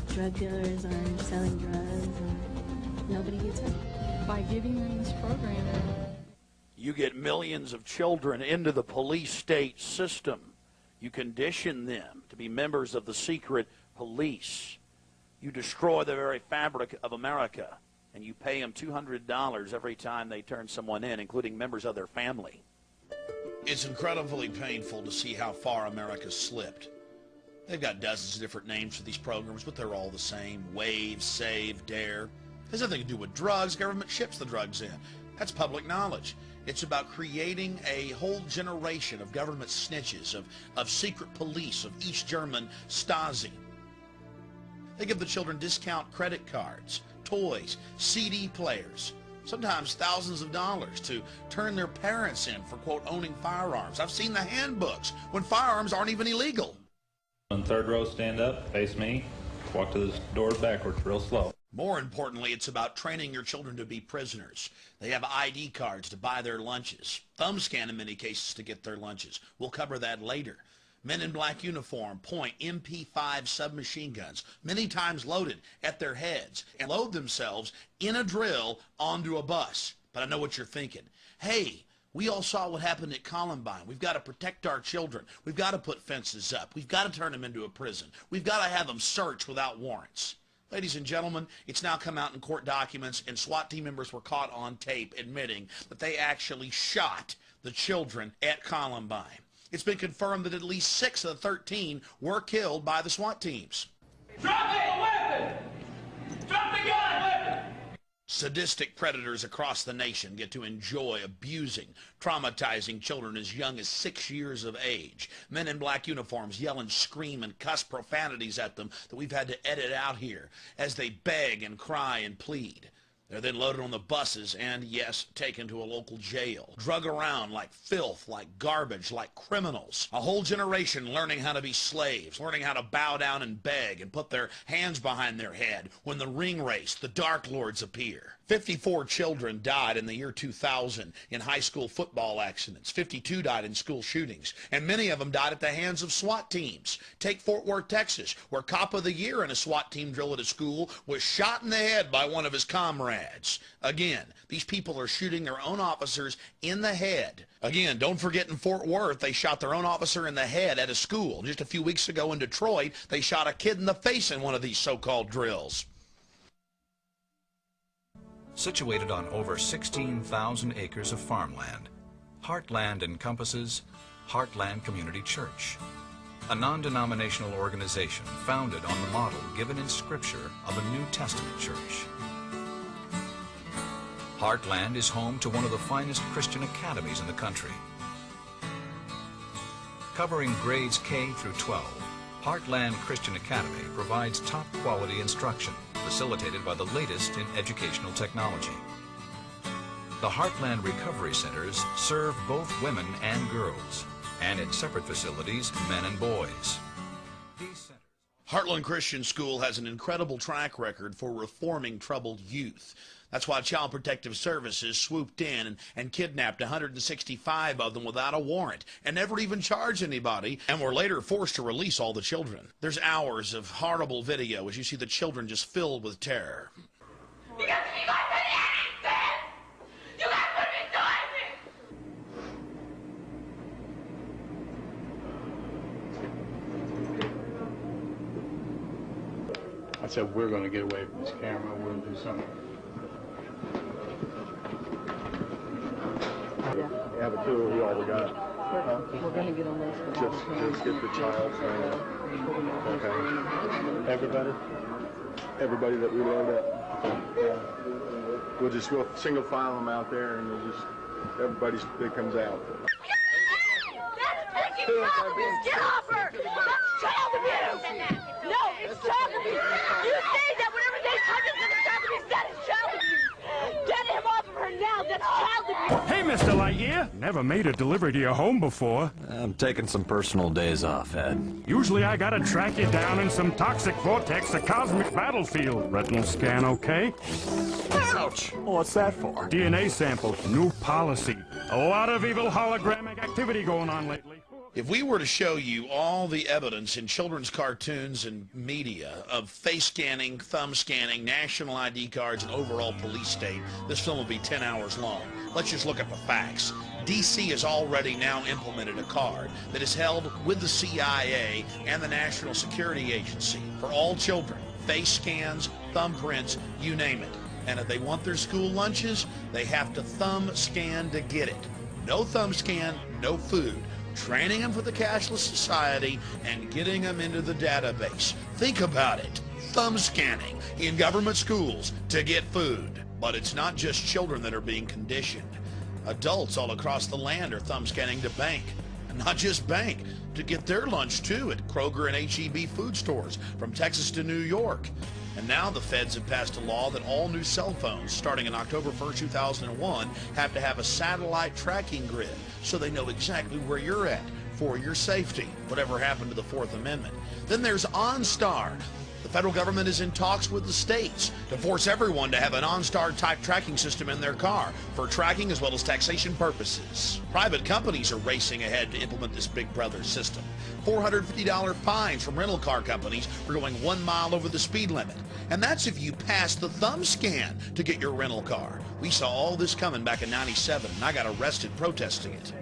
or drug dealers are selling drugs, or nobody gets hurt. By giving them this program, you get millions of children into the police state system. You condition them to be members of the secret police. You destroy the very fabric of America, and you pay them $200 every time they turn someone in, including members of their family. It's incredibly painful to see how far America's slipped. They've got dozens of different names for these programs, but they're all the same. Wave, Save, Dare. It has nothing to do with drugs. Government ships the drugs in. That's public knowledge. It's about creating a whole generation of government snitches, of secret police, of East German Stasi. They give the children discount credit cards, toys, CD players, sometimes thousands of dollars to turn their parents in for, quote, owning firearms. I've seen the handbooks when firearms aren't even illegal. On third row, stand up, face me, walk to the doors backwards real slow. More importantly, it's about training your children to be prisoners. They have ID cards to buy their lunches, thumb scan in many cases to get their lunches. We'll cover that later. Men in black uniform point MP5 submachine guns, many times loaded, at their heads and load themselves in a drill onto a bus. But I know what you're thinking. Hey, we all saw what happened at Columbine. We've got to protect our children. We've got to put fences up. We've got to turn them into a prison. We've got to have them searched without warrants. Ladies and gentlemen, it's now come out in court documents, and SWAT team members were caught on tape admitting that they actually shot the children at Columbine. It's been confirmed that at least 6 of the 13 were killed by the SWAT teams. Drop the weapon! Drop the gun, weapon! Sadistic predators across the nation get to enjoy abusing, traumatizing children as young as 6 years of age. Men in black uniforms yell and scream and cuss profanities at them that we've had to edit out here as they beg and cry and plead. They're then loaded on the buses and, yes, taken to a local jail. Drug around like filth, like garbage, like criminals. A whole generation learning how to be slaves, learning how to bow down and beg and put their hands behind their head when the ring race, the Dark Lords appear. 54 children died in the year 2000 in high school football accidents. 52 died in school shootings, and many of them died at the hands of SWAT teams. Take Fort Worth, Texas, where Cop of the Year in a SWAT team drill at a school was shot in the head by one of his comrades. Again, these people are shooting their own officers in the head. Again, don't forget in Fort Worth, they shot their own officer in the head at a school. Just a few weeks ago in Detroit, they shot a kid in the face in one of these so-called drills. Situated on over 16,000 acres of farmland, Heartland encompasses Heartland Community Church, a non-denominational organization founded on the model given in Scripture of a New Testament church. Heartland is home to one of the finest Christian academies in the country. Covering grades K through 12, Heartland Christian Academy provides top-quality instruction facilitated by the latest in educational technology. The Heartland Recovery Centers serve both women and girls, and in separate facilities, men and boys. Heartland Christian School has an incredible track record for reforming troubled youth. That's why Child Protective Services swooped in and kidnapped 165 of them without a warrant and never even charged anybody, and were later forced to release all the children. There's hours of horrible video as you see the children just filled with terror. You got to be my anything! You got to put me I said, we're going to get away from this camera. We'll do something. You have a clue who all we got? We're going to get on this. Just get the child thing. Okay. Everybody? Everybody that we load up? Yeah. We'll single file them out there and we'll just, everybody that comes out. That's taking abuse! Get off her! That's child abuse! No, it's child abuse! You say that whatever they touch is going to child abuse, that is child abuse! Get him off of her now! That's child abuse! Hey, Mr. Lightyear! Never made a delivery to your home before. I'm taking some personal days off, Ed. Usually I gotta track you down in some toxic vortex, a cosmic battlefield. Retinal scan okay? Ouch! What's that for? DNA samples, new policy. A lot of evil hologramic activity going on lately. If we were to show you all the evidence in children's cartoons and media of face scanning, thumb scanning, national ID cards, and overall police state, this film would be 10 hours long. Let's just look at the facts. D.C. has already now implemented a card that is held with the CIA and the National Security Agency for all children. Face scans, thumbprints, you name it. And if they want their school lunches, they have to thumb scan to get it. No thumb scan, no food. Training them for the cashless society and getting them into the database. Think about it. Thumb scanning in government schools to get food. But it's not just children that are being conditioned. Adults all across the land are thumb scanning to bank. And not just bank, to get their lunch too at Kroger and H-E-B food stores from Texas to New York. And now the feds have passed a law that all new cell phones starting in October 1st, 2001 have to have a satellite tracking grid so they know exactly where you're at for your safety, whatever happened to the Fourth Amendment. Then there's OnStar. The federal government is in talks with the states to force everyone to have an OnStar type tracking system in their car for tracking as well as taxation purposes. Private companies are racing ahead to implement this Big Brother system. $450 fines from rental car companies for going 1 mile over the speed limit. And that's if you pass the thumb scan to get your rental car. We saw all this coming back in '97 and I got arrested protesting it.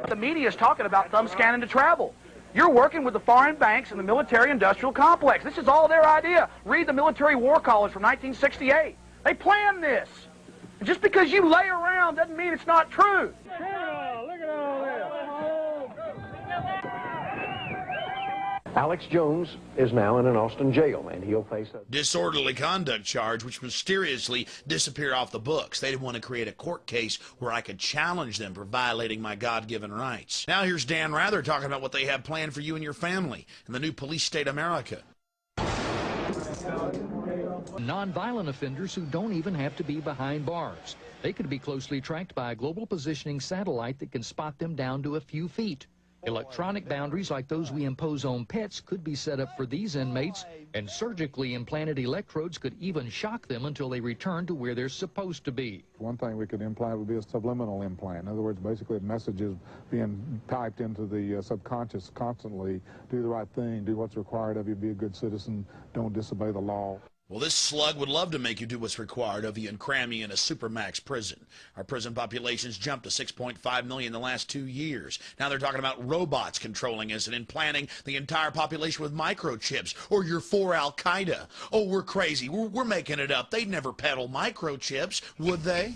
The media is talking about thumb scanning to travel. You're working with the foreign banks and the military-industrial complex. This is all their idea. Read the Military War College from 1968. They planned this. And just because you lay around doesn't mean it's not true. Look at all this. Alex Jones is now in an Austin jail, and he'll face a disorderly conduct charge, which mysteriously disappeared off the books. They didn't want to create a court case where I could challenge them for violating my God-given rights. Now here's Dan Rather talking about what they have planned for you and your family in the new police state America. Non-violent offenders who don't even have to be behind bars. They could be closely tracked by a global positioning satellite that can spot them down to a few feet. Electronic boundaries like those we impose on pets could be set up for these inmates, and surgically implanted electrodes could even shock them until they return to where they're supposed to be. One thing we could implant would be a subliminal implant. In other words, basically messages being typed into the subconscious constantly. Do the right thing, do what's required of you, be a good citizen, don't disobey the law. Well, this slug would love to make you do what's required of you and cram you in a supermax prison. Our prison population's jumped to 6.5 million in the last 2 years. Now they're talking about robots controlling us and implanting the entire population with microchips, or you're for Al-Qaeda. Oh, we're crazy. We're making it up. They'd never peddle microchips, would they?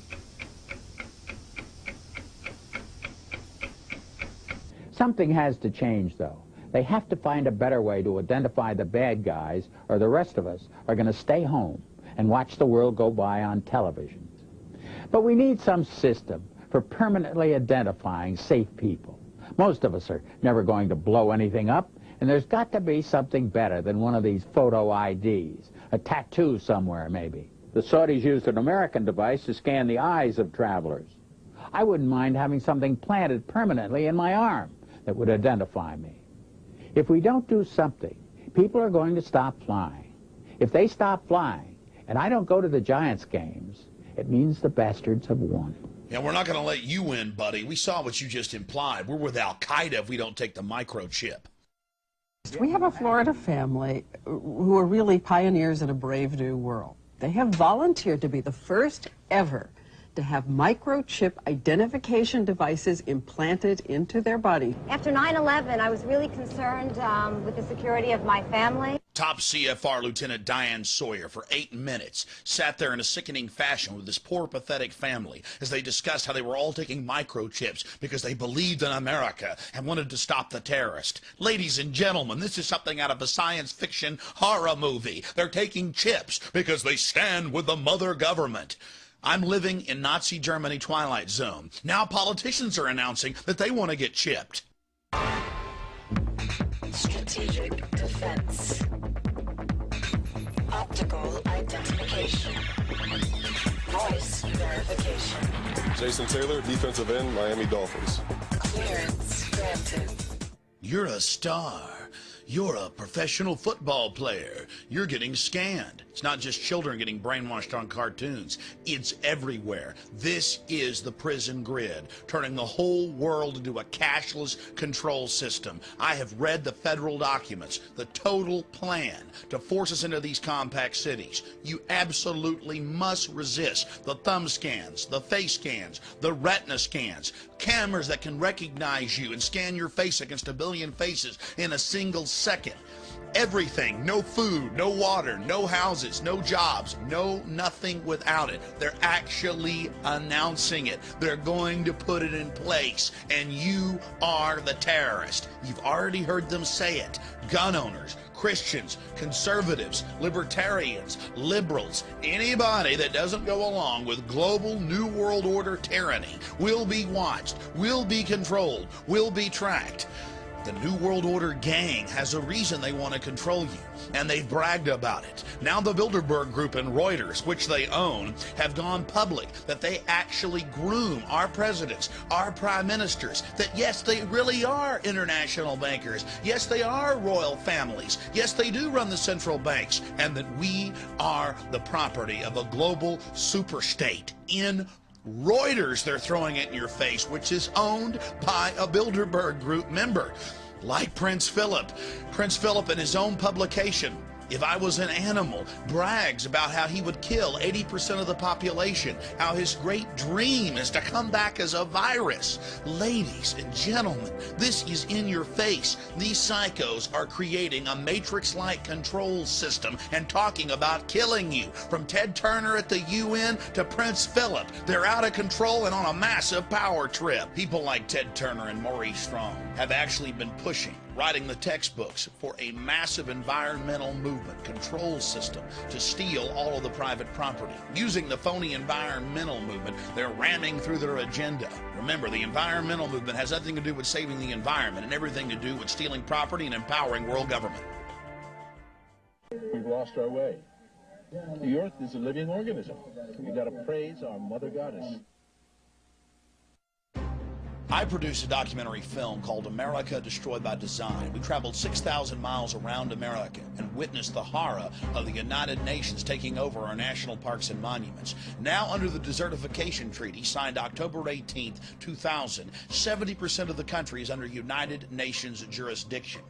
Something has to change, though. They have to find a better way to identify the bad guys, or the rest of us are going to stay home and watch the world go by on television. But we need some system for permanently identifying safe people. Most of us are never going to blow anything up, and there's got to be something better than one of these photo IDs, a tattoo somewhere maybe. The Saudis used an American device to scan the eyes of travelers. I wouldn't mind having something planted permanently in my arm that would identify me. If we don't do something, people are going to stop flying. If they stop flying, and I don't go to the Giants games, it means the bastards have won. Yeah, we're not going to let you win, buddy. We saw what you just implied. We're with Al-Qaeda if we don't take the microchip. We have a Florida family who are really pioneers in a brave new world. They have volunteered to be the first ever to have microchip identification devices implanted into their body. After 9/11, I was really concerned with the security of my family. Top CFR Lieutenant Diane Sawyer, for 8 minutes, sat there in a sickening fashion with this poor, pathetic family as they discussed how they were all taking microchips because they believed in America and wanted to stop the terrorist. Ladies and gentlemen, this is something out of a science fiction horror movie. They're taking chips because they stand with the mother government. I'm living in Nazi Germany Twilight Zone. Now politicians are announcing that they want to get chipped. Strategic defense. Optical identification. Voice verification. Jason Taylor, defensive end, Miami Dolphins. Clearance granted. You're a star. You're a professional football player. You're getting scanned. It's not just children getting brainwashed on cartoons. It's everywhere. This is the prison grid, turning the whole world into a cashless control system. I have read the federal documents, the total plan to force us into these compact cities. You absolutely must resist the thumb scans, the face scans, the retina scans, cameras that can recognize you and scan your face against 1 billion faces in a single second. Everything, no food, no water, no houses, no jobs, no nothing without it. They're actually announcing it. They're going to put it in place, and you are the terrorist. You've already heard them say it. Gun owners, Christians, conservatives, libertarians, liberals, anybody that doesn't go along with global New World Order tyranny will be watched, will be controlled, will be tracked. The New World Order gang has a reason they want to control you, and they've bragged about it. Now the Bilderberg Group and Reuters, which they own, have gone public that they actually groom our presidents, our prime ministers, that yes, they really are international bankers. Yes, they are royal families. Yes, they do run the central banks, and that we are the property of a global superstate in Reuters. They're throwing it in your face, which is owned by a Bilderberg Group member, like Prince Philip. Prince Philip, in his own publication, If I Was an Animal, brags about how he would kill 80% of the population, how his great dream is to come back as a virus. Ladies and gentlemen, this is in your face. These psychos are creating a matrix-like control system and talking about killing you. From Ted Turner at the UN to Prince Philip, they're out of control and on a massive power trip. People like Ted Turner and Maurice Strong have actually been pushing, writing the textbooks for a massive environmental movement control system to steal all of the private property. Using the phony environmental movement, they're ramming through their agenda. Remember, the environmental movement has nothing to do with saving the environment and everything to do with stealing property and empowering world government. We've lost our way. The earth is a living organism. We've got to praise our mother goddess. I produced a documentary film called America Destroyed by Design. We traveled 6,000 miles around America and witnessed the horror of the United Nations taking over our national parks and monuments. Now, under the Desertification Treaty signed October 18, 2000, 70% of the country is under United Nations jurisdiction.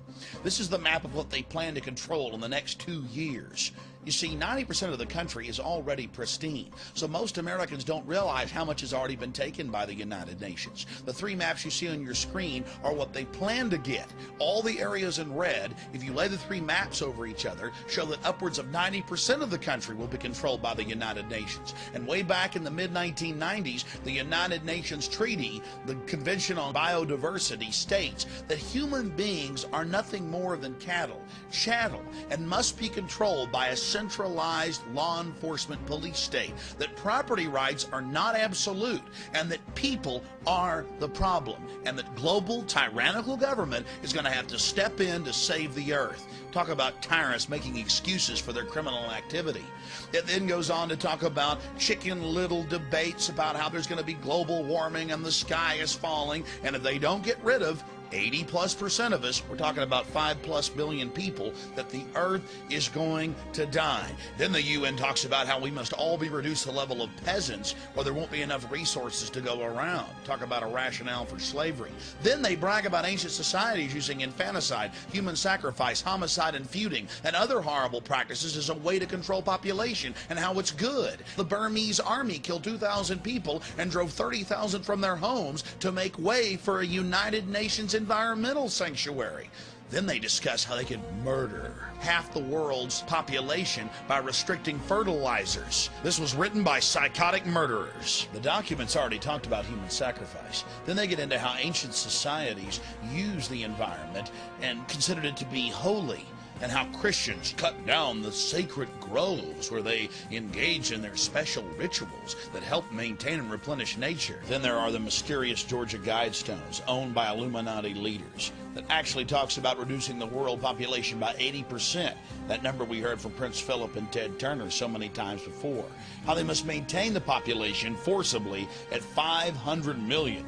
This is the map of what they plan to control in the next 2 years. You see, 90% of the country is already pristine, so most Americans don't realize how much has already been taken by the United Nations. The 3 maps you see on your screen are what they plan to get. All the areas in red, if you lay the 3 maps over each other, show that upwards of 90% of the country will be controlled by the United Nations. And way back in the mid-1990s, the United Nations Treaty, the Convention on Biodiversity, states that human beings are nothing more than cattle, chattel, and must be controlled by a centralized law enforcement police state, that property rights are not absolute, and that people are the problem, and that global tyrannical government is going to have to step in to save the earth. Talk about tyrants making excuses for their criminal activity. It then goes on to talk about chicken little debates about how there's going to be global warming and the sky is falling, and if they don't get rid of 80+% of us, we're talking about 5+ billion people, that the earth is going to die. Then the UN talks about how we must all be reduced to the level of peasants, or there won't be enough resources to go around. Talk about a rationale for slavery. Then they brag about ancient societies using infanticide, human sacrifice, homicide, and feuding, and other horrible practices as a way to control population, and how it's good. The Burmese army killed 2,000 people and drove 30,000 from their homes to make way for a United Nations environmental sanctuary. Then they discuss how they could murder half the world's population by restricting fertilizers. This was written by psychotic murderers. The documents already talked about human sacrifice. Then they get into how ancient societies used the environment and considered it to be holy, and how Christians cut down the sacred groves where they engage in their special rituals that help maintain and replenish nature. Then there are the mysterious Georgia Guidestones owned by Illuminati leaders that actually talks about reducing the world population by 80%. That number we heard from Prince Philip and Ted Turner so many times before. How they must maintain the population forcibly at 500 million.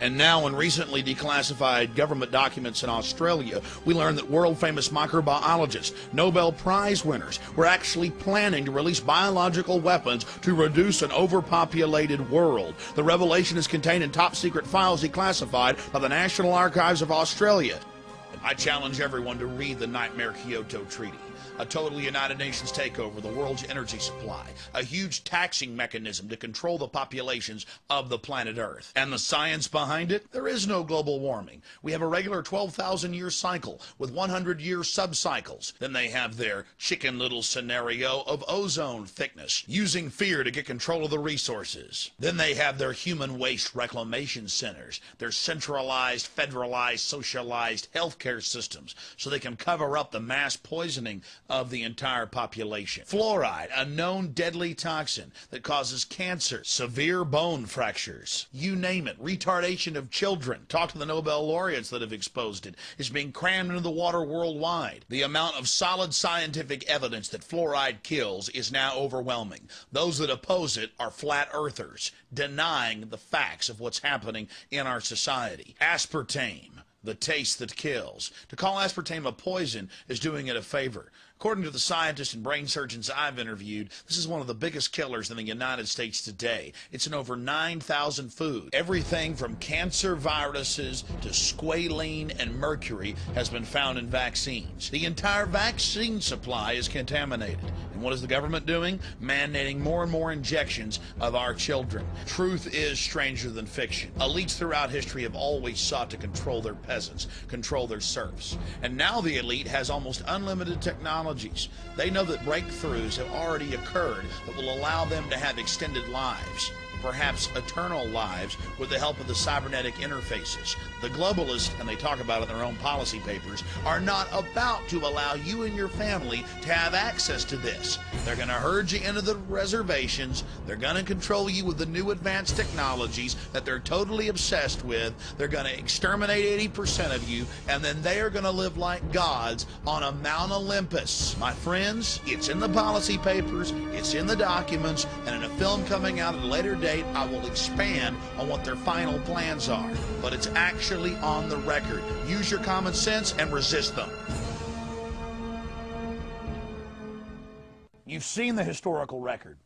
And now, in recently declassified government documents in Australia, we learned that world-famous microbiologists, Nobel Prize winners, were actually planning to release biological weapons to reduce an overpopulated world. The revelation is contained in top-secret files declassified by the National Archives of Australia. I challenge everyone to read the Nightmare Kyoto Treaty. A total United Nations takeover of the world's energy supply, a huge taxing mechanism to control the populations of the planet Earth. And the science behind it? There is no global warming. We have a regular 12,000-year cycle with 100-year subcycles. Then they have their chicken little scenario of ozone thickness, using fear to get control of the resources. Then they have their human waste reclamation centers, their centralized, federalized, socialized healthcare systems, so they can cover up the mass poisoning of the entire population. Fluoride, a known deadly toxin that causes cancer, severe bone fractures, you name it, retardation of children. Talk to the Nobel laureates that have exposed it. It's being crammed into the water worldwide. The amount of solid scientific evidence that fluoride kills is now overwhelming. Those that oppose it are flat earthers, denying the facts of what's happening in our society. Aspartame, the taste that kills. To call aspartame a poison is doing it a favor. According to the scientists and brain surgeons I've interviewed, this is one of the biggest killers in the United States today. It's in over 9,000 foods. Everything from cancer viruses to squalene and mercury has been found in vaccines. The entire vaccine supply is contaminated. And what is the government doing? Mandating more and more injections of our children. Truth is stranger than fiction. Elites throughout history have always sought to control their peasants, control their serfs. And now the elite has almost unlimited technology. They know that breakthroughs have already occurred that will allow them to have extended lives, perhaps eternal lives, with the help of the cybernetic interfaces. The globalists, and they talk about it in their own policy papers, are not about to allow you and your family to have access to this. They're going to herd you into the reservations. They're going to control you with the new advanced technologies that they're totally obsessed with. They're going to exterminate 80% of you, and then they are going to live like gods on a Mount Olympus. My friends, it's in the policy papers, it's in the documents, and in a film coming out at a later date, I will expand on what their final plans are. But it's actually on the record. Use your common sense and resist them. You've seen the historical record.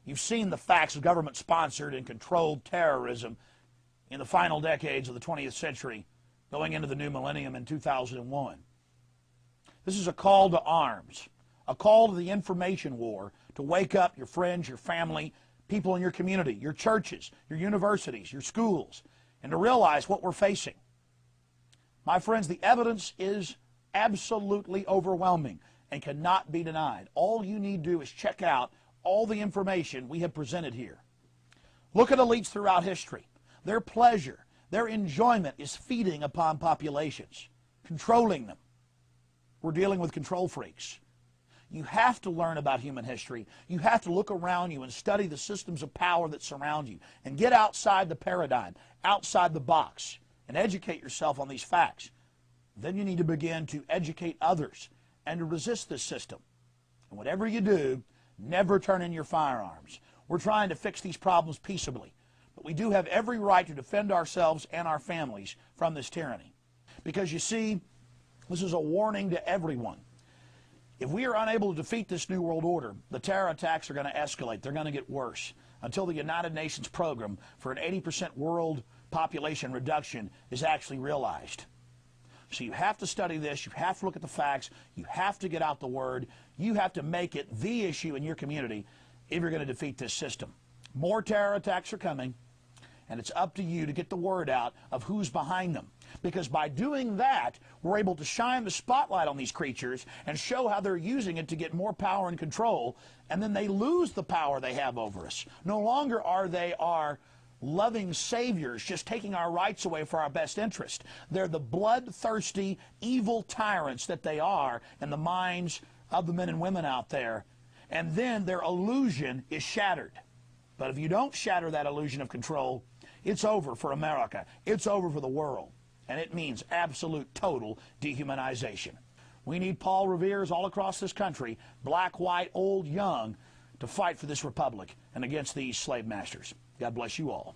You've seen the facts of government-sponsored and controlled terrorism in the final decades of the 20th century, going into the new millennium in 2001. This is a call to arms, a call to the information war, to wake up your friends, your family, people in your community, your churches, your universities, your schools, and to realize what we're facing. My friends, the evidence is absolutely overwhelming and cannot be denied. All you need to do is check out all the information we have presented here. Look at elites throughout history. Their pleasure, their enjoyment is feeding upon populations, controlling them. We're dealing with control freaks. You have to learn about human history. You have to look around you and study the systems of power that surround you and get outside the paradigm, outside the box, and educate yourself on these facts. Then you need to begin to educate others and to resist this system. And whatever you do, never turn in your firearms. We're trying to fix these problems peaceably, but we do have every right to defend ourselves and our families from this tyranny. Because you see, this is a warning to everyone. If we are unable to defeat this New World Order, the terror attacks are going to escalate. They're going to get worse until the United Nations program for an 80% world population reduction is actually realized. So you have to study this. You have to look at the facts. You have to get out the word. You have to make it the issue in your community if you're going to defeat this system. More terror attacks are coming, and it's up to you to get the word out of who's behind them. Because by doing that, we're able to shine the spotlight on these creatures and show how they're using it to get more power and control, and then they lose the power they have over us. No longer are they our loving saviors just taking our rights away for our best interest. They're the bloodthirsty, evil tyrants that they are in the minds of the men and women out there. And then their illusion is shattered. But if you don't shatter that illusion of control, it's over for America. It's over for the world. And it means absolute, total dehumanization. We need Paul Reveres all across this country, black, white, old, young, to fight for this republic and against these slave masters. God bless you all.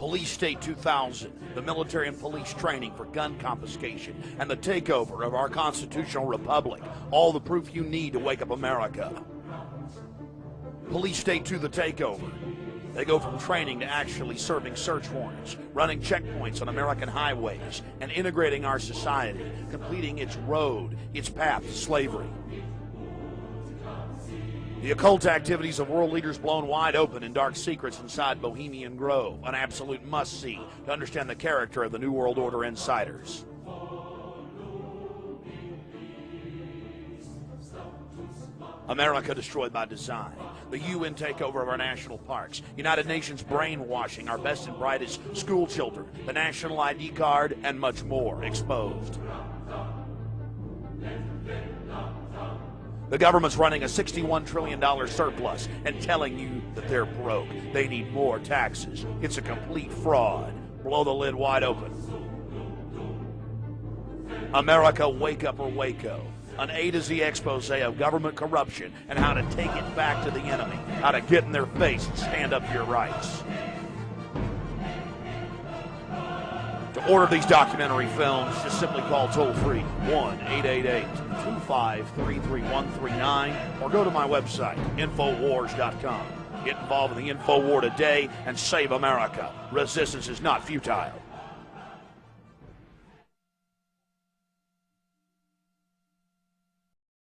Police State 2000, the military and police training for gun confiscation, and the takeover of our constitutional republic. All the proof you need to wake up America. Police State 2, the takeover. They go from training to actually serving search warrants, running checkpoints on American highways, and integrating our society, completing its road, its path to slavery. The occult activities of world leaders blown wide open in dark secrets inside Bohemian Grove, an absolute must-see to understand the character of the New World Order insiders. America destroyed by design. The UN takeover of our national parks. United Nations brainwashing our best and brightest school children. The national ID card, and much more exposed. The government's running a $61 trillion surplus and telling you that they're broke. They need more taxes. It's a complete fraud. Blow the lid wide open. America, wake up or waco. An A to Z expose of government corruption and how to take it back to the enemy. How to get in their face and stand up for your rights. To order these documentary films, just simply call toll-free 1-888-253-3139 or go to my website, Infowars.com. Get involved in the Infowar today and save America. Resistance is not futile.